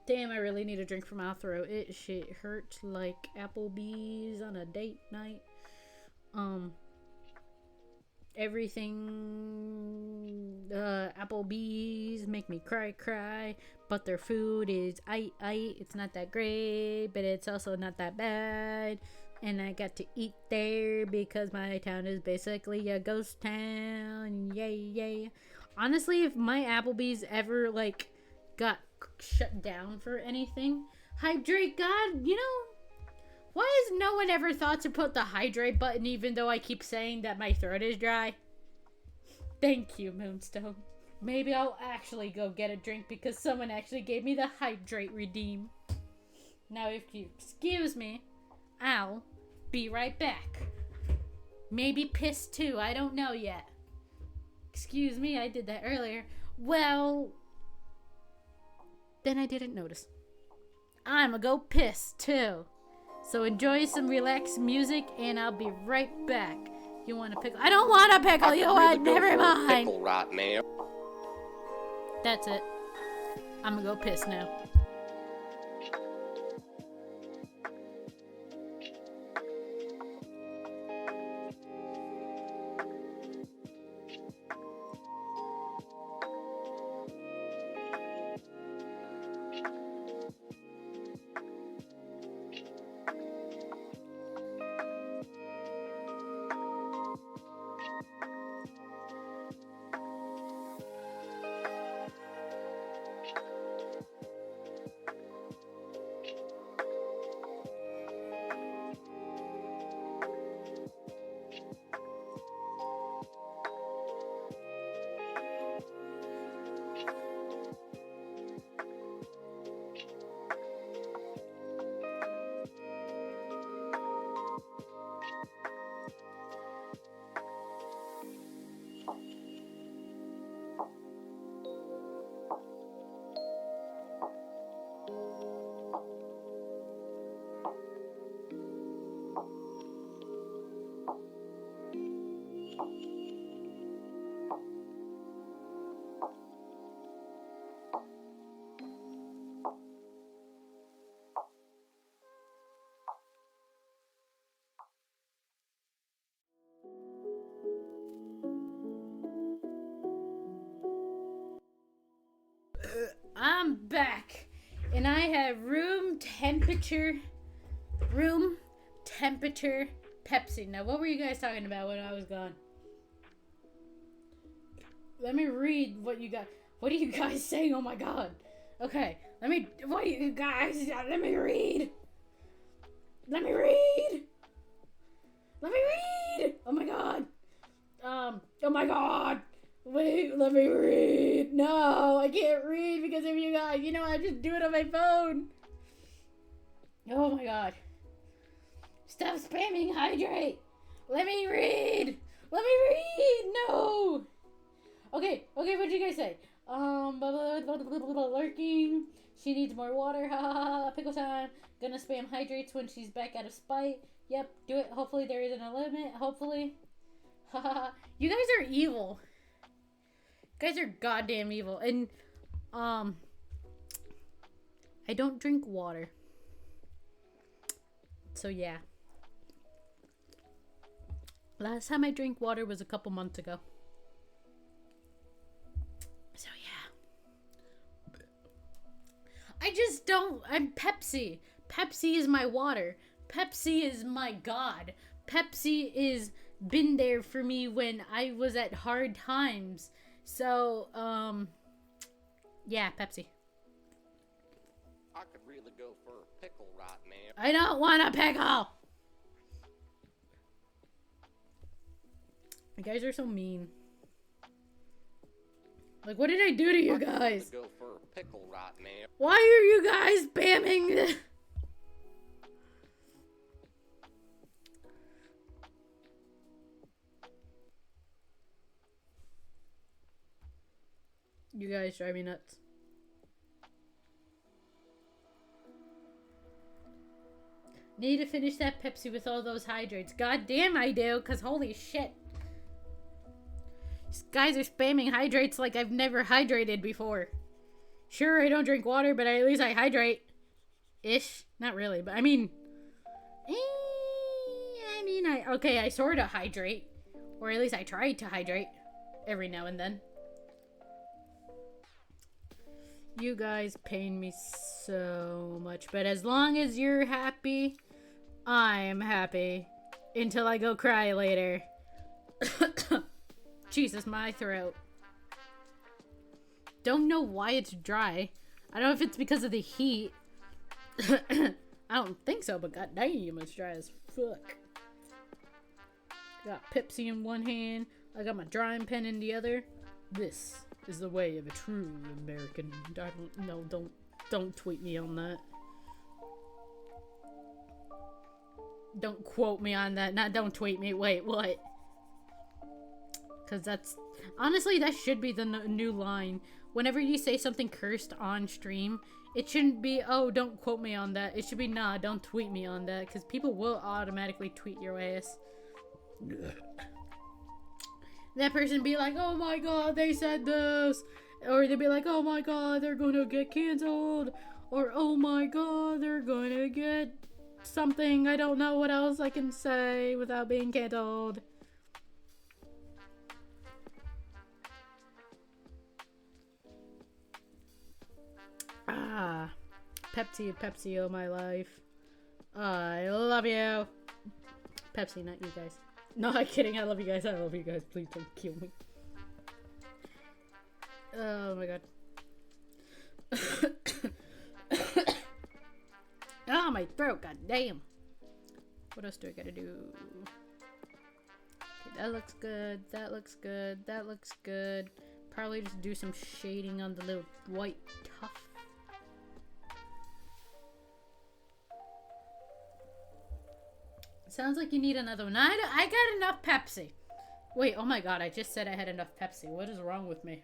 Damn, I really need a drink for my throat. It shit hurts like Applebee's on a date night. Everything Applebee's make me cry, but their food is it's not that great, but it's also not that bad, and I got to eat there because my town is basically a ghost town. Yay. Honestly, if my Applebee's ever like got shut down for anything, hydrate God, you know, why has no one ever thought to put the hydrate button even though I keep saying that my throat is dry? Thank you, Moonstone. Maybe I'll actually go get a drink because someone actually gave me the hydrate redeem. Now if you excuse me, I'll be right back. Maybe piss too, I don't know yet. Excuse me, I did that earlier. Well, then I didn't notice. I'ma go piss too. So enjoy some relaxed music, and I'll be right back. You want a pickle? I don't want a pickle. You want? Never mind. Pickle right now. That's it. I'm gonna go piss now. I'm back, and I have room temperature Pepsi. Now, what were you guys talking about when I was gone? Let me read what you got. What are you guys saying? Oh my god. Okay, let me read. Let me read! Let me read! Oh my god! Oh my god! Wait, let me read! No, I can't read because of you guys. You know, I just do it on my phone. Oh my god. Stop spamming hydrate! Let me read! Let me read! No! Okay, what did you guys say? Lurking. She needs more water. Ha ha ha. Pickle time. Gonna spam hydrates when she's back out of spite. Yep, do it. Hopefully there isn't a limit. Hopefully. Ha ha ha. You guys are evil. You guys are goddamn evil. And, I don't drink water. So yeah. Last time I drank water was a couple months ago. So yeah. I just don't. I'm Pepsi. Pepsi is my water. Pepsi is my god. Pepsi is been there for me when I was at hard times. So, yeah, Pepsi. I could really go for a pickle right now. I don't want a pickle. You guys are so mean. Like, what did I do to you guys? Go for a pickle right now. Why are you guys spamming this? You guys drive me nuts. Need to finish that Pepsi with all those hydrates. God damn I do, because holy shit. These guys are spamming hydrates like I've never hydrated before. Sure, I don't drink water, but at least I hydrate. Ish. Not really, but I mean... okay, I sort of hydrate. Or at least I try to hydrate. Every now and then. You guys pain me so much. But as long as you're happy, I'm happy. Until I go cry later. Jesus, my throat. Don't know why it's dry. I don't know if it's because of the heat. I don't think so, but goddamn, it's dry as fuck. Got Pepsi in one hand. I got my drawing pen in the other. This is the way of a true American. Don't tweet me on that. Don't quote me on that. Don't tweet me. Wait, what? Because that's... Honestly, that should be the new line. Whenever you say something cursed on stream, it shouldn't be, oh, don't quote me on that. It should be, nah, don't tweet me on that. Because people will automatically tweet your ass. That person be like, oh my god, they said this. Or they'd be like, oh my god, they're gonna get canceled. Or, oh my god, they're gonna get something. I don't know what else I can say without being canceled. Ah, Pepsi, oh my life. I love you. Pepsi, not you guys. No, I'm kidding. I love you guys. I love you guys. Please don't kill me. Oh my god. Oh, my throat. God damn. What else do I gotta do? Okay, that looks good. That looks good. That looks good. Probably just do some shading on the little white tuff. Sounds like you need another one. I got enough Pepsi. Wait, oh my god, I just said I had enough Pepsi. What is wrong with me?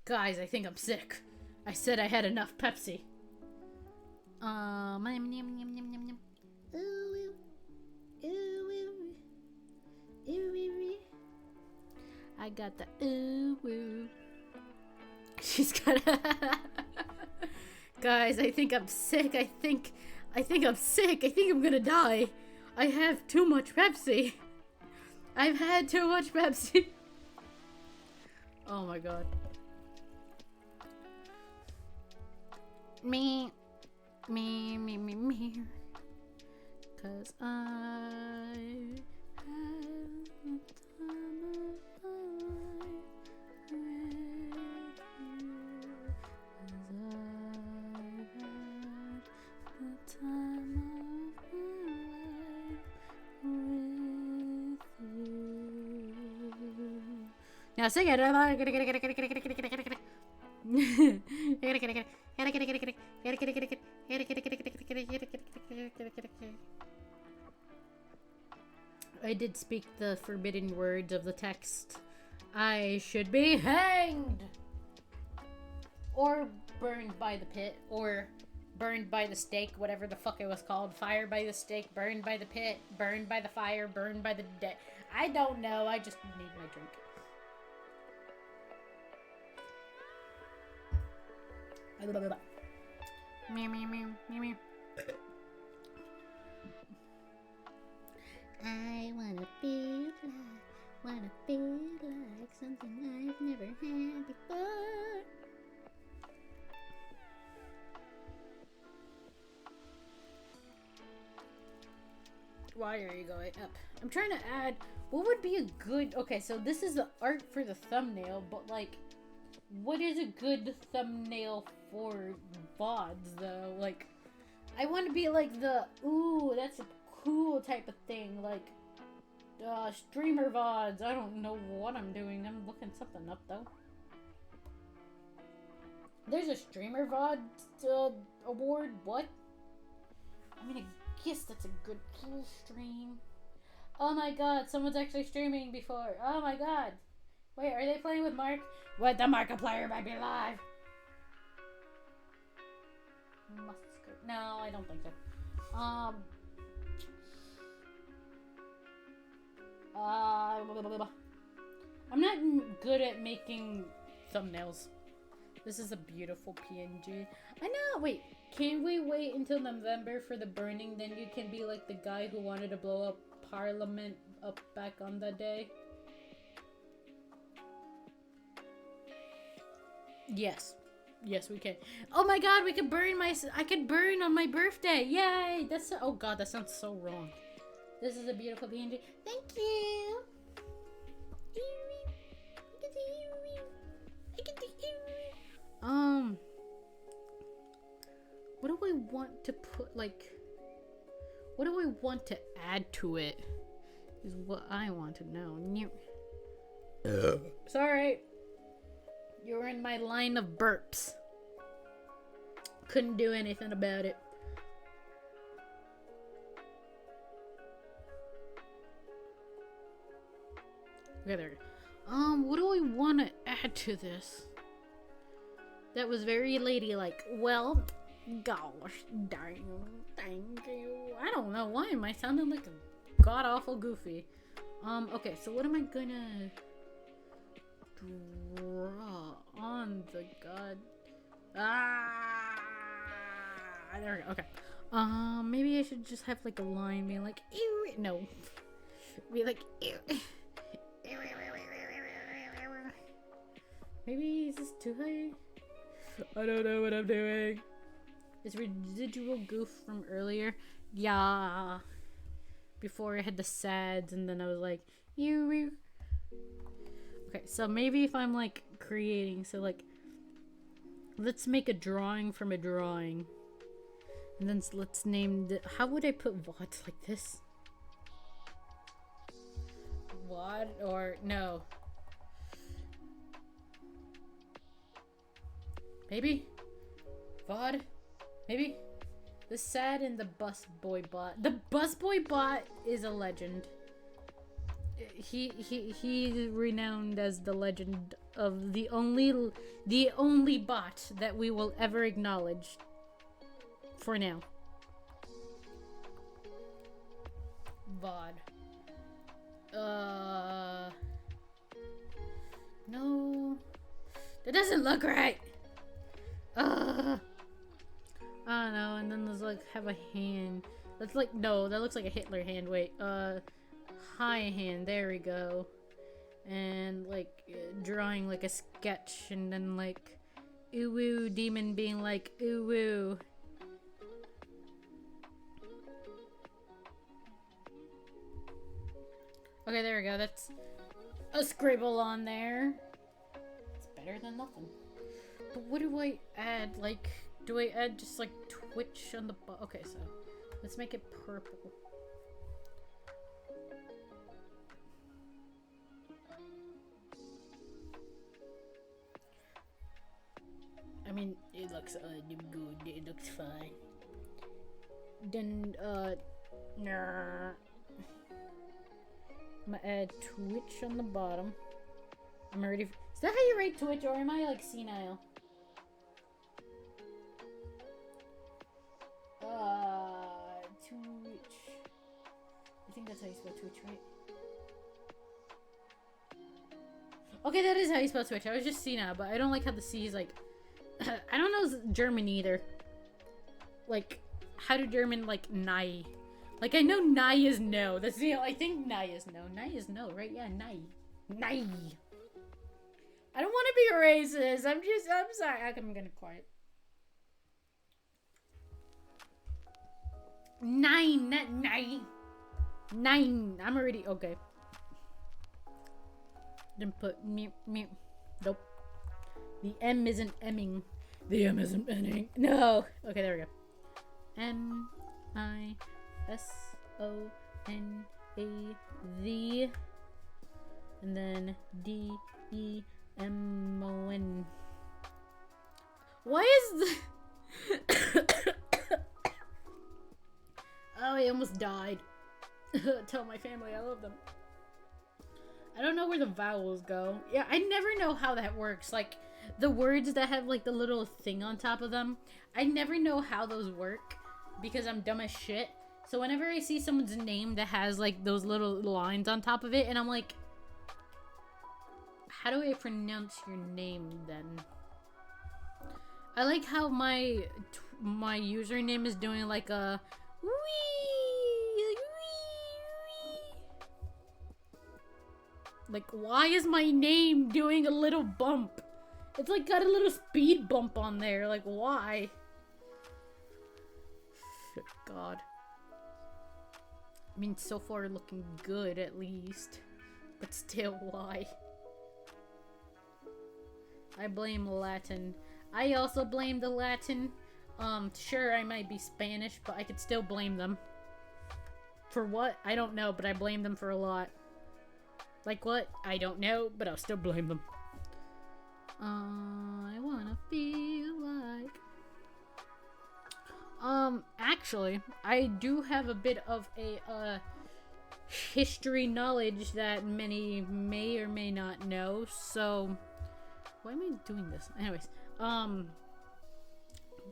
Guys, I think I'm sick. I said I had enough Pepsi. I got the ooh woo. She's got a Guys, I think I'm sick. I think I'm sick. I think I'm gonna die. I have too much Pepsi. I've had too much Pepsi. Oh my god. Me. 'Cause I have the time of my life with you. 'Cause I had the time of Now sing it. I did speak the forbidden words of the text. I should be hanged! Or burned by the pit, or burned by the stake, whatever the fuck it was called. Fire by the stake, burned by the pit, burned by the fire, burned by the dead. I don't know, I just need my drink. Meow, meow, meow, meow, meow. I wanna be like something I've never had before. Why are you going up? I'm trying to add, what would be a good, okay, so this is the art for the thumbnail, but like, what is a good thumbnail for VODs though? Like, I want to be like the, ooh, that's a cool type of thing, like, streamer VODs. I don't know what I'm doing. I'm looking something up though. There's a streamer VOD award. What? I mean, I guess that's a good full stream. Oh my god, someone's actually streaming before. Oh my god. Wait, are they playing with Mark? What, the Markiplier might be live? No, I don't think so. I'm not good at making thumbnails. This is a beautiful PNG. I know, wait, can we wait until November for the burning? Then you can be like the guy who wanted to blow up Parliament up back on that day. Yes. Yes, we can. Oh my god, we could burn I could burn on my birthday. Yay! That's so, oh god, that sounds so wrong. This is a beautiful PNG. Thank you. What do I want to put, like, what do I want to add to it? Is what I want to know. Sorry. You were in my line of burps. Couldn't do anything about it. Okay, there we go. What do I want to add to this? That was very ladylike. Well, gosh dang, thank you. I don't know, why am I sounding like a god-awful goofy? Okay, so what am I gonna draw on the god? There we go, okay. Maybe I should just have like a line being like, ew, no. Be like, ew. Maybe is this too high? I don't know what I'm doing. It's residual goof from earlier. Yeah. Before I had the sads and then I was like, ew. Okay, so maybe if I'm like creating, so like, let's make a drawing from a drawing. And then let's name the, how would I put VODs like this? VOD or no? Maybe? VOD? Maybe? The sad and the busboy bot. The busboy bot is a legend. He's renowned as the legend of the only bot that we will ever acknowledge. For now. VOD. No. That doesn't look right. I don't know, and then there's like, have a hand. That's like, no, that looks like a Hitler hand. Wait, high hand, there we go. And like, drawing like a sketch, and then like, ooh woo, demon being like, ooh woo. Okay, there we go, that's a scribble on there. It's better than nothing. But what do I add? Like, do I add just like Twitch on the okay, so let's make it purple. mean, it looks good. It looks fine. Then, nah. I'm gonna add Twitch on the bottom. I'm ready. Is that how you rate Twitch, or am I like senile? Twitch. I think that's how you spell Twitch, right? Okay, that is how you spell Twitch. I was just senile, but I don't like how the C is like. I don't know German either. Like, how do German like Nei? Like, I know Nei is no. That's the I think Nei is no. Nei is no, right? Yeah, Nei. Nei. I don't want to be racist. I'm sorry. I'm gonna quiet. Nine, not nine. 9. I'm already okay. Then put me. Nope. The M isn't emming. The M isn't ending. No. Okay, there we go. MISONAV. And then DEMON. Why is the Oh, I almost died. Tell my family I love them. I don't know where the vowels go. Yeah, I never know how that works. Like, the words that have, like, the little thing on top of them, I never know how those work because I'm dumb as shit. So whenever I see someone's name that has, like, those little lines on top of it, and I'm like, how do I pronounce your name, then? I like how my username is doing, like, a wee. Like, why is my name doing a little bump? It's like got a little speed bump on there. Like, why? God. I mean, so far looking good at least. But still, why? I blame Latin. I also blame the Latin. Sure, I might be Spanish, but I could still blame them. For what? I don't know, but I blame them for a lot. Like what? I don't know, but I'll still blame them. I wanna feel like... Actually, I do have a bit of a, history knowledge that many may or may not know, so... Why am I doing this? Anyways,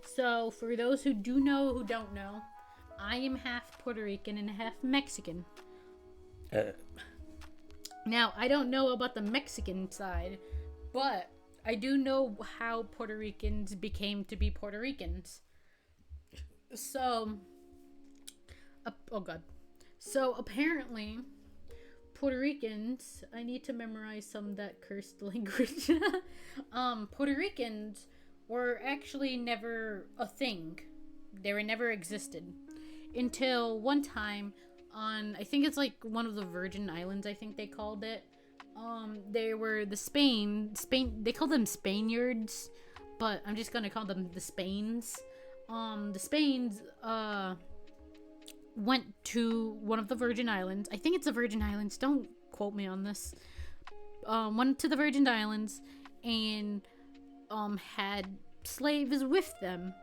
so for those who do know who don't know, I am half Puerto Rican and half Mexican. Now, I don't know about the Mexican side, but I do know how Puerto Ricans became to be Puerto Ricans. So, oh god. So, apparently, Puerto Ricans, I need to memorize some of that cursed language. Puerto Ricans were actually never a thing. They were never existed. Until one time on, I think it's like one of the Virgin Islands, I think they called it. They were the Spain, they call them Spaniards, but I'm just gonna call them the Spains. The Spains, went to one of the Virgin Islands. I think it's the Virgin Islands. Don't quote me on this. Went to the Virgin Islands and, had slaves with them.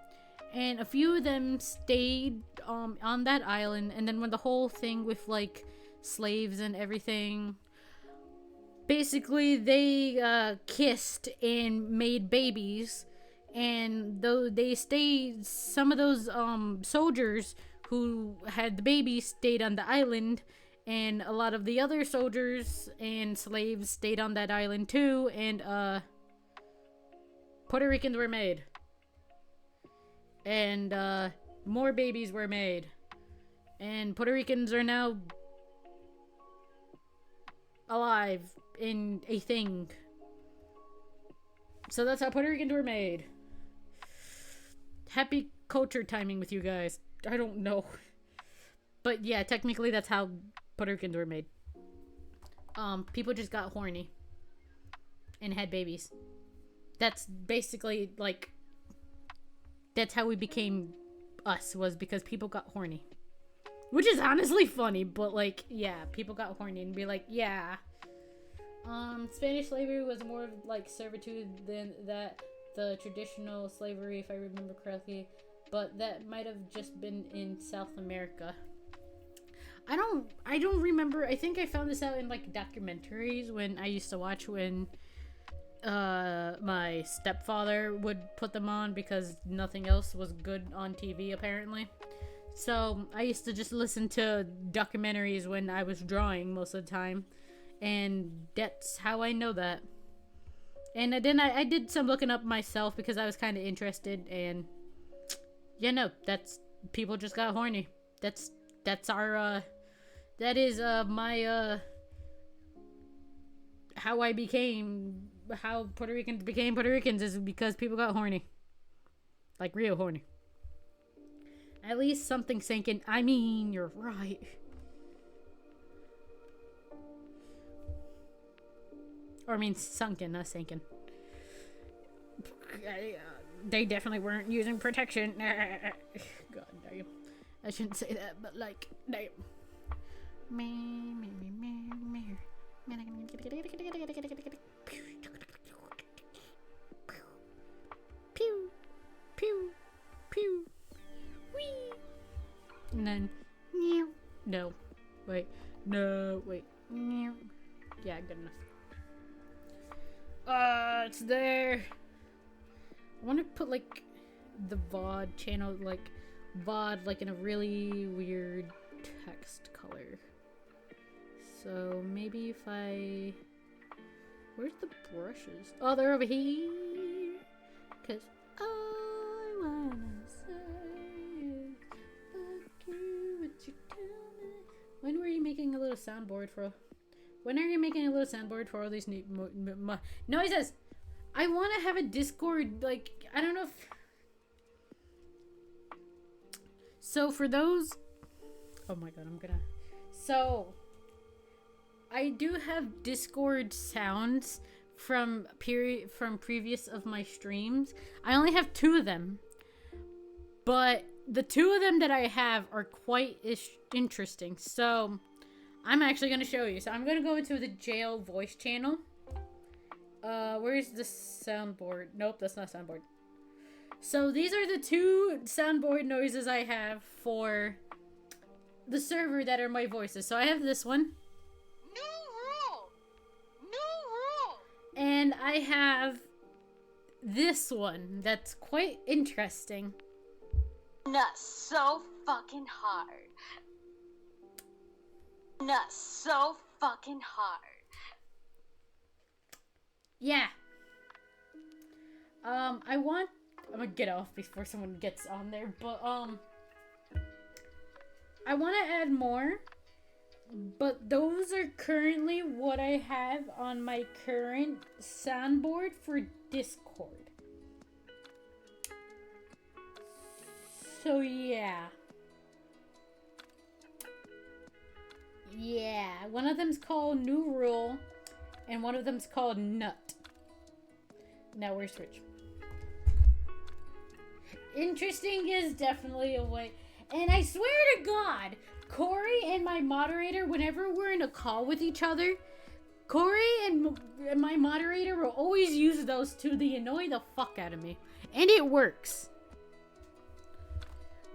And a few of them stayed on that island, and then when the whole thing with like slaves and everything, basically they kissed and made babies, and though they stayed, some of those soldiers who had the babies stayed on the island, and a lot of the other soldiers and slaves stayed on that island too, and Puerto Ricans were made. And more babies were made. And Puerto Ricans are now alive in a thing. So that's how Puerto Ricans were made. Happy culture timing with you guys. I don't know. But yeah, technically that's how Puerto Ricans were made. People just got horny and had babies. That's basically like, that's how we became us, was because people got horny. Which is honestly funny, but like, yeah, people got horny and be like, yeah. Spanish slavery was more of like servitude than that. the traditional slavery, if I remember correctly, but that might have just been in South America. I don't remember. I think I found this out in like documentaries when I used to watch when my stepfather would put them on because nothing else was good on TV apparently. So I used to just listen to documentaries when I was drawing most of the time, and that's how I know that. And then I did some looking up myself because I was kind of interested, and yeah, no, that's people just got horny. That's our that is my how Puerto Ricans became Puerto Ricans is because people got horny. Like real horny. At least something sinking. I mean, you're right. Or I mean sunken, not sinking. They definitely weren't using protection. God damn. I shouldn't say that, but like, damn. Pew, pew, pew, wee. And then, no, wait, yeah, good enough. It's there. I want to put like the VOD channel, like VOD, like in a really weird text color. So maybe if I, where's the brushes? Oh, they're over here. Cause I wanna say, fuck you, what you tell me. When were you making a little soundboard for? When are you making a little soundboard for all these noises? I want to have a Discord, like, I don't know if... So, for those... Oh my god, I'm gonna... So, I do have Discord sounds from previous of my streams. I only have 2 of them. But the 2 of them that I have are quite interesting. So, I'm actually going to show you. So, I'm going to go into the jail voice channel. Where's the soundboard? Nope, that's not soundboard. So these are the 2 soundboard noises I have for the server that are my voices. So I have this one. New rule! And I have this one that's quite interesting. Not so fucking hard. Not so fucking hard. Yeah. I'm gonna get off before someone gets on there, but, I want to add more, but those are currently what I have on my current soundboard for Discord. So, yeah. Yeah, one of them's called New Rule, and one of them's called Nut. Now we're switch. Interesting is definitely a way. And I swear to God, Corey and my moderator, whenever we're in a call with each other, Corey and my moderator will always use those 2 to annoy the fuck out of me. And it works.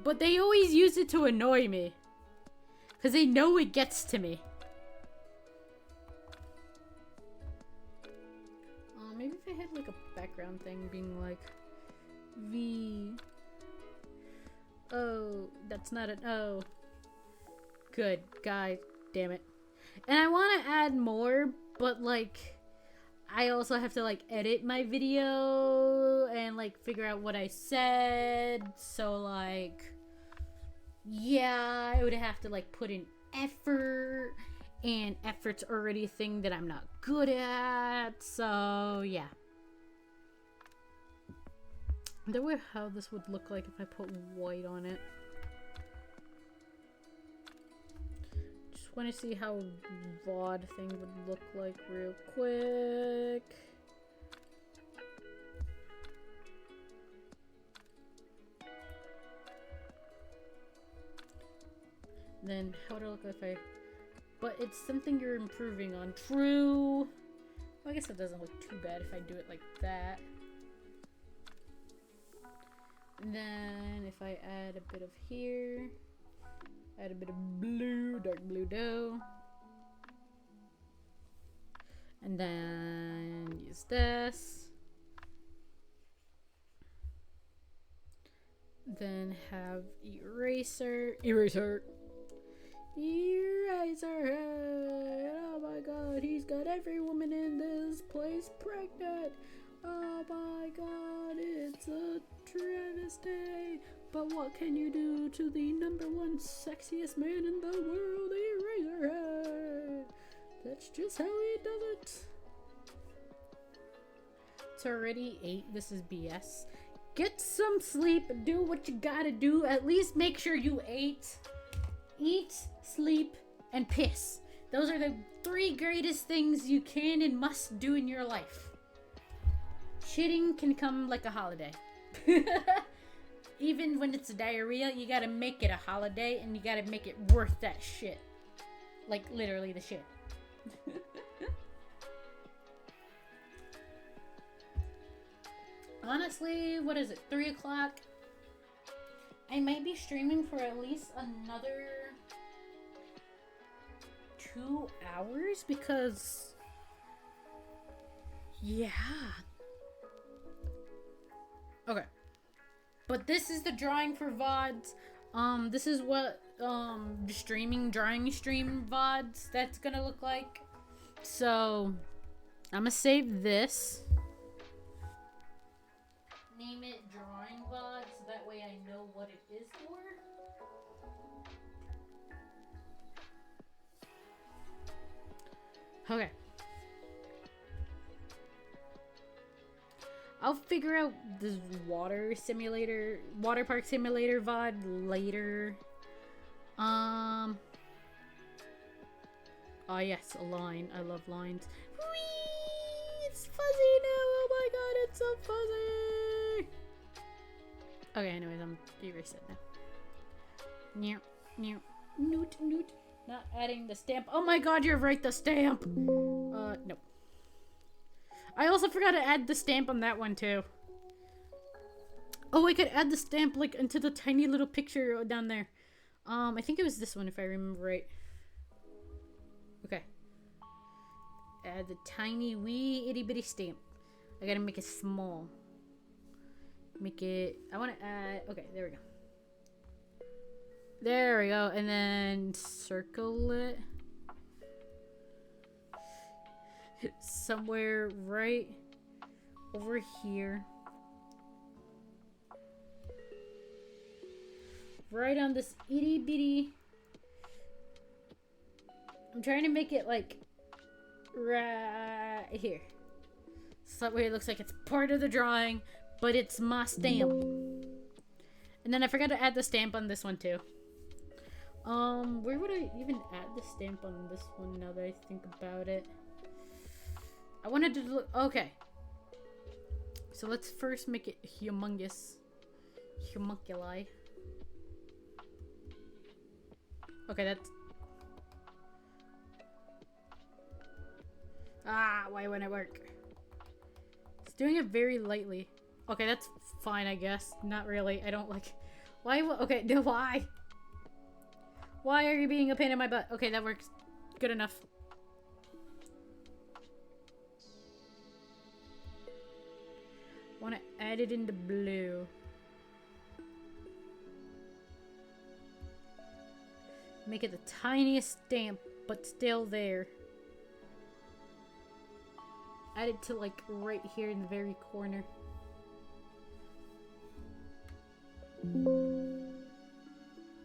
But they always use it to annoy me. Because they know it gets to me. Maybe if I had like a background thing being like V. Oh, that's not an O. Good, guys, damn it. And I want to add more, but like I also have to like edit my video and like figure out what I said. So like yeah, I would have to like put in effort. And effort's already a thing that I'm not good at, so yeah. I wonder how this would look like if I put white on it. Just want to see how VOD thing would look like real quick. Then how would it look if I... But it's something you're improving on. True. Well, I guess it doesn't look too bad if I do it like that. And then if I add a bit of here, add a bit of blue, dark blue dough. And then use this. Then have eraser. Oh my god, he's got every woman in this place pregnant. Oh my god, it's a travesty. But what can you do to the #1 sexiest man in the world, Eraserhead? That's just how he does it. It's already 8. This is BS. Get some sleep. Do what you gotta do. At least make sure you ate. Eat, sleep, and piss. Those are the 3 greatest things you can and must do in your life. Shitting can come like a holiday. Even when it's diarrhea, you gotta make it a holiday and you gotta make it worth that shit. Like, literally the shit. Honestly, what is it? 3 o'clock? I might be streaming for at least another 2 hours because, yeah. Okay. But this is the drawing for VODs. This is what, drawing stream VODs that's gonna look like. So, I'm gonna save this. Name it drawing VOD so that way I know what it is for. Okay. I'll figure out this water park simulator VOD later. Oh yes, a line. I love lines. Whee! It's fuzzy now. Oh my god, it's so fuzzy. Okay, anyways, I'm erase it now. Noot. Not adding the stamp. Oh my god, you're right, the stamp. No. I also forgot to add the stamp on that one too. Oh, I could add the stamp like into the tiny little picture down there. I think it was this one if I remember right. Okay. Add the tiny wee itty bitty stamp. I gotta make it small. I want to add, okay, there we go. There we go, and then circle it. Somewhere right over here. Right on this itty bitty. I'm trying to make it like right here. So that way it looks like it's part of the drawing, but it's my stamp. And then I forgot to add the stamp on this one too. Where would I even add the stamp on this one now that I think about it? I wanted to look, okay. So let's first make it humongous. Homunculi. Okay, that's... why wouldn't it work? It's doing it very lightly. Okay, that's fine, I guess. Not really. I don't like... Why? Okay, no, why? Why are you being a pain in my butt? Okay, that works. Good enough. Want to add it in the blue. Make it the tiniest stamp, but still there. Add it to like right here in the very corner.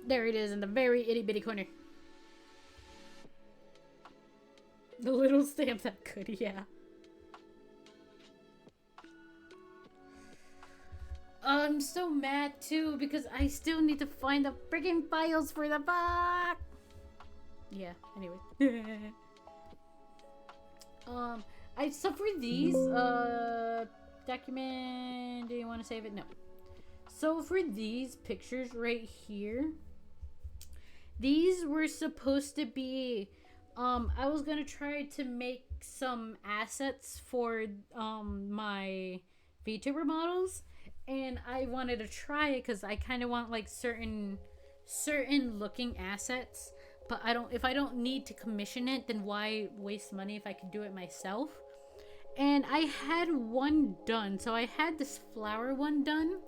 There it is in the very itty bitty corner. The little stamp that could, yeah. I'm so mad too because I still need to find the freaking files for the box. Yeah, anyway. So for these, document, do you want to save it? No. So for these pictures right here, these were supposed to be, I was gonna try to make some assets for, my VTuber models. and I wanted to try it because I kind of want like certain looking assets, but if I don't need to commission it, then why waste money if I could do it myself? And I had one done. So I had this flower one done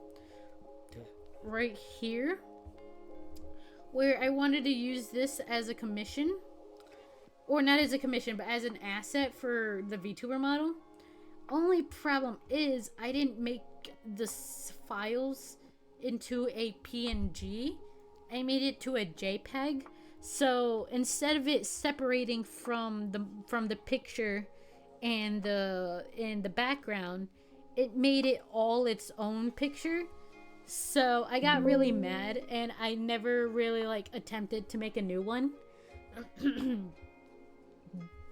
right here, where I wanted to use this as a commission, or not as a commission, but as an asset for the VTuber model. Only problem is I didn't make the files into a PNG. I made it to a JPEG. So instead of it separating from the picture and the background, it made it all its own picture. So I got really mad, and I never really like attempted to make a new one.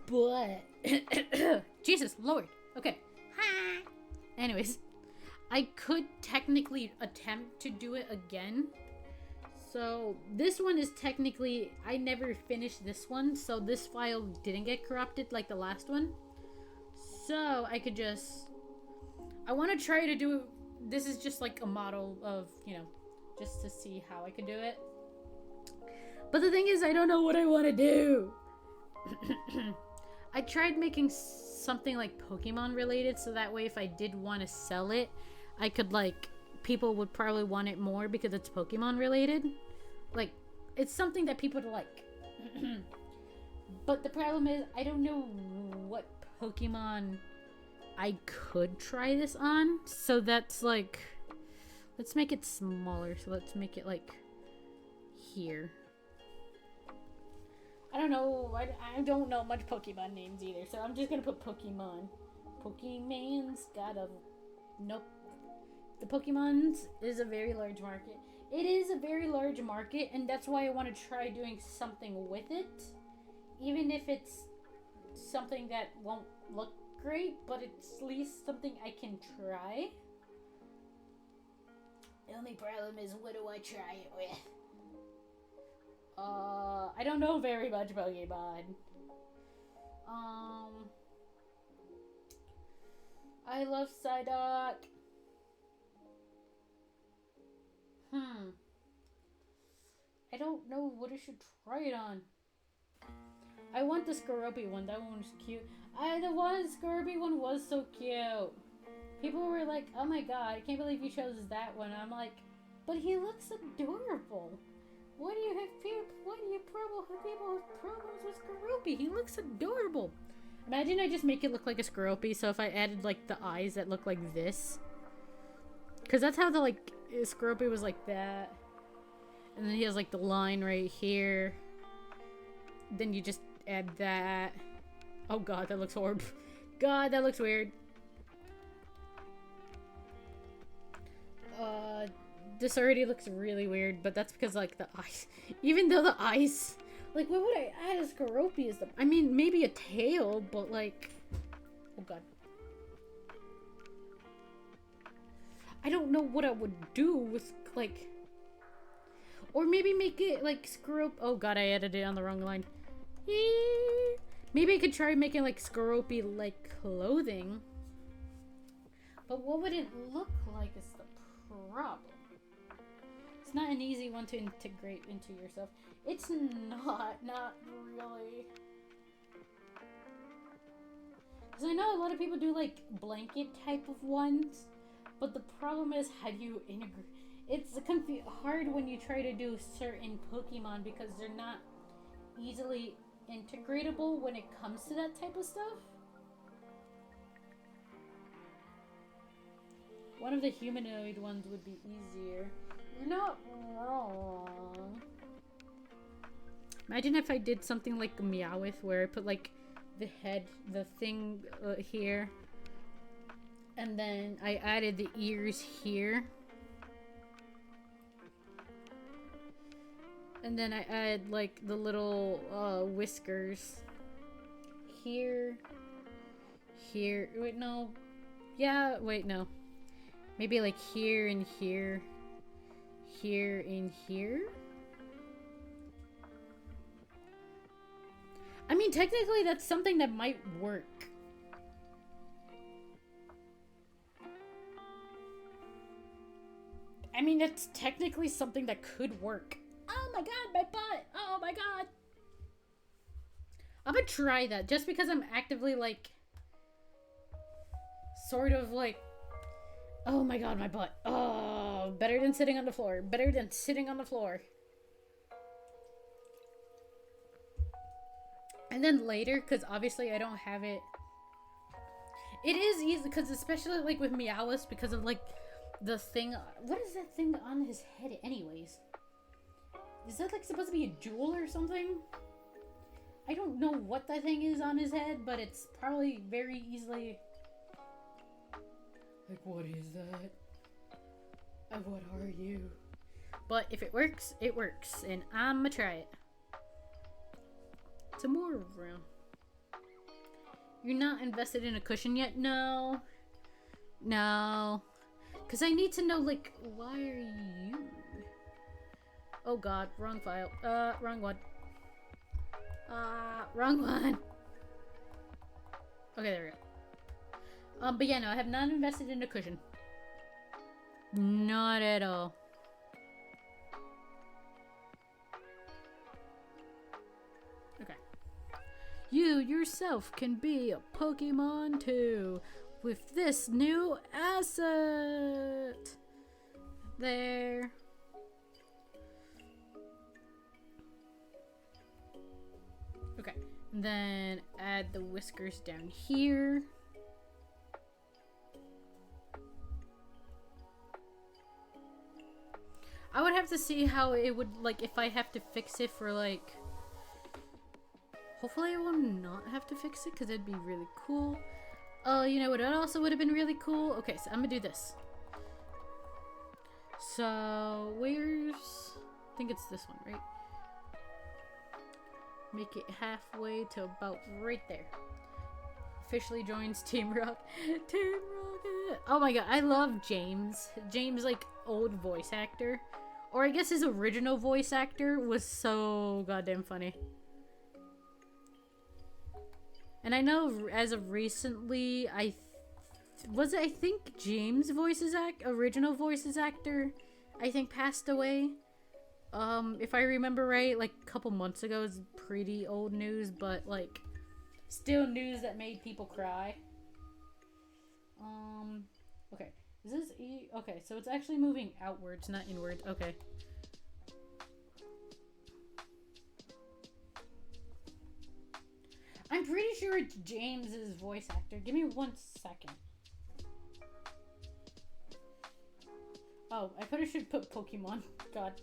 But Jesus Lord. Okay. Anyways, I could technically attempt to do it again. So this one is technically, I never finished this one, so this file didn't get corrupted like the last one. So I could I want to try to do it. This is just like a model of, just to see how I could do it. But the thing is, I don't know what I want to do. I tried making something like Pokemon related, so that way if I did want to sell it, I could people would probably want it more because it's Pokemon related. Like, it's something that people like. But the problem is, I don't know what Pokemon I could try this on. So that's let's make it smaller. So let's make it here. I don't know. I don't know much Pokemon names either. So I'm just gonna put Pokemon. Pokemon's got a... Nope. The Pokemon's is a very large market. It is a very large market, and that's why I want to try doing something with it. Even if it's something that won't look great, but it's at least something I can try. The only problem is, what do I try it with? I don't know very much Pokemon. I love Psyduck. I don't know what I should try it on. I want the Skorupi one. That one was cute. The Skorupi one was so cute. People were like, oh my god, I can't believe you chose that one. I'm like, but he looks adorable. Why do you have people have problems with Skorupi? He looks adorable. Imagine I just make it look like a Skorupi, so if I added the eyes that look like this. Because that's how the Skorupi was like that. And then he has the line right here. Then you just add that. Oh god, that looks horrible. God, that looks weird. This already looks really weird, but that's because the eyes. Even though the eyes, what would I add as Skorupi? I mean, maybe a tail, but oh god. I don't know what I would do with or maybe make it Skorupi. Oh god, I added it on the wrong line. Maybe I could try making Skorupi clothing. But what would it look like is the problem. It's not an easy one to integrate into yourself. It's not really. Because I know a lot of people do blanket type of ones, but the problem is, how do you integrate? It's hard when you try to do certain Pokemon because they're not easily integratable when it comes to that type of stuff. One of the humanoid ones would be easier. You're not wrong. Imagine if I did something like a Meowth, where I put the head, the thing here, and then I added the ears here, and then I add the little whiskers here. Wait, no. Yeah, wait, no. Maybe here and here. Here and here. I mean, technically that's something that might work. I mean, it's technically something that could work. Oh my god, my butt! Oh my god! I'm gonna try that just because I'm actively like, sort of like, oh my god, my butt. Oh, better than sitting on the floor. Better than sitting on the floor. And then later, because obviously I don't have it. It is easy, because especially like with Meowth, because of like the thing. What is that thing on his head, anyways? Is that like supposed to be a jewel or something? I don't know what that thing is on his head, but it's probably very easily. Like, what is that? And what are you? But if it works, it works, and I'ma try it. Some more room. You're not invested in a cushion yet? No. No. Because I need to know, like, why are you? Oh god, wrong file. Wrong one. Wrong one. Okay, there we go. But yeah, no, I have not invested in a cushion. Not at all. Okay. You yourself can be a Pokemon too with this new asset. There. Okay. And then add the whiskers down here. I would have to see how it would, like, if I have to fix it for, like... Hopefully I will not have to fix it, because it'd be really cool. You know what also would have been really cool? Okay, so I'm gonna do this. So, where's... I think it's this one, right? Make it halfway to about right there. Officially joins Team Rock. Team Rocket! Oh my god, I love James. James, like, old voice actor. Or I guess his original voice actor was so goddamn funny. And I know as of recently, I think James' original voices actor, I think passed away. If I remember right, like a couple months ago. It's pretty old news, but like still news that made people cry. Okay. Is this E? Okay, so it's actually moving outwards, not inwards. Okay. I'm pretty sure it's James's voice actor. Give me 1 second. Oh, I probably should put Pokemon. God.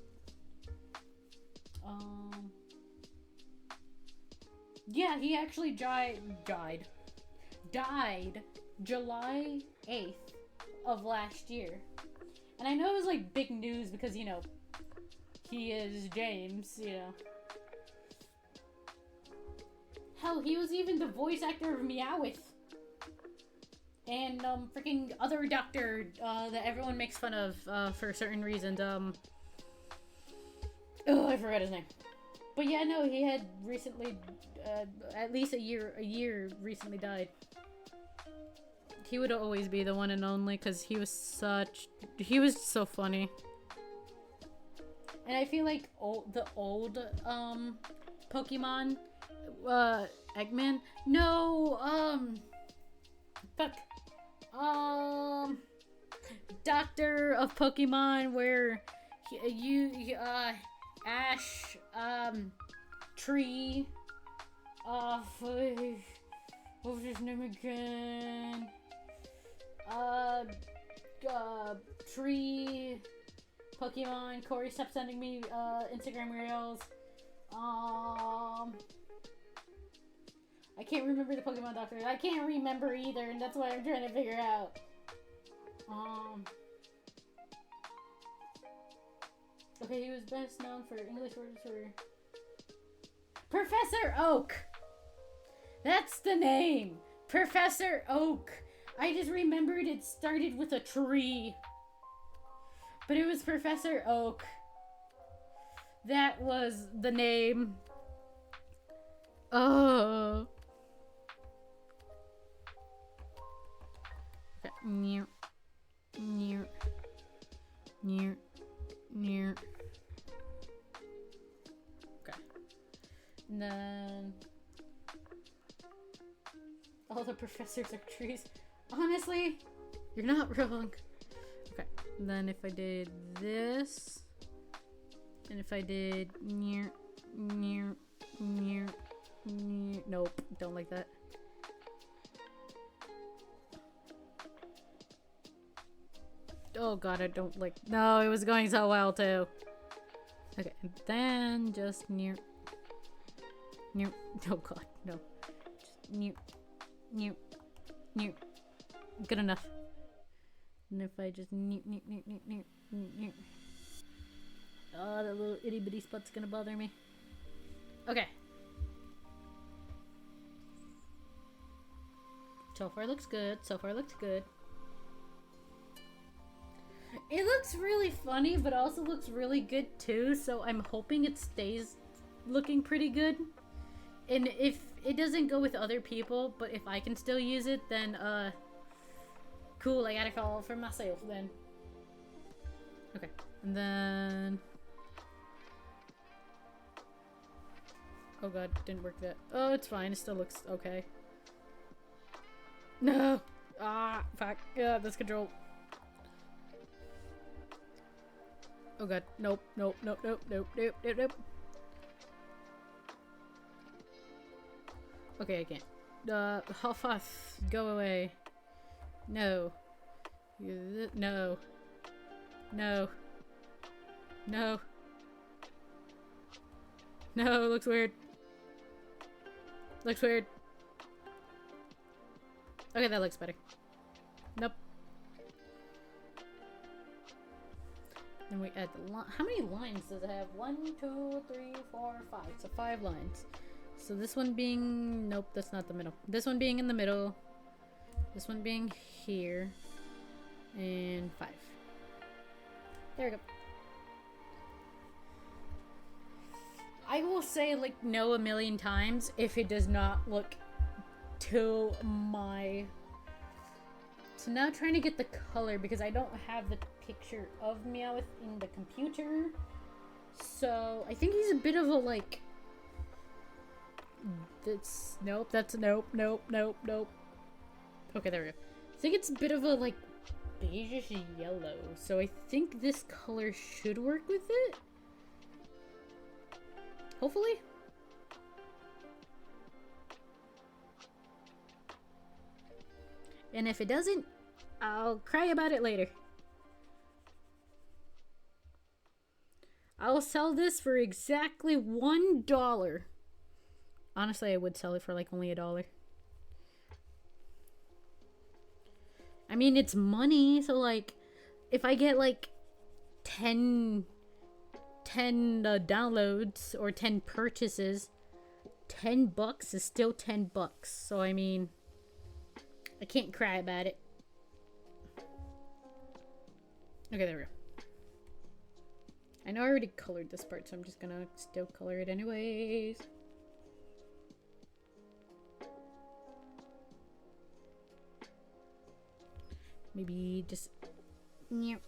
Yeah, he actually died July 8th of last year. And I know it was like big news because, you know, he is James, you know. Hell, he was even the voice actor of Meowth. And, freaking other doctor, that everyone makes fun of, for certain reasons, oh, I forgot his name. But yeah, no, he had recently, at least a year recently died. He would always be the one and only, because he was so funny. And I feel like the old, Pokemon, Eggman, no, fuck, Doctor of Pokemon, where Ash, Tree, what was his name again? Tree, Pokemon, Corey, stop sending me, Instagram reels. I can't remember the Pokemon doctor. I can't remember either, and that's what I'm trying to figure out. Okay, he was best known for English words for Professor Oak. That's the name. Professor Oak. I just remembered it started with a tree. But it was Professor Oak. That was the name. Oh. Okay. Near. professors are trees. Honestly, you're not wrong. Okay, and then if I did this, and if I did near, nope, don't like that. Oh god, I don't like. No, it was going so well too. Okay, and then just near. Oh god, no. Just near. Good enough. And if I just near. Oh, that little itty bitty spot's gonna bother me. Okay. So far looks good. So far looks good. It looks really funny, but also looks really good too, so I'm hoping it stays looking pretty good. And if it doesn't go with other people, but if I can still use it, then, cool, I gotta call for myself then. Okay, and then... Oh god, didn't work that. Oh, it's fine, it still looks okay. No! Ah, fuck. Yeah, this control. Oh god, nope. Okay, I can't. Hufflepuff, go away. No. No. No. No. No, looks weird. Looks weird. Okay, that looks better. Nope. Then we add the line. How many lines does it have? 1, 2, 3, 4, 5. So 5 lines. So this one being... Nope, that's not the middle. This one being in the middle. This one being here. And 5. There we go. I will say, like, no a million times if it does not look to my... So now trying to get the color because I don't have the picture of Meowth in the computer. So I think he's a bit of a like... That's... Nope, that's... Nope. Okay, there we go. I think it's a bit of a like beigeish yellow. So I think this color should work with it. Hopefully. And if it doesn't, I'll cry about it later. I'll sell this for exactly $1. Honestly, I would sell it for like only $1. I mean, it's money, so like, if I get like 10 downloads or 10 purchases, $10 is still $10. So I mean, I can't cry about it. Okay, there we go. I know I already colored this part, so I'm just gonna still color it anyways. Maybe just... Okay.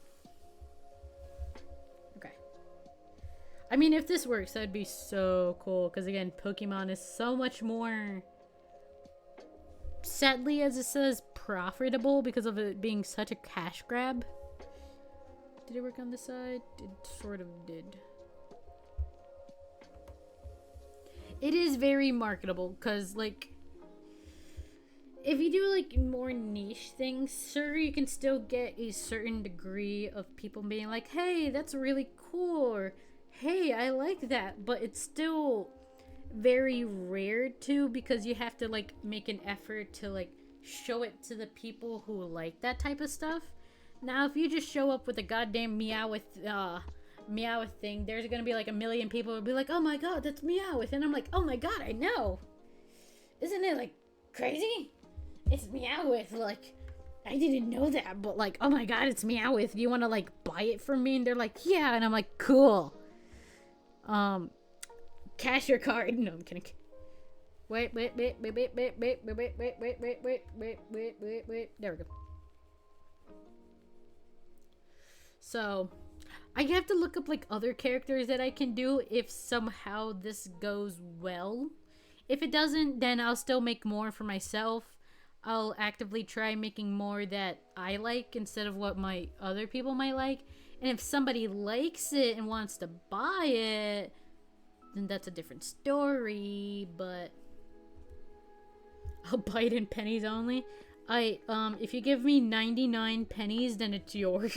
I mean, if this works, that'd be so cool. Because again, Pokemon is so much more... Sadly, as it says, profitable because of it being such a cash grab. Did it work on this side? It sort of did. It is very marketable because, like, if you do, like, more niche things, sure, you can still get a certain degree of people being like, hey, that's really cool, or hey, I like that, but it's still very rare, too, because you have to, like, make an effort to, like, show it to the people who like that type of stuff. Now, if you just show up with a goddamn Meowth thing, there's gonna be like 1 million people who'll be like, oh my god, that's Meowth. And I'm like, oh my god, I know. Isn't it like crazy? It's Meowth. Like, I didn't know that, but like, oh my god, it's Meowth. Do you want to like buy it from me? And they're like, yeah. And I'm like, cool. Cash your card. No, I'm kidding. Wait. There we go. So, I have to look up like other characters that I can do if somehow this goes well. If it doesn't, then I'll still make more for myself. I'll actively try making more that I like instead of what my other people might like. And if somebody likes it and wants to buy it, then that's a different story, but I'll buy it in pennies only. If you give me 99 pennies, then it's yours.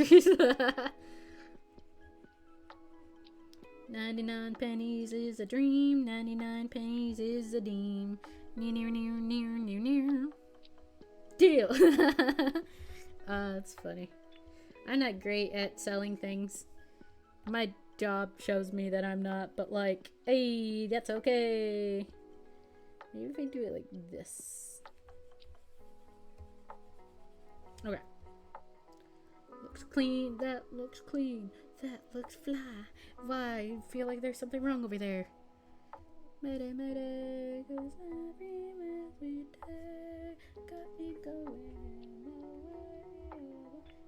99 pennies is a dream, 99 pennies is a deem. Deal! That's funny. I'm not great at selling things. My job shows me that I'm not, but like, hey, that's okay. Maybe if I do it like this. Okay. Looks clean, that looks clean, that looks fly. Why? I feel like there's something wrong over there. Mayday, mayday, 'cause every breath we take got me going away.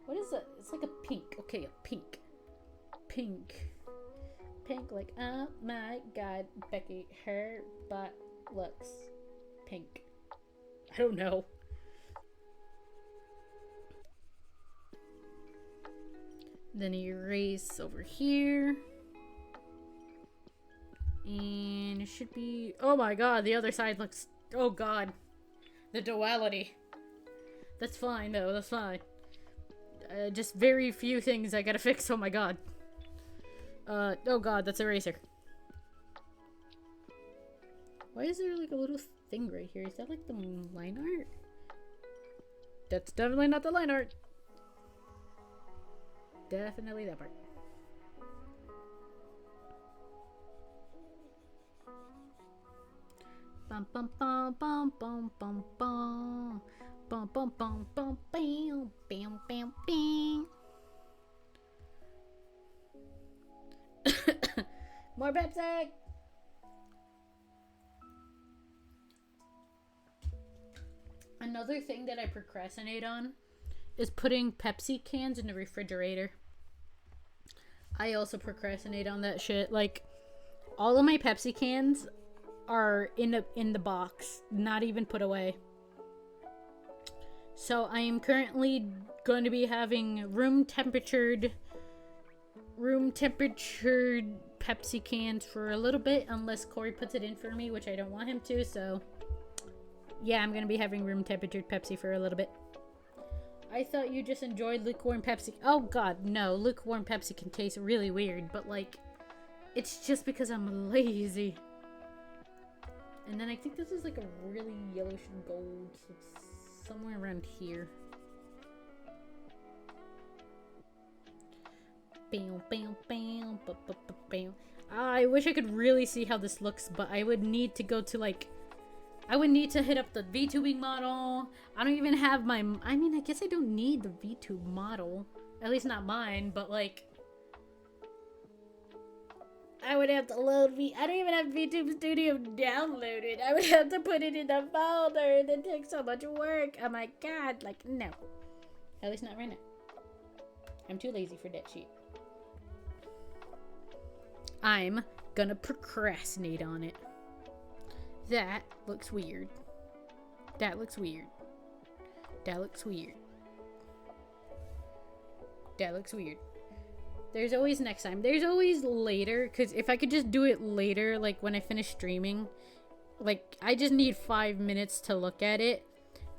What is it? It's like a pink. Okay, a pink. Pink. Pink, like, oh my god, Becky, her butt looks pink. I don't know. Then erase over here. And it should be... Oh my god, the other side looks... Oh god. The duality. That's fine, though. That's fine. Just very few things I gotta fix. Oh my god. Oh god, that's eraser. Why is there like a little thing right here? Is that like the line art? That's definitely not the line art. Definitely that part. Bum bum bum bum bum bum bum bum bum bum bum bam bam bam bam. More Pepsi. Another thing that I procrastinate on is putting Pepsi cans in the refrigerator. I also procrastinate on that shit. Like, all of my Pepsi cans are in the box, not even put away. So I am currently going to be having room temperatured Pepsi cans for a little bit, unless Corey puts it in for me, which I don't want him to. So yeah, I'm gonna be having room temperatured Pepsi for a little bit. I thought you just enjoyed lukewarm Pepsi. Oh god, no. Lukewarm Pepsi can taste really weird, but like, it's just because I'm lazy. And then I think this is like a really yellowish gold, so it's somewhere around here. Bam, bam, bam, ba, ba, ba, bam. I wish I could really see how this looks, but I would need to go to like... I would need to hit up the VTubing model. I don't even have my... I mean, I guess I don't need the VTube model. At least not mine, but like... I would have to load I don't even have VTube Studio downloaded. I would have to put it in the folder, and it takes so much work. Oh my god, like, no. At least not right now. I'm too lazy for that shit. I'm gonna procrastinate on it. That looks weird. That looks weird. That looks weird. That looks weird. There's always next time. There's always later, because if I could just do it later, like when I finish streaming, like I just need 5 minutes to look at it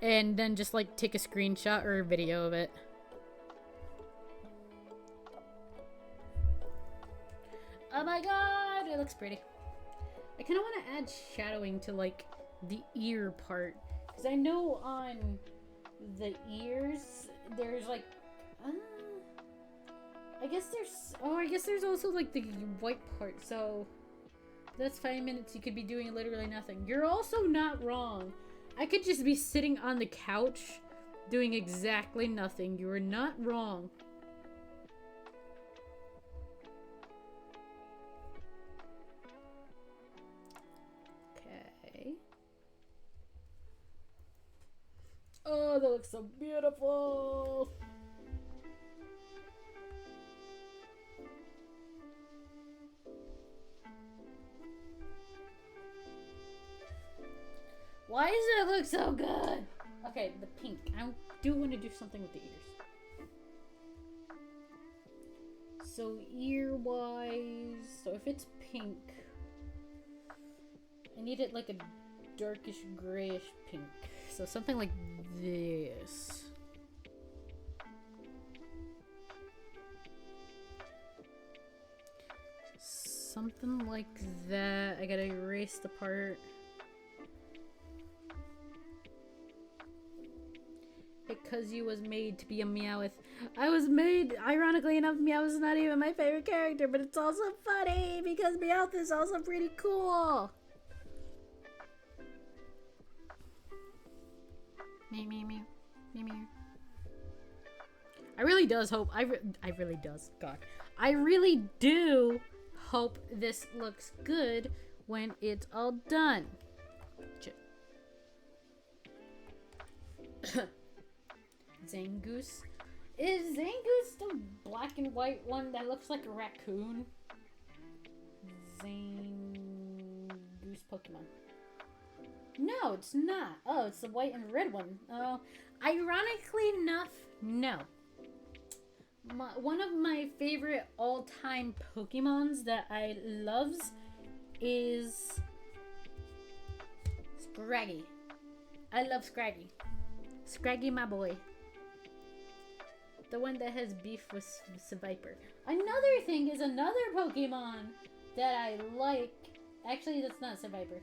and then just like take a screenshot or a video of it. Oh my god, it looks pretty. I kind of want to add shadowing to like the ear part, because I know on the ears there's like I guess there's also like the white part, so that's 5 minutes you could be doing literally nothing. You're also not wrong. I could just be sitting on the couch doing exactly nothing. You are not wrong. Okay. Oh, that looks so beautiful. Why does it look so good? Okay, the pink. I do want to do something with the ears. So ear-wise, so if it's pink, I need it like a darkish grayish pink. So something like this. Something like that. I gotta erase the part. Because you was made to be a Meowth. I was made, ironically enough, Meowth is not even my favorite character, but it's also funny because Meowth is also pretty cool. Meow, meow, meow. Meow, meow. I really does hope, I really does, God. I really do hope this looks good when it's all done. Zangoose. Is Zangoose the black and white one that looks like a raccoon? Zangoose Pokemon. No, it's not. Oh, it's the white and red one. Oh, ironically enough, no. One of my favorite all-time Pokemons that I loves is Scraggy. I love Scraggy. Scraggy, my boy. The one that has beef with Seviper. Another thing is another Pokemon that I like. Actually, that's not Seviper.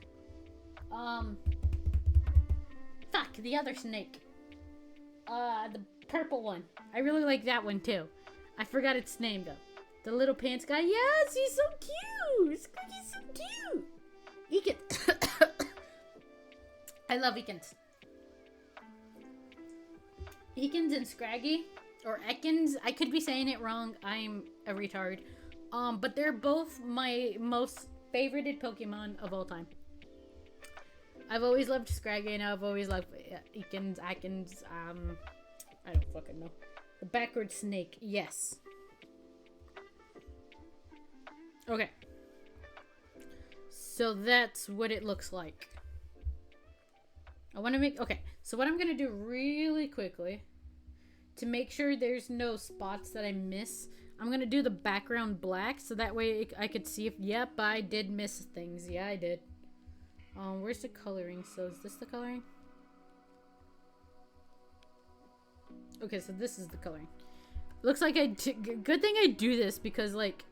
Fuck, the other snake. The purple one. I really like that one too. I forgot its name though. The little pants guy. Yes, he's so cute. Scraggy's so cute. Ekans. I love Ekans. Ekans and Scraggy. Or Ekans, I could be saying it wrong. I'm a retard. But they're both my most favorited Pokemon of all time. I've always loved Scraggy and I've always loved Ekans, Akans, I don't fucking know. The backward snake, yes. Okay. So that's what it looks like. I want to make, okay. So what I'm going to do really quickly to make sure there's no spots that I miss, I'm going to do the background black so that way I could see if, yep, I did miss things. Yeah, I did. Where's the coloring? So is this the coloring? Okay, so this is the coloring. Looks like good thing I do this because, like,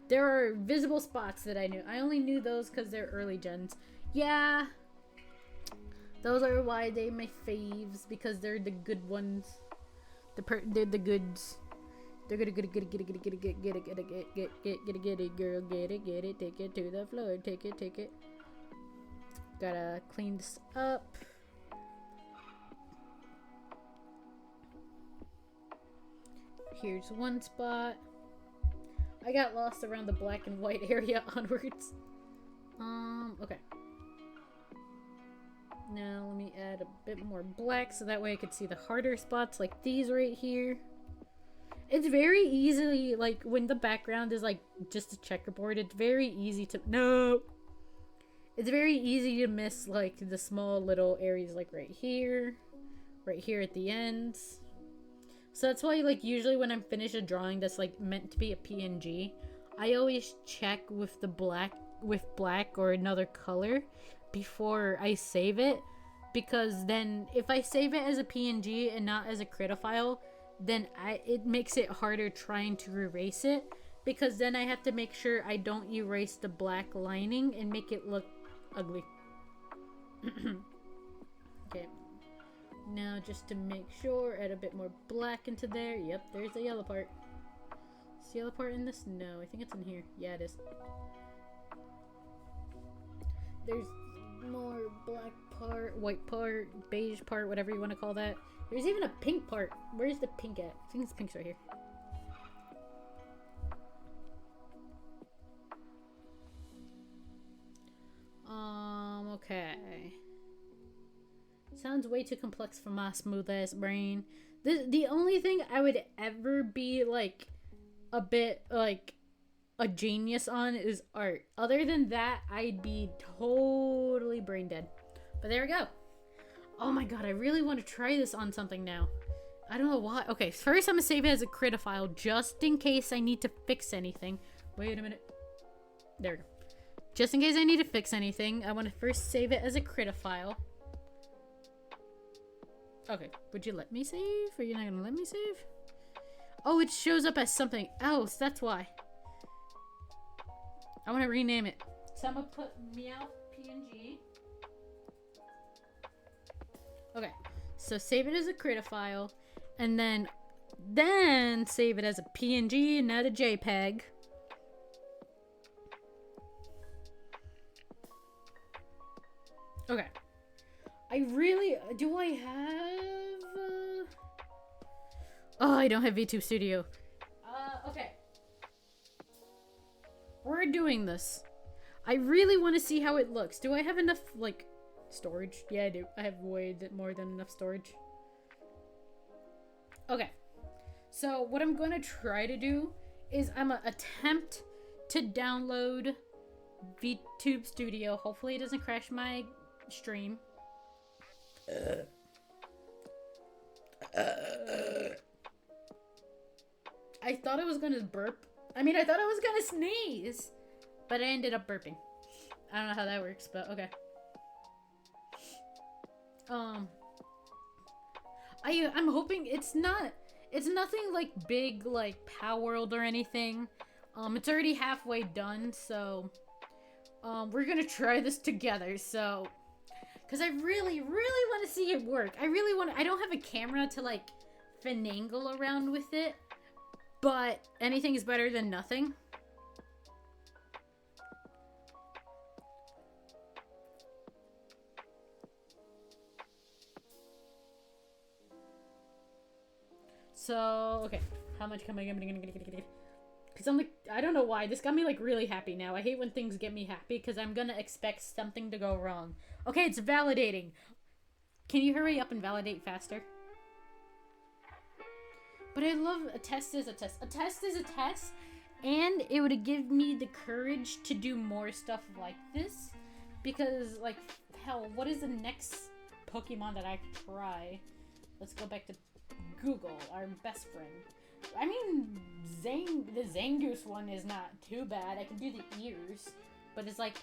there are visible spots that I knew. I only knew those because they're early gens. Yeah. Those are why they're my faves, because they're the good ones. They're the goods. They're gonna get it, girl, get it, take it to the floor, take it. Gotta clean this up. Here's one spot. I got lost around the black and white area onwards. Okay. Now let me add a bit more black so that way I could see the harder spots like these right here. It's very easily, like, when the background is like just a checkerboard, it's very easy to, no! It's very easy to miss, like, the small little areas, like right here at the ends. So that's why, like, usually when I'm finished a drawing that's, like, meant to be a PNG, I always check with the black or another color before I save it, because then if I save it as a PNG and not as a Krita file, then it makes it harder trying to erase it, because then I have to make sure I don't erase the black lining and make it look ugly. Okay. Now just to make sure, add a bit more black into there. Yep, there's the yellow part. Is the yellow part in this? No, I think it's in here. Yeah, it is. There's more black part, white part, beige part, whatever you want to call that. There's even a pink part. Where's the pink at? I think the pink's right here. Okay. Sounds way too complex for my smooth ass brain. The only thing I would ever be like a bit like a genius on is art. Other than that, I'd be totally brain dead. But there we go. Oh my god, I really want to try this on something now. I don't know why. Okay, first I'm gonna save it as a crit file just in case I need to fix anything. Wait a minute. There we go. Just in case I need to fix anything, I want to first save it as a crit file. Okay, would you let me save? Or you're not gonna let me save? Oh, it shows up as something else. That's why. I want to rename it. So I'm gonna put meow PNG. Okay, so save it as a crit file, and then save it as a PNG, not a JPEG. Okay. Do I have... Oh, I don't have VTube Studio. Okay. We're doing this. I really want to see how it looks. Do I have enough, like, storage? Yeah, I do. I have way more than enough storage. Okay. So, what I'm going to try to do is I'm going to attempt to download VTube Studio. Hopefully it doesn't crash my stream. I thought I was gonna burp. I mean, I thought I was gonna sneeze, but I ended up burping. I don't know how that works, but okay. I'm hoping it's nothing like big, like Power World or anything. It's already halfway done, so we're gonna try this together. So, because I really want to see it work. I don't have a camera to like finagle around with it, but anything is better than nothing. So, okay. How much am I gonna get? Because I'm like, I don't know why. This got me like really happy now. I hate when things get me happy because I'm gonna expect something to go wrong. Okay, it's validating. Can you hurry up and validate faster? But I love a test is a test. A test is a test. And it would give me the courage to do more stuff like this. Because, like, hell, what is the next Pokemon that I could try? Let's go back to Google, our best friend. I mean, the Zangoose one is not too bad. I can do the ears. But it's like,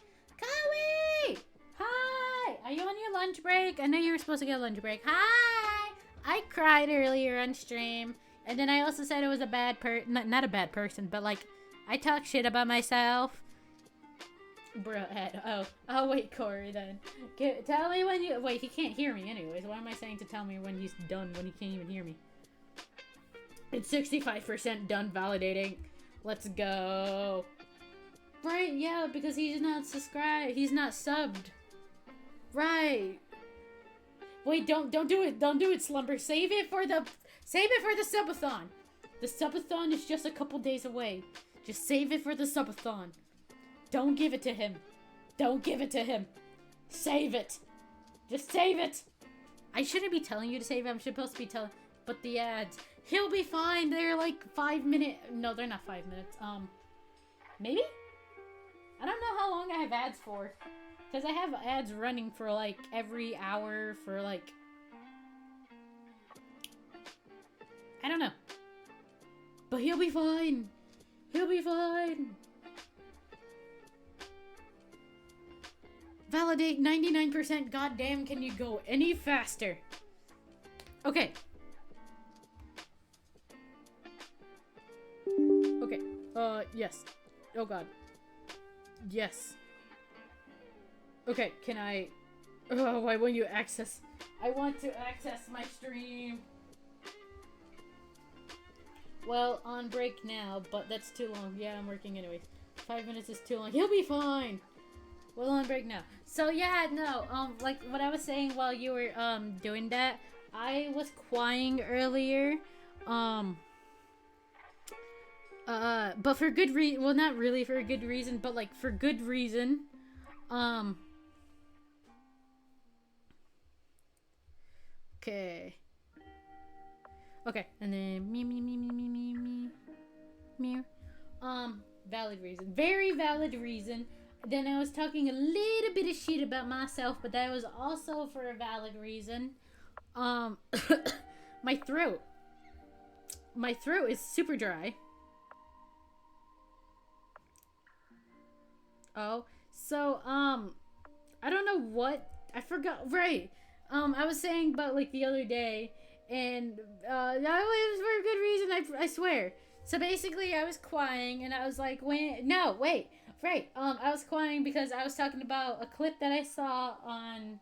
Kawi! Hi! Are you on your lunch break? I know you were supposed to get a lunch break. Hi! I cried earlier on stream. And then I also said it was a bad not a bad person, but like, I talk shit about myself. Bro, Ed. Oh, wait, Corey, then. Tell me when you... Wait, he can't hear me anyways. Why am I saying to tell me when he's done when he can't even hear me? It's 65% done validating. Let's go. Right, yeah, because he's not subscribed. He's not subbed. Right. Wait, don't do it. Don't do it, Slumber. Save it for the subathon. The subathon is just a couple days away. Just save it for the subathon. Don't give it to him. Don't give it to him. Save it. Just save it. I shouldn't be telling you to save it. I'm supposed to be telling... But the ads... He'll be fine. They're like 5 minutes... No, they're not 5 minutes. Maybe? I don't know how long I have ads for. Because I have ads running for like every hour for like... I don't know. But he'll be fine. He'll be fine. Validate 99%. Goddamn, can you go any faster? Okay. Okay. Yes. Oh god. Yes. Okay, can I... Oh, why won't you access... I want to access my stream. Well, on break now, but that's too long. Yeah, I'm working anyways. 5 minutes is too long. He'll be fine! Well, on break now. So, yeah, no, like, what I was saying while you were, doing that, I was crying earlier, but for good reason, well, not really for a good reason, but, like, for good reason, okay. Okay, and then me. Valid reason. Very valid reason. Then I was talking a little bit of shit about myself, but that was also for a valid reason. My throat. My throat is super dry. Oh, so, I don't know what, I forgot, right. I was saying about, like, the other day, and, it was for a good reason, I swear. So basically, I was crying, and I was like, right, I was crying because I was talking about a clip that I saw on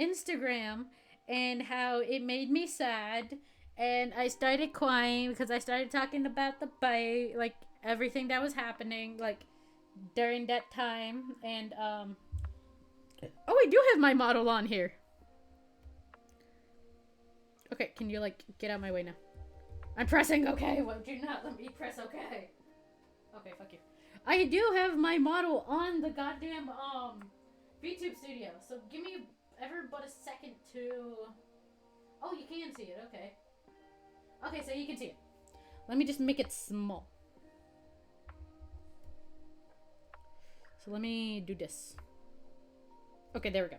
Instagram, and how it made me sad, and I started crying because I started talking about the bite, like, everything that was happening, like, during that time, and, oh, I do have my model on here. Okay, can you, like, get out of my way now? I'm pressing okay. Would you not let me press okay? Okay, fuck you. I do have my model on the goddamn, VTube studio, so give me ever but a second to... Oh, you can see it, okay. Okay, so you can see it. Let me just make it small. So let me do this. Okay, there we go.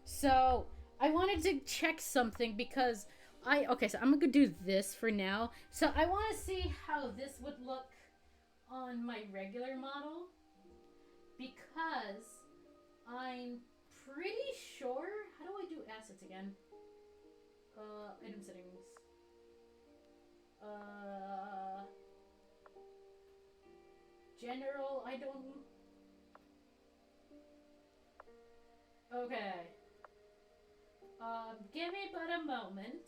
So, I wanted to check something because okay, so I'm gonna do this for now. So I want to see how this would look on my regular model, because I'm pretty sure, how do I do assets again? Item settings. General, I don't... Okay. Give me but a moment.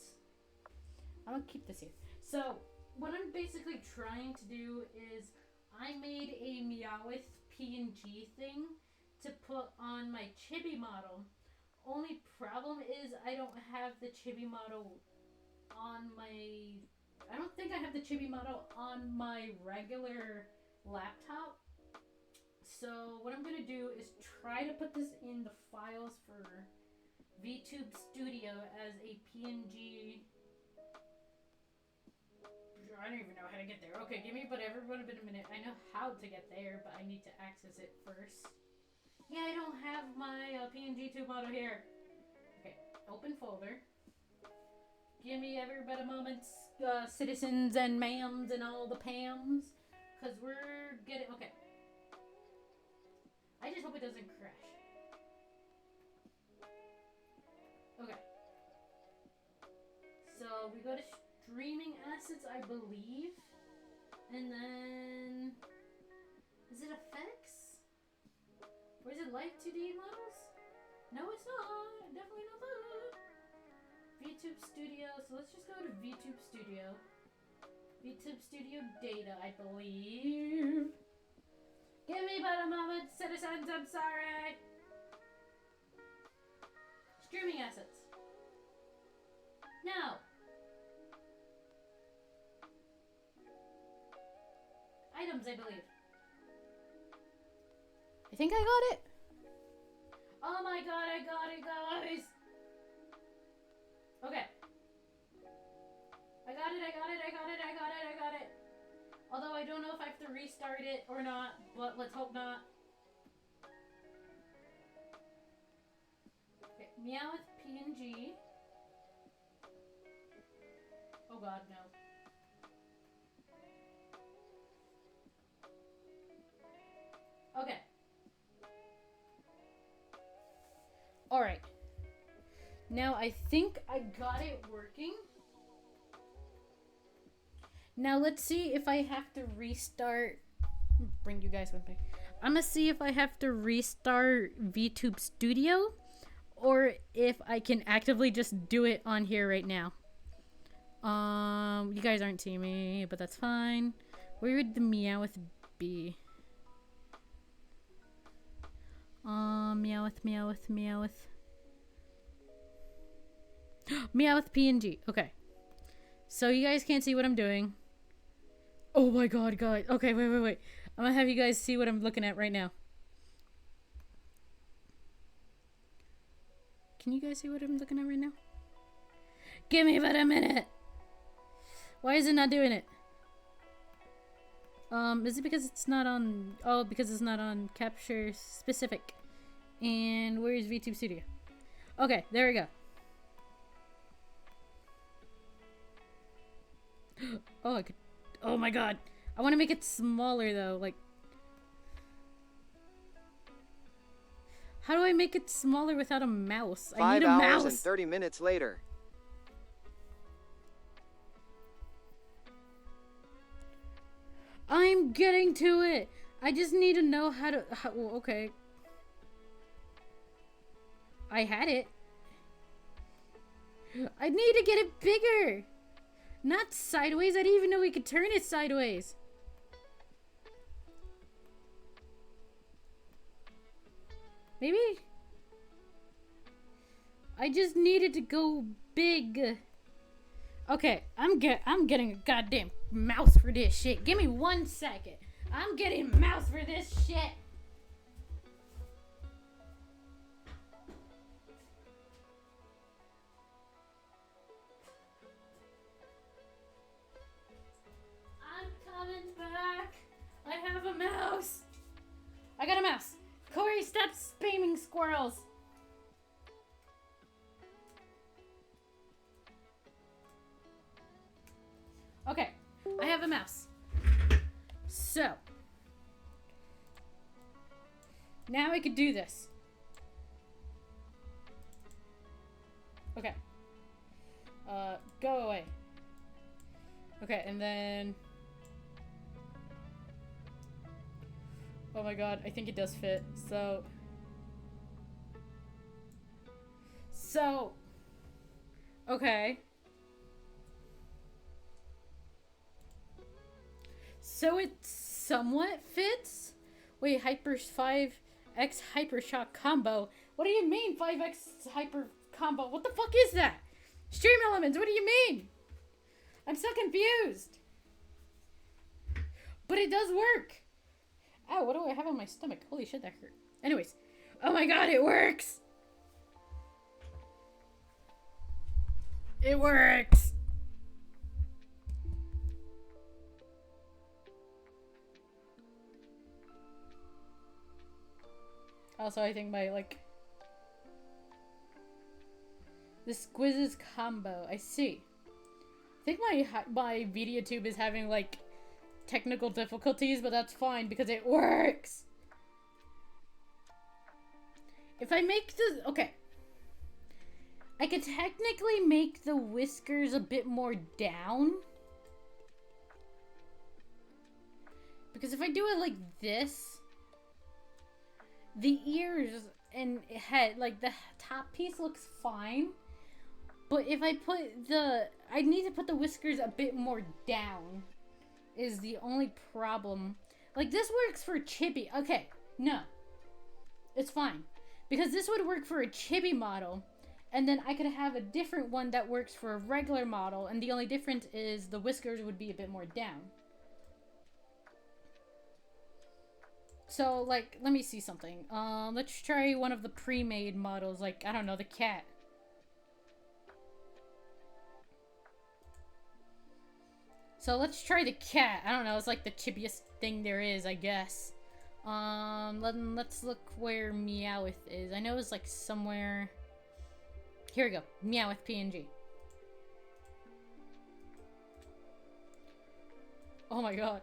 I'm gonna keep this here. So, what I'm basically trying to do is, I made a Meowth PNG thing to put on my Chibi model. Only problem is I don't have the Chibi model on my... I don't think I have the Chibi model on my regular laptop. So what I'm going to do is try to put this in the files for VTube Studio as a PNG. I don't even know how to get there. Okay, give me whatever, a minute. I know how to get there, but I need to access it first. Yeah, I don't have my PNG tube model here. Okay, open folder. Give me every bit of moments, citizens and ma'ams and all the Pams, because we're getting... Okay. I just hope it doesn't crash. Okay. So we go to streaming assets, I believe. And then... Is it effects? Or is it live 2D models? No, it's not. Definitely not that. VTube Studio. So let's just go to VTube Studio. VTube Studio data, I believe. Give me but a moment, citizens. I'm sorry. Streaming assets. No. Items, I believe. I think I got it. Oh my god, I got it, guys. Okay. I got it. Although I don't know if I have to restart it or not, but let's hope not. Okay, Meowth PNG. Oh god, no. Okay. Alright. Now I think I got it working. Now let's see if I have to restart. Bring you guys with me. I'm gonna see if I have to restart VTube Studio or if I can actively just do it on here right now. You guys aren't seeing me, but that's fine. Where would the Meowth be? Meowth. Meowth PNG. Okay. So you guys can't see what I'm doing. Oh my god, guys. Okay, wait. I'm gonna have you guys see what I'm looking at right now. Can you guys see what I'm looking at right now? Give me about a minute. Why is it not doing it? Is it because it's not on... Oh, because it's not on Capture Specific. And where is VTube Studio? Okay, there we go. Oh, I could... Oh my god. I want to make it smaller, though. Like... How do I make it smaller without a mouse? I 5 need a hours mouse. and 30 minutes later. I'm getting to it. I just need to know how to... well, okay. I had it. I need to get it bigger. Not sideways. I didn't even know we could turn it sideways. Maybe? I just needed to go big. Okay, I'm getting a goddamn mouse for this shit. Give me 1 second. I'm getting a mouse for this shit. I'm coming back. I have a mouse. I got a mouse. Corey, stop spamming squirrels. Okay, I have a mouse. So, now I could do this. Okay. Go away. Okay, and then... Oh my god, I think it does fit. So... Okay. So it somewhat fits? Wait, Hyper 5X Hypershock combo? What do you mean 5X Hyper combo? What the fuck is that? Stream Elements, what do you mean? I'm so confused. But it does work. Ow, what do I have on my stomach? Holy shit, that hurt. Anyways. Oh my god, it works! It works! Also, I think my, like... The Squizzes combo. I see. I think my VideoTube is having, like, technical difficulties, but that's fine because it works! If I make the... Okay. I could technically make the whiskers a bit more down. Because if I do it like this... The ears and head, like the top piece looks fine. But if I put the... I need to put the whiskers a bit more down. Is the only problem. Like this works for Chibi. Okay, no. It's fine. Because this would work for a Chibi model. And then I could have a different one that works for a regular model. And the only difference is the whiskers would be a bit more down. So, like, let me see something. Let's try one of the pre-made models. Like, I don't know, the cat. So, let's try the cat. I don't know, it's like the chibiest thing there is, I guess. Let's look where Meowth is. I know it's like somewhere... Here we go. Meowth PNG. Oh my god.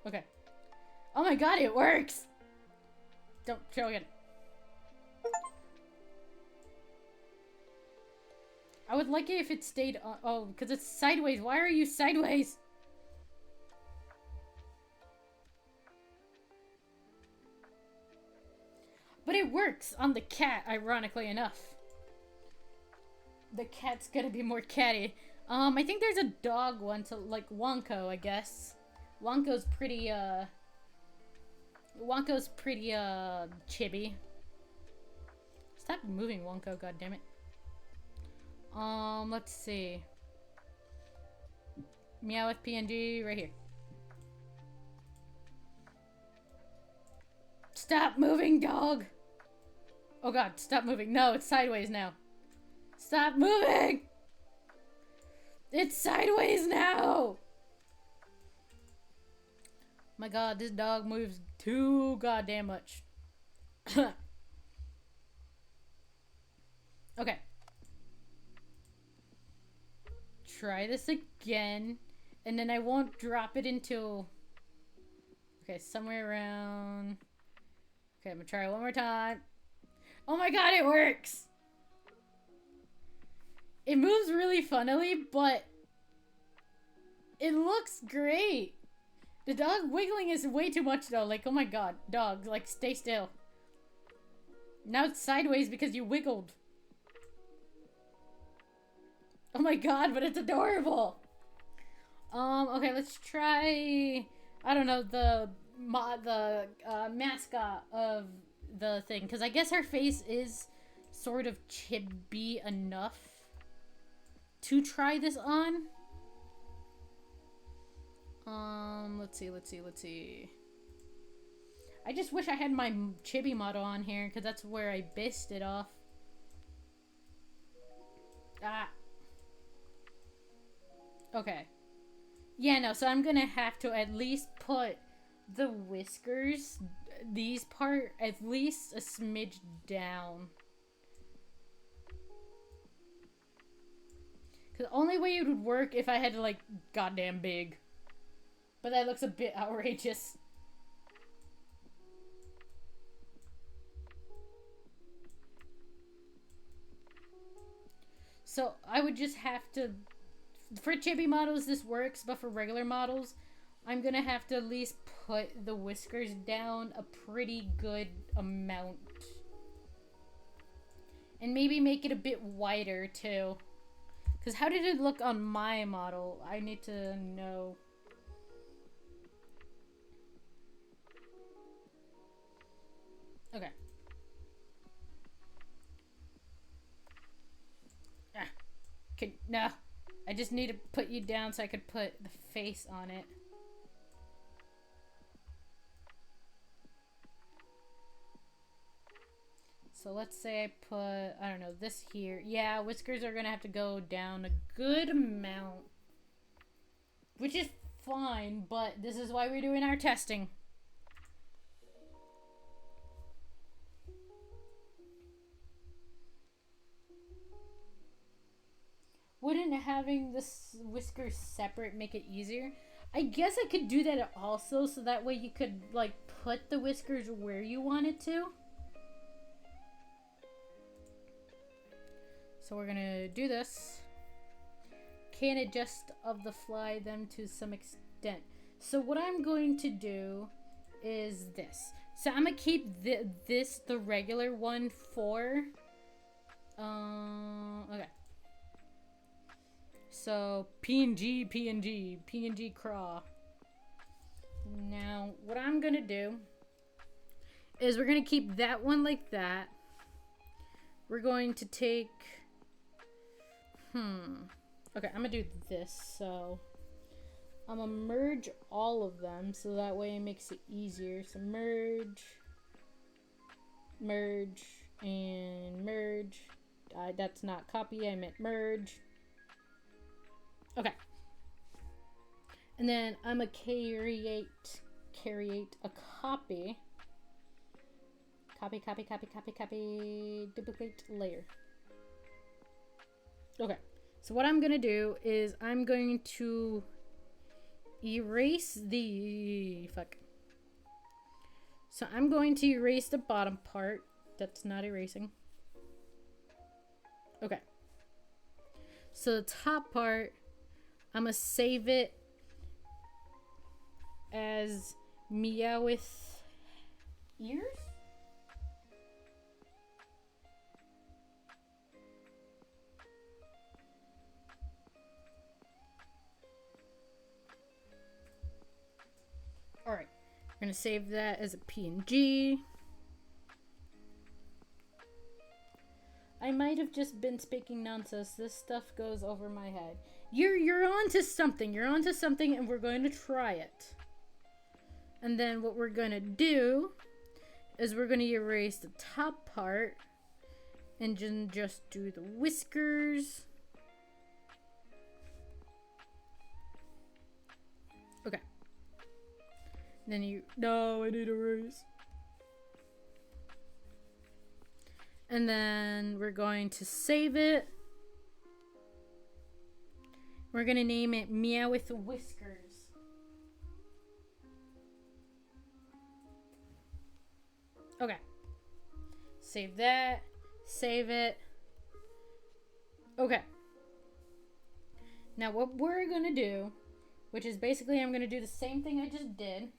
Okay. Oh my god, it works! Don't show again. I would like it if it stayed on... Oh, because it's sideways. Why are you sideways? But it works on the cat, ironically enough. The cat's gonna be more catty. I think there's a dog one to, like, Wonko, I guess. Wonko's pretty, chibi. Stop moving, Wonko, goddammit. Let's see. Meowth PNG, right here. Stop moving, dog! Oh god, stop moving. No, it's sideways now. Stop moving! It's sideways now! My god, this dog moves too goddamn much. Okay. Try this again. And then I won't drop it until... Okay, somewhere around... Okay, I'm gonna try it one more time. Oh my god, it works! It moves really funnily, but... It looks great! The dog wiggling is way too much though. Like, oh my god. Dog, like, stay still. Now it's sideways because you wiggled. Oh my god, but it's adorable! Okay, let's try... I don't know, the mascot of the thing. Because I guess her face is sort of chibi enough to try this on. Let's see. I just wish I had my chibi model on here, because that's where I based it off. Ah. Okay. Yeah, no, so I'm gonna have to at least put the whiskers, these part, at least a smidge down. Because the only way it would work if I had to, like, goddamn big. But that looks a bit outrageous. So I would just have to... For chibi models, this works, but for regular models, I'm gonna have to at least put the whiskers down a pretty good amount. And maybe make it a bit wider, too. Because how did it look on my model? I need to know. Okay. Ah. No. I just need to put you down so I could put the face on it. So let's say I put, I don't know, this here. Yeah, whiskers are gonna have to go down a good amount. Which is fine, but this is why we're doing our testing. Wouldn't having this whiskers separate make it easier? I guess I could do that also, so that way you could, like, put the whiskers where you wanted to. So we're gonna do this. Can adjust of the fly them to some extent. So what I'm going to do is this. So I'm gonna keep the regular one for... okay. So, PNG craw. Now, what I'm gonna do is we're gonna keep that one like that. We're going to take... Okay, I'm gonna do this, so... I'm gonna merge all of them, so that way it makes it easier. So, merge, and merge. That's not copy, I meant merge. Okay. And then I'm gonna create a copy. Copy, duplicate layer. Okay. So what I'm gonna do is I'm going to erase the... So I'm going to erase the bottom part. That's not erasing. Okay. So the top part, I'm gonna save it as Meowth ears? Alright, we're gonna save that as a PNG. I might have just been speaking nonsense. This stuff goes over my head. You're onto something. You're onto something, and we're going to try it. And then what we're going to do is we're going to erase the top part and just do the whiskers. Okay. Then you, no, I need erase. And then we're going to save it. We're gonna name it Meow with Whiskers. Okay. Save that. Save it. Okay. Now what we're gonna do, which is basically I'm gonna do the same thing I just did.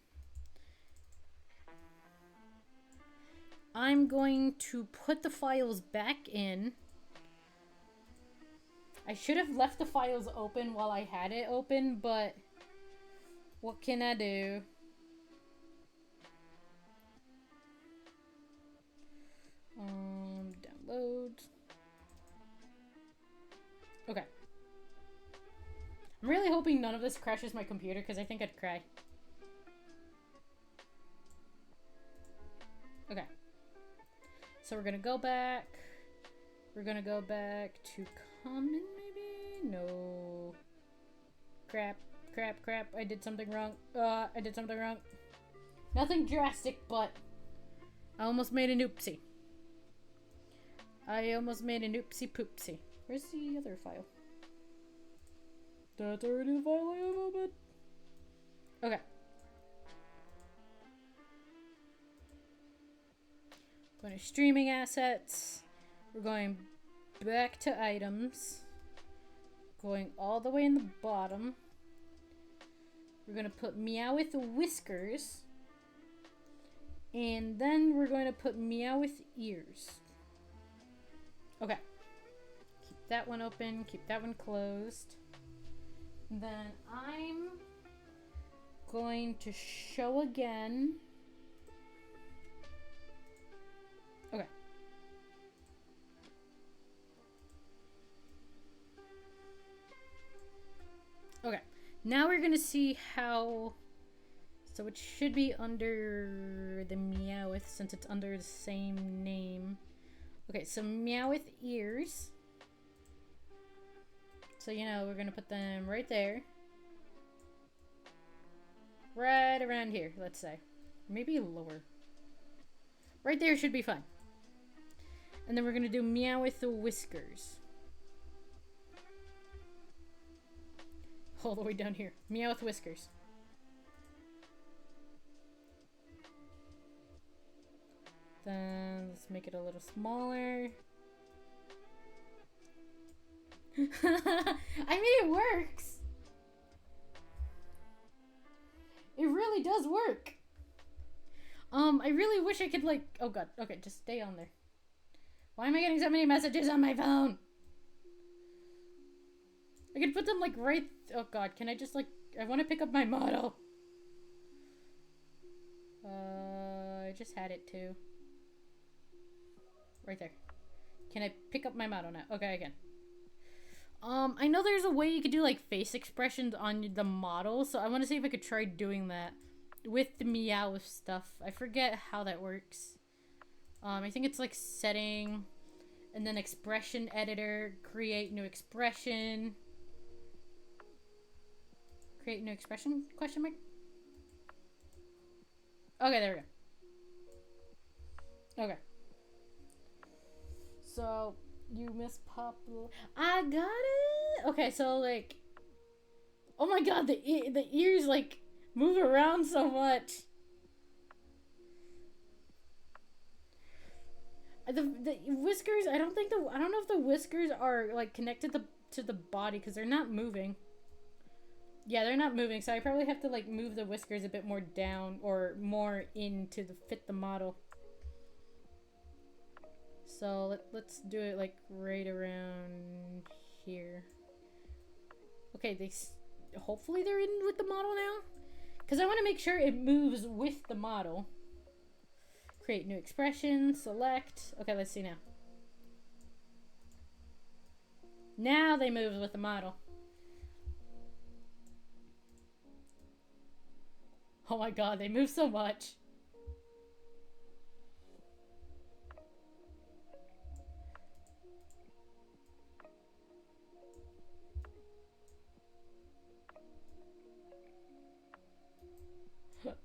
I'm going to put the files back in. I should have left the files open while I had it open, but what can I do? Download. Okay. I'm really hoping none of this crashes my computer because I think I'd cry. Okay. So we're gonna go back. We're gonna go back to common, maybe? No. Crap. I did something wrong. I did something wrong. Nothing drastic, but I almost made an oopsie. I almost made an oopsie poopsie. Where's the other file? That's already the file I have open. Okay. Going to streaming assets. We're going back to items. Going all the way in the bottom. We're going to put Meow with Whiskers. And then we're going to put Meow with Ears. Okay. Keep that one open. Keep that one closed. Then I'm going to show again. Okay. Okay. Now we're going to see how... So it should be under the Meowth since it's under the same name. Okay, so Meowth Ears. So, you know, we're going to put them right there. Right around here, let's say. Maybe lower. Right there should be fine. And then we're going to do Meow with the Whiskers. All the way down here. Meow with Whiskers. Then let's make it a little smaller. I mean, it works. It really does work. I really wish I could, like... Oh, God. Okay, just stay on there. Why am I getting so many messages on my phone? I could put them, like, right... Oh, God. Can I just, like... I want to pick up my model. I just had it, too. Right there. Can I pick up my model now? Okay, I can. I know there's a way you could do, like, face expressions on the model, so I want to see if I could try doing that with the Meow stuff. I forget how that works. I think it's, like, setting, and then expression editor, create new expression. Create new expression? Question mark? Okay, there we go. Okay. So... You miss Pablo. I got it. Okay, so like, oh my God, the ears like move around so much. The whiskers. I don't know if the whiskers are like connected to the body because they're not moving. Yeah, they're not moving, so I probably have to like move the whiskers a bit more down or more in to fit the model. So let's do it like right around here. Okay, hopefully they're in with the model now, because I want to make sure it moves with the model. Create new expression, select. Okay, let's see now. Now they move with the model. Oh my God, they move so much.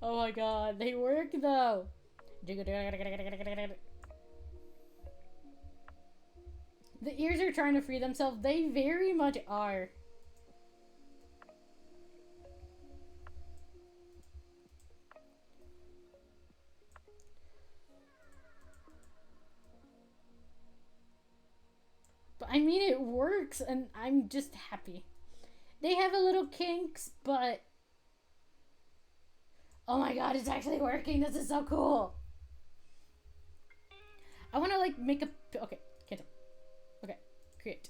Oh my god, they work though. The ears are trying to free themselves. They very much are. But I mean, it works, and I'm just happy. They have a little kinks, but oh my god, it's actually working. This is so cool. I want to like make a okay, cancel. Okay, create.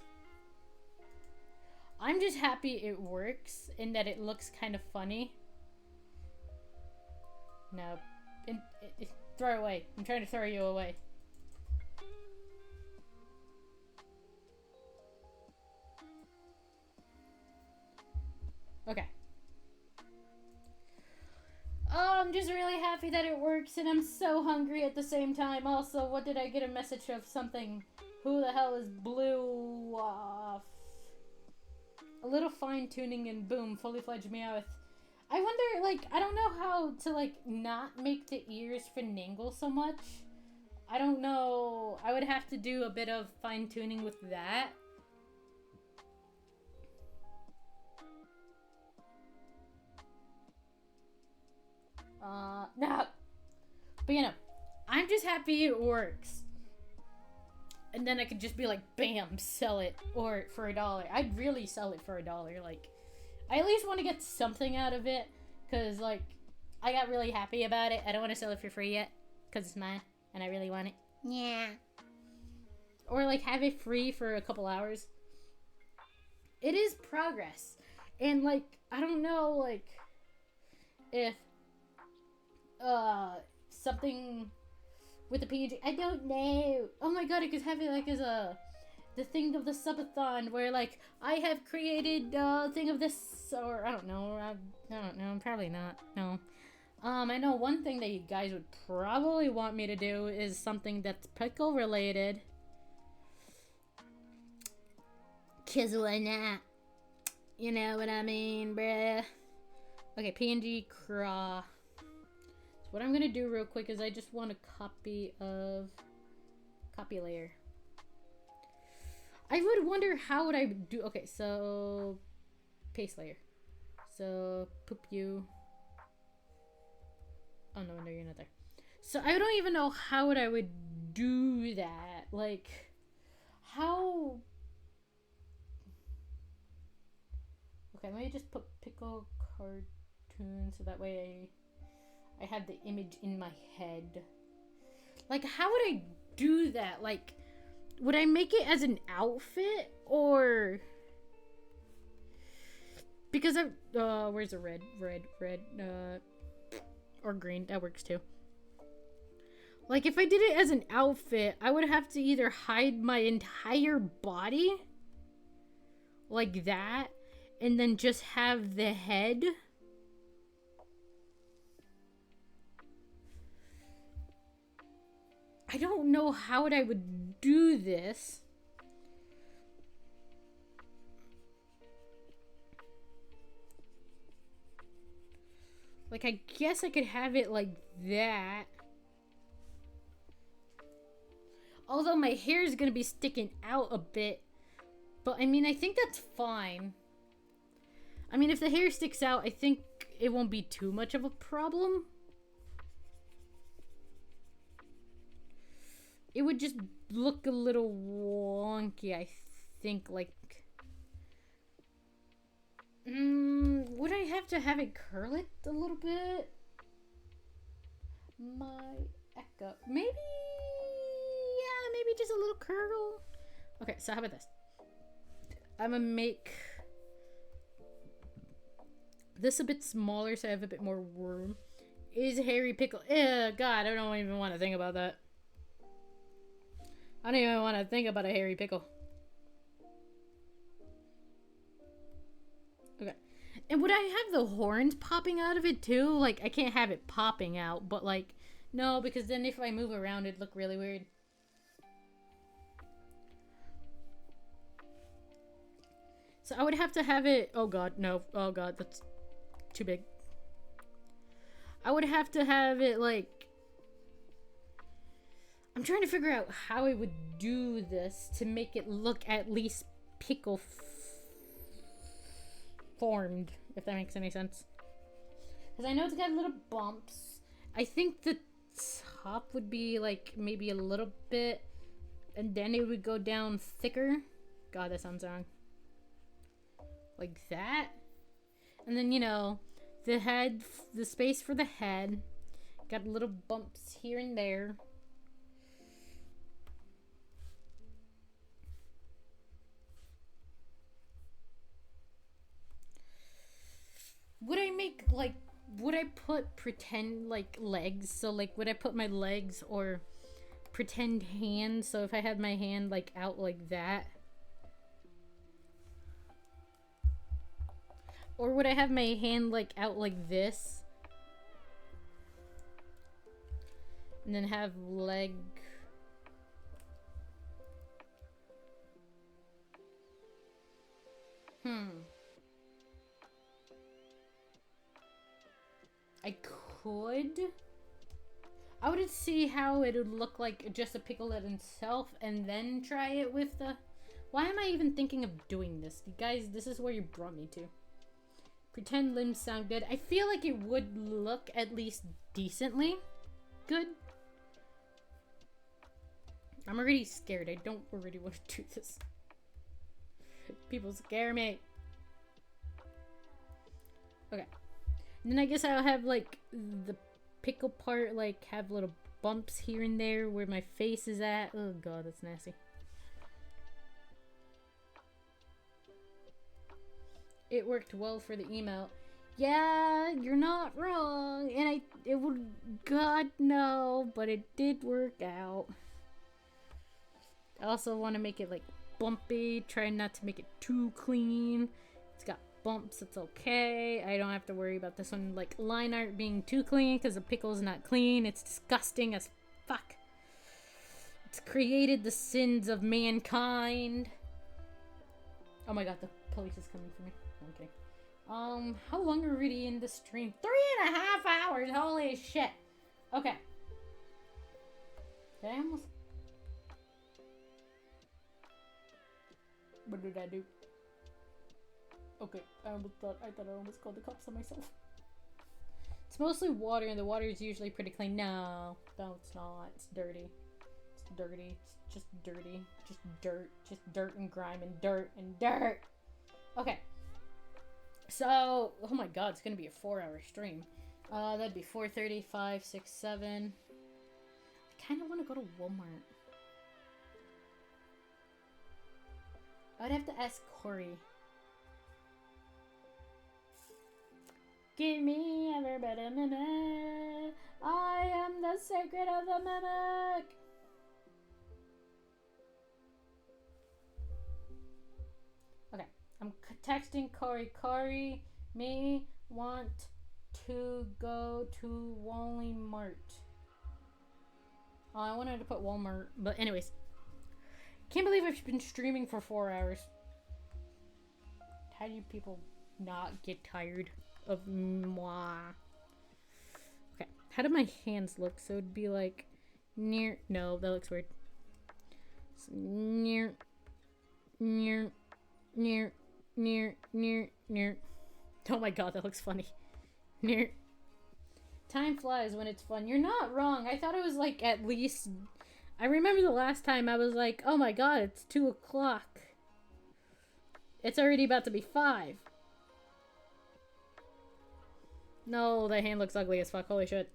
I'm just happy it works and that it looks kind of funny. No, throw it away. I'm trying to throw you away. Okay. Oh, I'm just really happy that it works, and I'm so hungry at the same time. Also, what did I get a message of something? Who the hell is blue off? A little fine tuning and boom, fully fledged Meowth. I wonder, like, I don't know how to, like, not make the ears finagle so much. I don't know. I would have to do a bit of fine tuning with that. No. But you know, I'm just happy it works. And then I could just be like, bam, sell it. Or for $1. I'd really sell it for $1. Like, I at least want to get something out of it. Because, like, I got really happy about it. I don't want to sell it for free yet. Because it's mine. And I really want it. Yeah. Or, like, have it free for a couple hours. It is progress. And, like, I don't know, like, if something with the PNG, I don't know. Oh my god, I could have it like as the thing of the subathon where like I have created thing of this, or I don't know, probably not. No. I know one thing that you guys would probably want me to do is something that's pickle related. 'Cause why not? You know what I mean, bruh. Okay, PNG craw. What I'm gonna do real quick is I just want a copy layer. I would wonder how would I do. Okay, so paste layer. So poop you. Oh no, you're not there. So I don't even know how I would do that. Like how. Okay, let me just put pickle cartoon so that way I have the image in my head. Like, how would I do that? Like, would I make it as an outfit? Or... Because I... where's the red? Or green. That works too. Like, if I did it as an outfit, I would have to either hide my entire body. Like that. And then just have the head. I don't know how I would do this. Like, I guess I could have it like that. Although my hair is going to be sticking out a bit. But, I mean, I think that's fine. I mean, if the hair sticks out, I think it won't be too much of a problem. It would just look a little wonky, I think, like... would I have to have it curl it a little bit? My echo. Maybe... Yeah, maybe just a little curl. Okay, so how about this? I'm gonna make this a bit smaller so I have a bit more room. Is Harry Pickle... God, I don't even want to think about that. I don't even want to think about a hairy pickle. Okay. And would I have the horns popping out of it too? Like, I can't have it popping out, but like, no, because then if I move around, it'd look really weird. So I would have to have it... Oh god, no. Oh god, that's too big. I would have to have it like... I'm trying to figure out how I would do this to make it look at least pickle formed, if that makes any sense. Because I know it's got little bumps. I think the top would be like maybe a little bit, and then it would go down thicker. God, that sounds wrong. Like that. And then, you know, the head, the space for the head. Got little bumps here and there. Would I make, like, would I put pretend, like, legs? So, like, would I put my legs or pretend hands? So if I had my hand, like, out like that. Or would I have my hand, like, out like this? And then have leg... I could. I would see how it would look like just a Piccolet himself and then try it with the... Why am I even thinking of doing this? You guys, this is where you brought me to. Pretend limbs sound good. I feel like it would look at least decently good. I'm already scared. I don't already want to do this. People scare me. Okay. And then I guess I'll have like the pickle part, like have little bumps here and there where my face is at. Oh god, that's nasty. It worked well for the email. Yeah, you're not wrong. And it would, god no, but it did work out. I also want to make it like bumpy, try not to make it too clean. It's got bumps, it's okay. I don't have to worry about this one like line art being too clean because the pickle's not clean. It's disgusting as fuck. It's created the sins of mankind. Oh my god, the police is coming for me. Okay. How long are we already in the stream? 3.5 hours, holy shit. Okay. Did I almost... What did I do? Okay, I thought I almost called the cops on myself. It's mostly water, and the water is usually pretty clean. No, it's not. It's dirty. It's dirty. It's just dirty. Just dirt. Just dirt and grime and dirt and dirt. Okay. So, oh my god, it's gonna be a 4-hour stream. That'd be 4:30, 5, 6, 7. I kind of want to go to Walmart. I'd have to ask Corey. Give me every bit of mimic. I am the secret of the mimic. Okay, I'm texting Corey. Corey, me want to go to Walmart. Oh, I wanted to put Walmart, but anyways. Can't believe I've been streaming for 4 hours. How do you people not get tired of moi? Okay, how do my hands look? So it'd be like near. No, that looks weird. So near. Oh my god, that looks funny. Near. Time flies when it's fun. You're not wrong. I thought it was like at least. I remember the last time I was like, oh my god, it's 2 o'clock. It's already about to be 5. No, that hand looks ugly as fuck. Holy shit.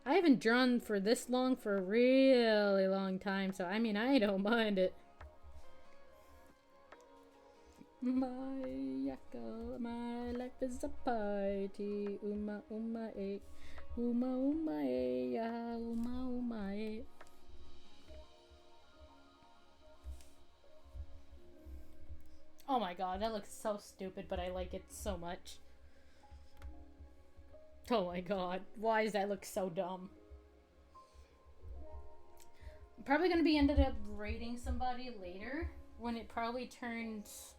I haven't drawn for this long for a really long time, so I mean, I don't mind it. My yaka, my life is a party. Uma, uma, eh. Uma, uma, eh, ya, uma, uma, eh. Oh my god, that looks so stupid, but I like it so much. Oh my god, why does that look so dumb? I'm probably gonna be ended up rating somebody later when it probably turns...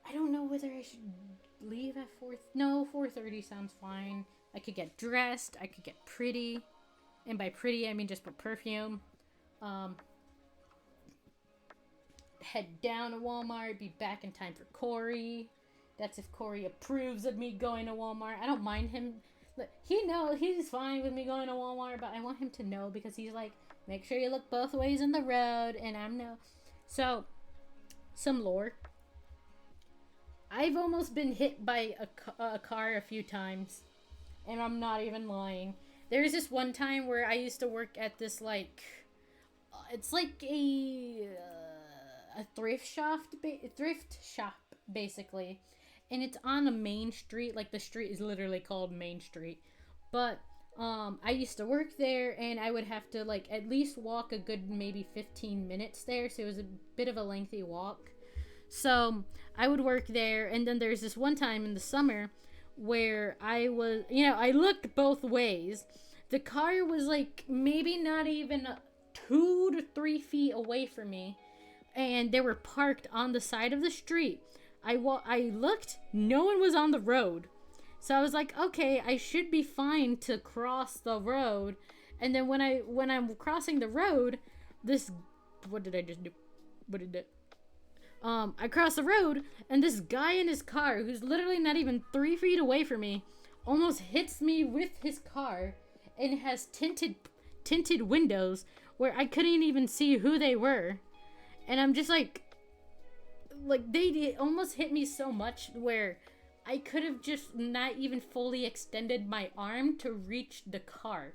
I don't know whether I should leave at 4. No, 4:30 sounds fine. I could get dressed. I could get pretty. And by pretty, I mean just put perfume. Head down to Walmart. Be back in time for Corey. That's if Corey approves of me going to Walmart. I don't mind him. He knows he's fine with me going to Walmart, but I want him to know because he's like, make sure you look both ways in the road, and I'm no. So, some lore. I've almost been hit by a car a few times, and I'm not even lying. There's this one time where I used to work at this like, it's like a thrift shop, basically. And it's on a main street. Like, the street is literally called Main Street. But, I used to work there, and I would have to, like, at least walk a good maybe 15 minutes there. So it was a bit of a lengthy walk. So, I would work there, and then there's this one time in the summer where I was, I looked both ways. The car was, like, maybe not even 2 to 3 feet away from me. And they were parked on the side of the street. I looked, no one was on the road. So I was like, okay, I should be fine to cross the road. And then when I'm crossing the road, what did I just do? What did it? I crossed the road, and this guy in his car, who's literally not even 3 feet away from me, almost hits me with his car, and has tinted windows where I couldn't even see who they were. And I'm just like they almost hit me so much where I could have just not even fully extended my arm to reach the car.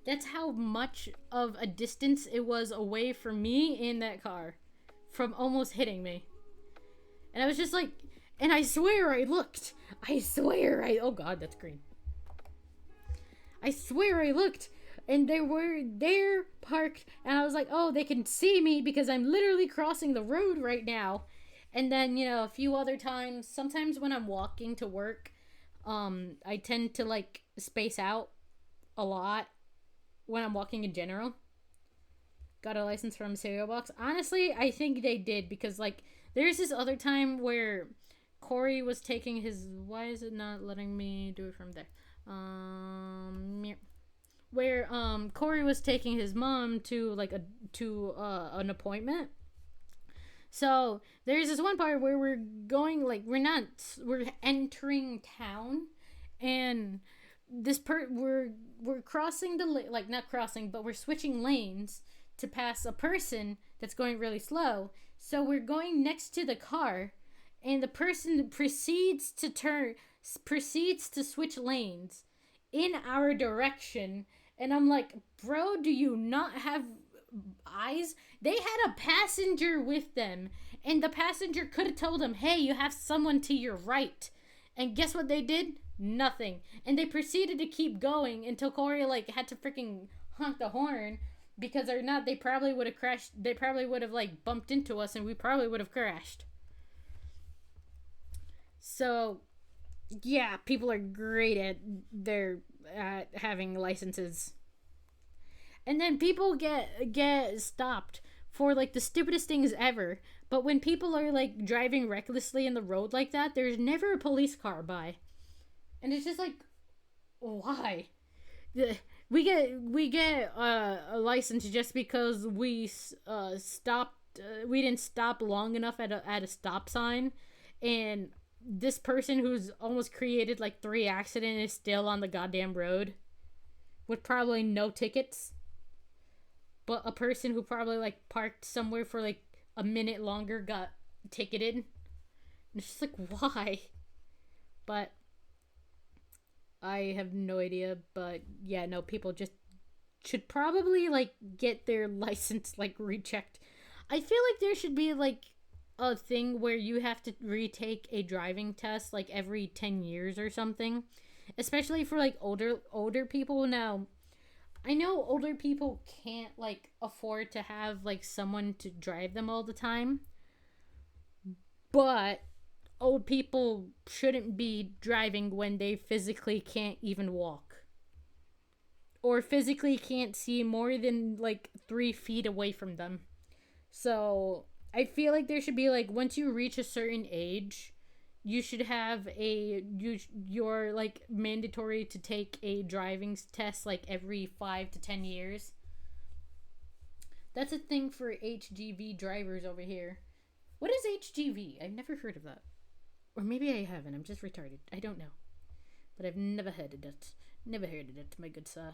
That's how much of a distance it was away from me in that car from almost hitting me. And I was just like, and I swear I looked. Oh God, that's green. I swear I looked. And they were there parked, and I was like, oh, they can see me because I'm literally crossing the road right now. And then, a few other times, sometimes when I'm walking to work, I tend to, like, space out a lot when I'm walking in general. Got a license from Cereal Box. Honestly, I think they did because, like, there's this other time where Corey was taking his... Why is it not letting me do it from there? Where Corey was taking his mom to like an appointment. So there's this one part where we're going, like, we're entering town, and we're crossing not crossing, but we're switching lanes to pass a person that's going really slow. So we're going next to the car, and the person proceeds to switch lanes in our direction. And I'm like, bro, do you not have eyes? They had a passenger with them. And the passenger could have told them, hey, you have someone to your right. And guess what they did? Nothing. And they proceeded to keep going until Corey, like, had to freaking honk the horn. Because or not, they probably would have crashed. They probably would have, like, bumped into us, and we probably would have crashed. So, yeah, people are great at having licenses. And then people get stopped for, like, the stupidest things ever. But when people are, like, driving recklessly in the road like that, there's never a police car by. And it's just like, why? We get a license just because we stopped. We didn't stop long enough at a stop sign, and this person who's almost created like 3 accidents is still on the goddamn road with probably no tickets. But a person who probably like parked somewhere for like a minute longer got ticketed. And it's just like, why? But I have no idea. But yeah, no, people just should probably like get their license like rechecked. I feel like there should be like a thing where you have to retake a driving test like every 10 years or something, especially for like older people. Now I know older people can't like afford to have like someone to drive them all the time, but old people shouldn't be driving when they physically can't even walk or physically can't see more than like 3 feet away from them. So I feel like there should be like once you reach a certain age, you should have you're like mandatory to take a driving test like every 5 to 10 years. That's a thing for HGV drivers over here. What is HGV? I've never heard of that. Or maybe I haven't. I'm just retarded. I don't know. But I've never heard of it. Never heard of it, my good sir.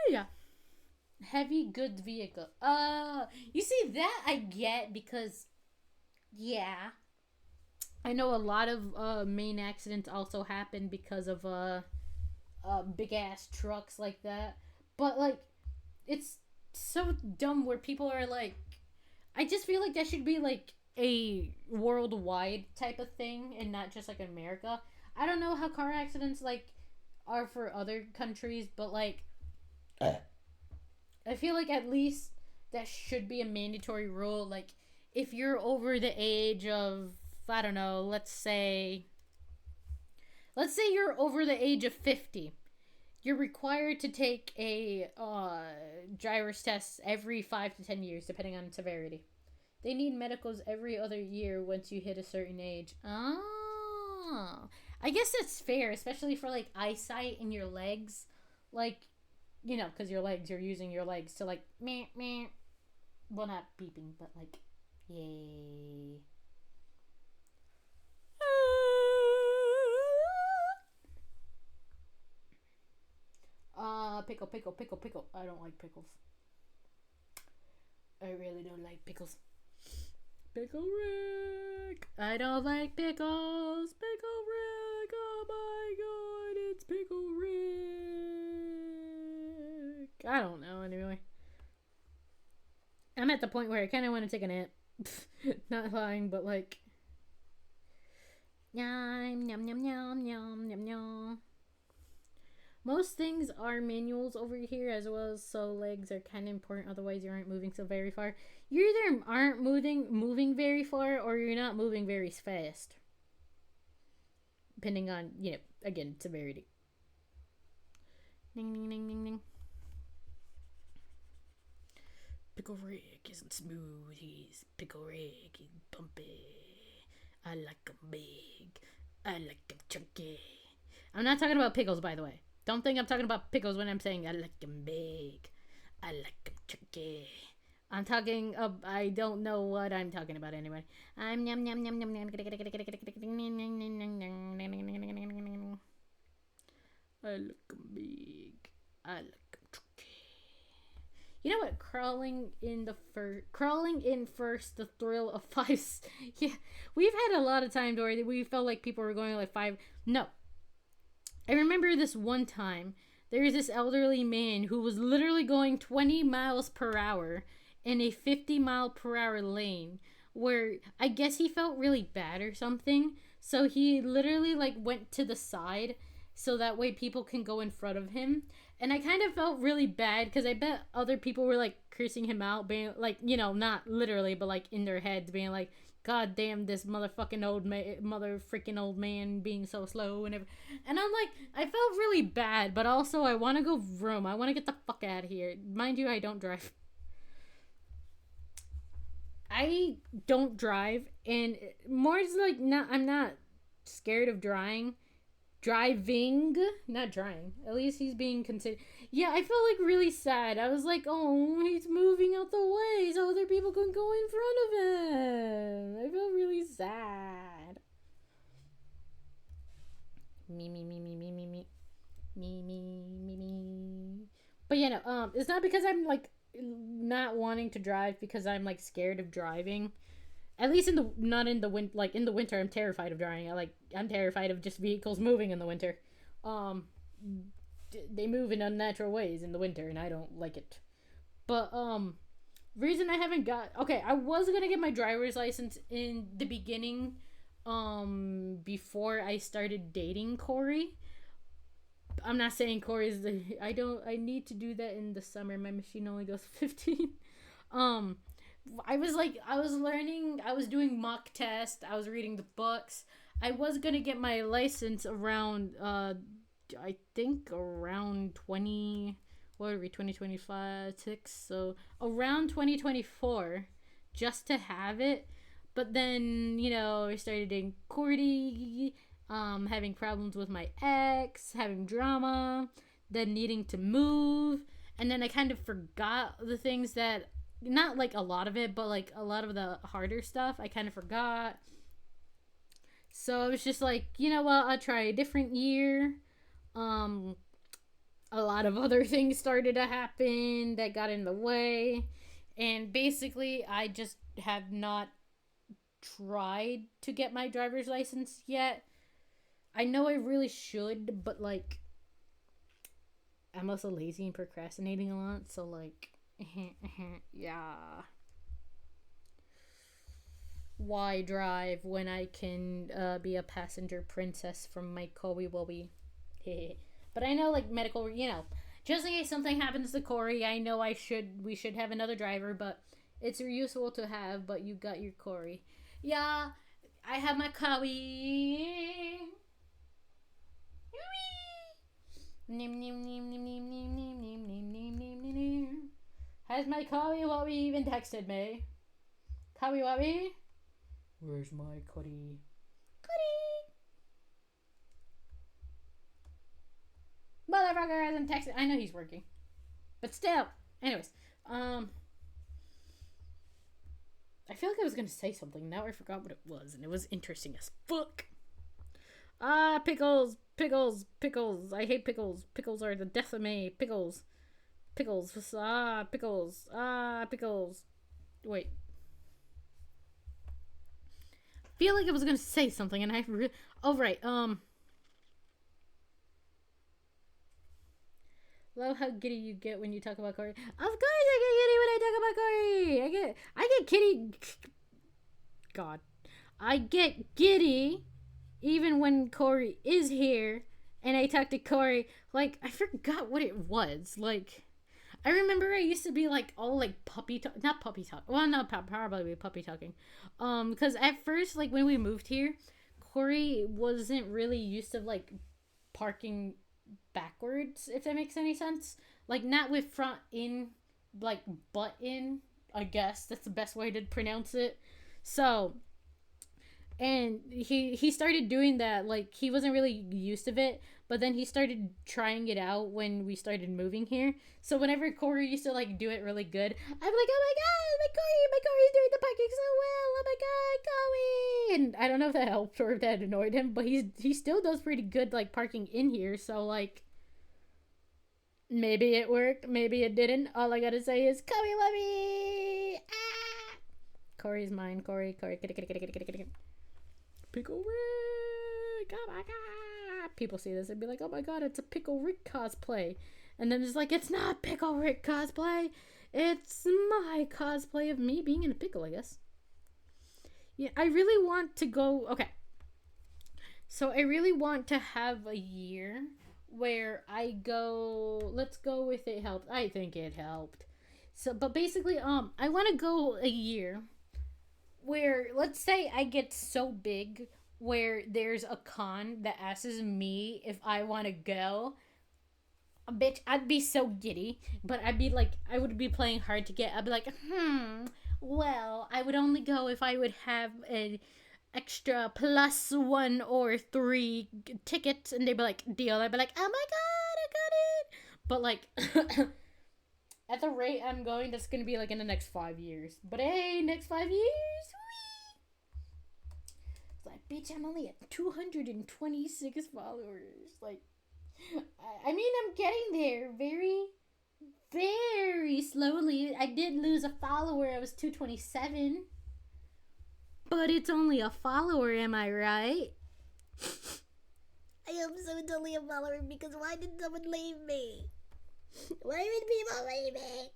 Yeah. Heavy goods vehicle. You see that I get because, yeah. I know a lot of main accidents also happen because of big ass trucks like that. But like, it's so dumb where people are like, I just feel like that should be like a worldwide type of thing and not just like America. I don't know how car accidents like are for other countries, but like I feel like at least that should be a mandatory rule. Like if you're over the age of, I don't know, let's say you're over the age of 50. You're required to take a driver's test every 5 to 10 years, depending on severity. They need medicals every other year once you hit a certain age. Oh. I guess that's fair, especially for, like, eyesight in your legs. Like, you know, because you're using your legs to, like, meh, meh. Well, not beeping, but, like, yay. Pickle. I don't like pickles. I really don't like pickles. Pickle Rick. I don't like pickles. Pickle Rick. Oh my god, it's Pickle Rick. I don't know, anyway. I'm at the point where I kind of want to take a nap. Not lying, but like... Yum, yum, yum, yum, yum, yum, yum. Most things are manuals over here as well, so legs are kind of important, otherwise you aren't moving so very far. You either aren't moving very far, or you're not moving very fast. Depending on, you know, again, severity. Ding, ding, ding, ding, ding. Pickle Rick isn't smooth, he's Pickle Rick, he's bumpy. I like him big, I like him chunky. I'm not talking about pickles, by the way. Don't think I'm talking about pickles when I'm saying I like them big. I like them chunky. I'm talking I don't know what I'm talking about anyway. I'm yum yum yum yum yum. I like them big. I like them chunky. You know what? Crawling in first, the thrill of 5. Yeah, we've had a lot of times where we felt like people were going like 5. No. I remember this one time, there was this elderly man who was literally going 20 miles per hour in a 50 mile per hour lane, where I guess he felt really bad or something, so he literally like went to the side so that way people can go in front of him. And I kind of felt really bad because I bet other people were like cursing him out, being like, you know, not literally, but like in their heads, being like, God damn, this motherfucking old man being so slow and everything. And I'm like, I felt really bad, but also I want to go vroom. I want to get the fuck out of here. Mind you, I don't drive. I don't drive, and more is like, I'm not scared of driving, not drying. At least he's being considered. Yeah, I felt like really sad. I was like, oh, he's moving out the way so other people can go in front of him. I felt really sad. Me. But yeah, no, it's not because I'm like not wanting to drive, because I'm like scared of driving. At least in the winter, I'm terrified of driving. I'm terrified of just vehicles moving in the winter. They move in unnatural ways in the winter, and I don't like it. But reason I haven't got, okay, I was gonna get my driver's license in the beginning, before I started dating Corey. I'm not saying Corey's I need to do that in the summer. My machine only goes 15. I was learning, I was doing mock tests, I was reading the books. I was gonna get my license around, I think around what are we, 2025, 6? So around 2024, just to have it. But then, you know, I started dating Cordy, having problems with my ex, having drama, then needing to move. And then I kind of forgot the things that, not like a lot of it, but like a lot of the harder stuff I kind of forgot. So I was just like, you know what, I'll try a different year. A lot of other things started to happen that got in the way. And basically, I just have not tried to get my driver's license yet. I know I really should, but like, I'm also lazy and procrastinating a lot, so like, yeah. Why drive when I can be a passenger princess from my Kobe Wowie? But I know, like, medical, you know, just in case something happens to Corey, I know we should have another driver, but it's useful to have, but you got your Corey. Yeah, I have my Kobe. Has my Kobe Wowie even texted me? Kobe Wowie? Where's my Cody? Motherfucker hasn't texted. I know he's working, but still. Anyways, I feel like I was gonna say something. Now I forgot what it was, and it was interesting as fuck. Pickles. I hate pickles. Pickles are the death of me. Pickles. Pickles. Wait. I feel like I was gonna say something, and oh right. Love how giddy you get when you talk about Corey. Of course I get giddy when I talk about Corey. I get giddy. God. I get giddy even when Corey is here and I talk to Corey. Like, I forgot what it was. Like, I remember I used to be like all like puppy talk. Not puppy talk. Well, no, probably puppy talking. Because at first, like when we moved here, Corey wasn't really used to like parking backwards, if that makes any sense. Like, not with front in, like butt in, I guess that's the best way to pronounce it. So, and he started doing that. Like, he wasn't really used to it, but then he started trying it out when we started moving here. So whenever Corey used to like do it really good, I'm like, oh my god, my Corey's doing the parking so well, oh my god, Corey. And I don't know if that helped or if that annoyed him, but he still does pretty good like parking in here. So like, maybe it worked, maybe it didn't. All I gotta say is Corey love me. Ah! Corey's mine. Corey. Pickle Rick. Oh my god. People see this and be like, oh my god, it's a Pickle Rick cosplay. And then it's like, it's not Pickle Rick cosplay. It's my cosplay of me being in a pickle, I guess. Yeah, I really want to go. Okay. So I really want to have a year where I go. Let's go with it helped. I think it helped. So, but basically, I want to go a year where, let's say I get so big where there's a con that asks me if I want to go. Bitch, I'd be so giddy, but I'd be like, I would be playing hard to get. I'd be like, well, I would only go if I would have an extra +1 or 3 tickets, and they'd be like, deal. I'd be like, oh my god, I got it. But like, at the rate I'm going, that's gonna be like in the next 5 years. But hey, next 5 years, it's like, bitch, I'm only at 226 followers. Like, I mean, I'm getting there very, very slowly. I did lose a follower. I was 227. But it's only a follower, am I right? I am so totally a follower because why did someone leave me? Why did people leave me?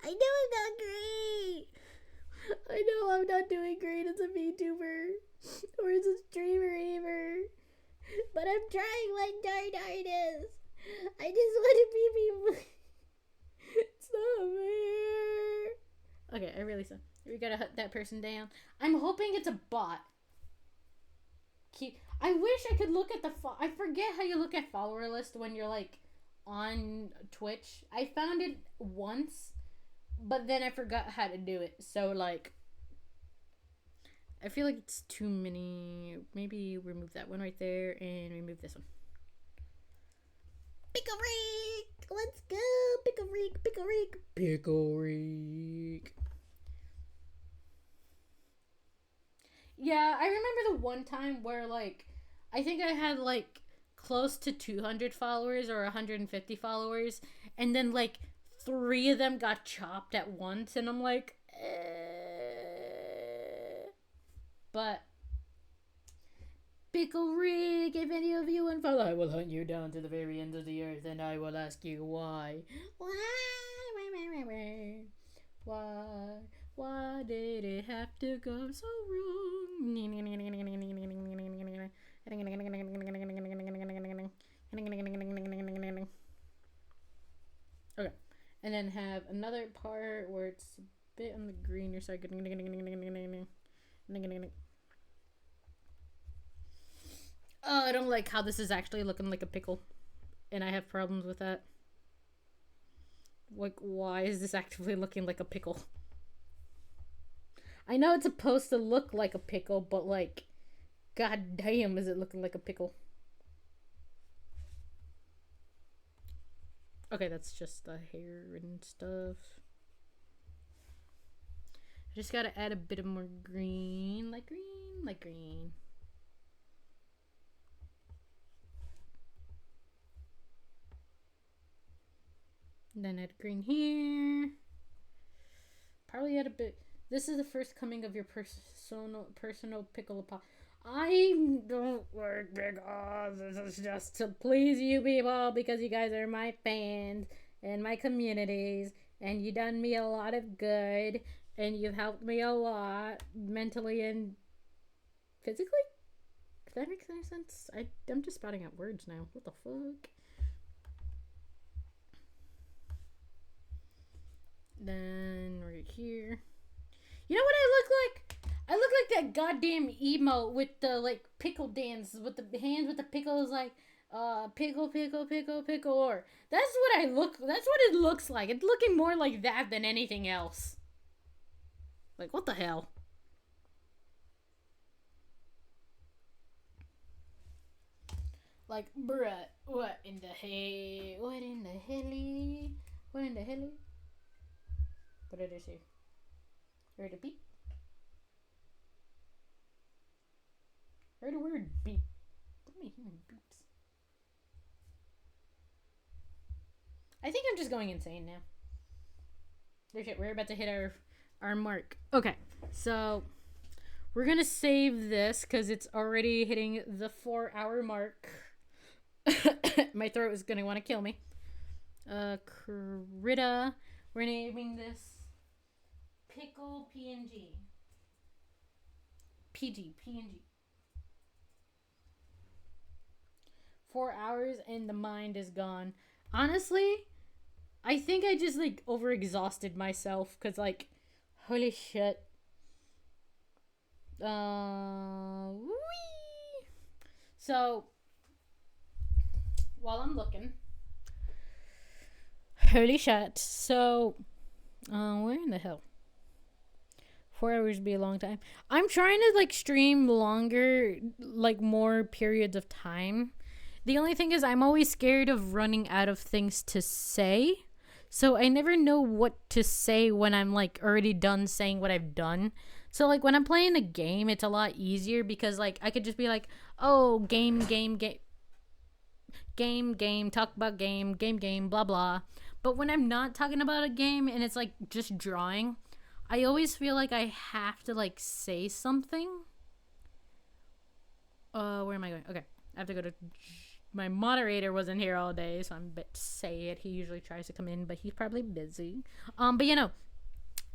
I know I'm not great. I know I'm not doing great as a VTuber or as a streamer either. But I'm trying my darndest. I just want to be people. It's not fair. Okay, I really suck. We gotta hunt that person down. I'm hoping it's a bot. I wish I could look at the I forget how you look at follower list when you're like on Twitch. I found it once, but then I forgot how to do it. So, like, I feel like it's too many. Maybe remove that one right there and remove this one. Pickle Rick! Let's go! Pickle Rick! Pickle Rick! Pickle Rick! Yeah, I remember the one time where, like, I think I had, like, close to 200 followers or 150 followers, and then, like, 3 of them got chopped at once, and I'm like, But, Pickle Rick, if any of you unfollow, I will hunt you down to the very end of the earth, and I will ask you why. Why did it have to go so wrong? Okay, and then have another part where it's a bit on the greener side. Oh, I don't like how this is actually looking like a pickle, and I have problems with that. Like, why is this actively looking like a pickle? I know it's supposed to look like a pickle, but, like, god damn, is it looking like a pickle? Okay, that's just the hair and stuff. I just gotta add a bit of more green, like green, like green. And then add green here. Probably add a bit. This is the first coming of your personal pickle pop. I don't like pickles. This is just to please you people because you guys are my fans and my communities, and you done me a lot of good, and you've helped me a lot mentally and physically. If that makes any sense, I'm just spouting out words now. What the fuck? Then right here. You know what I look like? I look like that goddamn emote with the, like, pickle dance with the hands with the pickles, like, pickle, pickle, pickle, pickle, or that's what it looks like. It's looking more like that than anything else. Like, what the hell? Like, bruh, what in the hell? What in the helly? What in the helly? What did I say? Heard a beep? Heard a word beep. What am I hearing beeps? I think I'm just going insane now. We're about to hit our mark. Okay, so we're gonna save this because it's already hitting the 4-hour mark. My throat is gonna want to kill me. Krita. We're naming this Pickle PNG. PNG. 4 hours and the mind is gone. Honestly, I think I just, like, overexhausted myself because, like, holy shit. Whee! So, while I'm looking, holy shit. So, where in the hell? 4 hours would be a long time. I'm trying to, like, stream longer, like, more periods of time. The only thing is I'm always scared of running out of things to say. So I never know what to say when I'm, like, already done saying what I've done. So, like, when I'm playing a game, it's a lot easier because, like, I could just be like, oh, game, talk about game, blah, blah. But when I'm not talking about a game and it's, like, just drawing, I always feel like I have to, like, say something. Where am I going? Okay, I have to go to... My moderator wasn't here all day, so I'm a bit sad. He usually tries to come in, but he's probably busy. But, you know,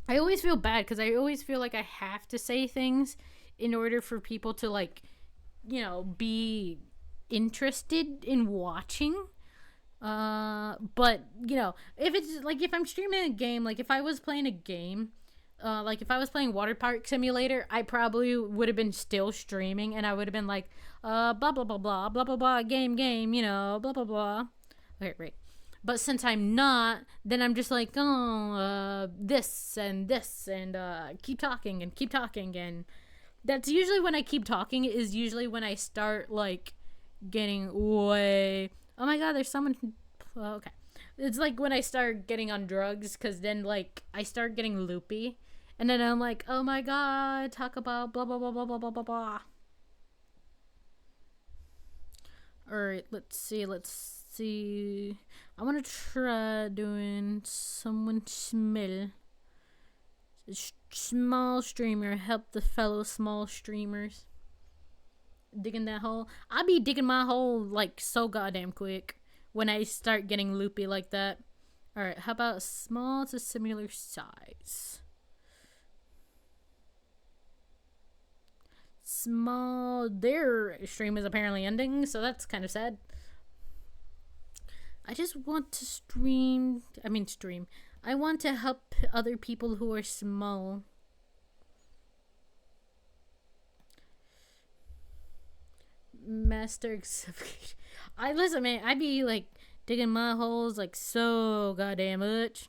I always feel bad because I always feel like I have to say things in order for people to, like, you know, be interested in watching. But, you know, if it's, like, if I'm streaming a game, like, if I was playing a game, like, if I was playing Water Park Simulator, I probably would have been still streaming, and I would have been like, blah, blah, blah, blah, blah, blah, blah, game, you know, blah, blah, blah. Okay, right. But since I'm not, then I'm just like, oh, this and this, and keep talking and keep talking. And that's usually when I keep talking, is usually when I start, like, getting way. Oh my god, there's someone. Okay. It's like when I start getting on drugs, because then, like, I start getting loopy. And then I'm like, oh my god, talk about blah, blah, blah, blah, blah, blah, blah, blah. Alright, let's see. I want to try doing someone smell. Small streamer, help the fellow small streamers. Digging that hole. I be digging my hole, like, so goddamn quick when I start getting loopy like that. Alright, how about small to similar size? Small. Their stream is apparently ending, so that's kind of sad. I just want to stream. I want to help other people who are small. Master except listen, man, I be like digging my holes like so goddamn much.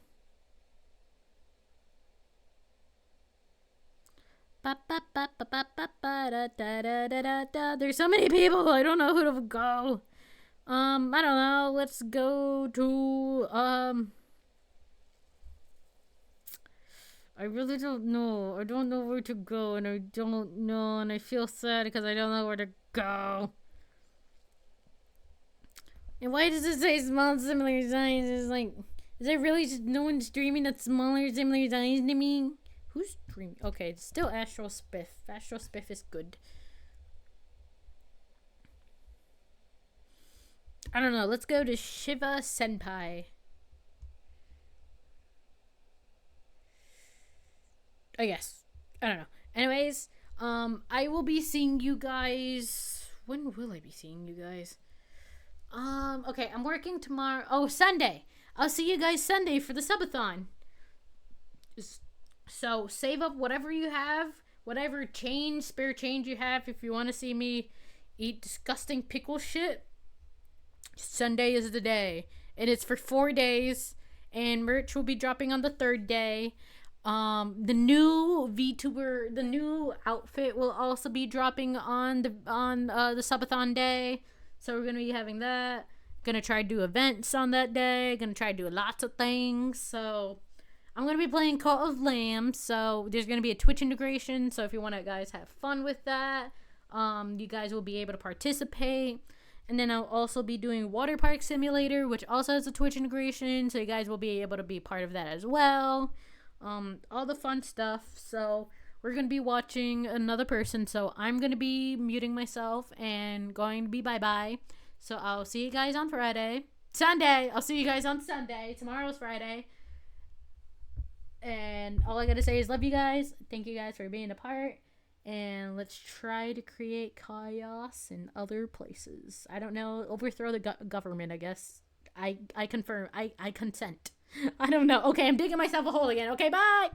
There's so many people, I don't know who to go. I don't know. Let's go to I really don't know. I don't know where to go, and I don't know, and I feel sad because I don't know where to go. And why does it say small similar size? Is like, is there really just no one streaming that's smaller similar size to me? Who's streaming? Okay, it's still Astral Spiff. Astral Spiff is good. I don't know. Let's go to Shiva Senpai. I guess. I don't know. Anyways, I will be seeing you guys. When will I be seeing you guys? Okay, I'm working tomorrow. Oh, Sunday. I'll see you guys Sunday for the subathon. So save up whatever you have, whatever spare change you have, if you want to see me eat disgusting pickle shit. Sunday is the day, and it's for 4 days, and merch will be dropping on the 3rd day. The new VTuber, the new outfit will also be dropping on the subathon day. So we're gonna be having that. Gonna try to do events on that day. Gonna try to do lots of things. So I'm gonna be playing Cult of Lamb. So there's gonna be a Twitch integration. So if you wanna guys have fun with that, you guys will be able to participate. And then I'll also be doing Water Park Simulator, which also has a Twitch integration. So you guys will be able to be part of that as well. All the fun stuff. So we're going to be watching another person. So I'm going to be muting myself and going to be bye-bye. So I'll see you guys on Sunday. I'll see you guys on Sunday. Tomorrow's Friday. And all I got to say is love you guys. Thank you guys for being a part. And let's try to create chaos in other places. I don't know. Overthrow the government, I guess. I confirm. I consent. I don't know. Okay, I'm digging myself a hole again. Okay, bye!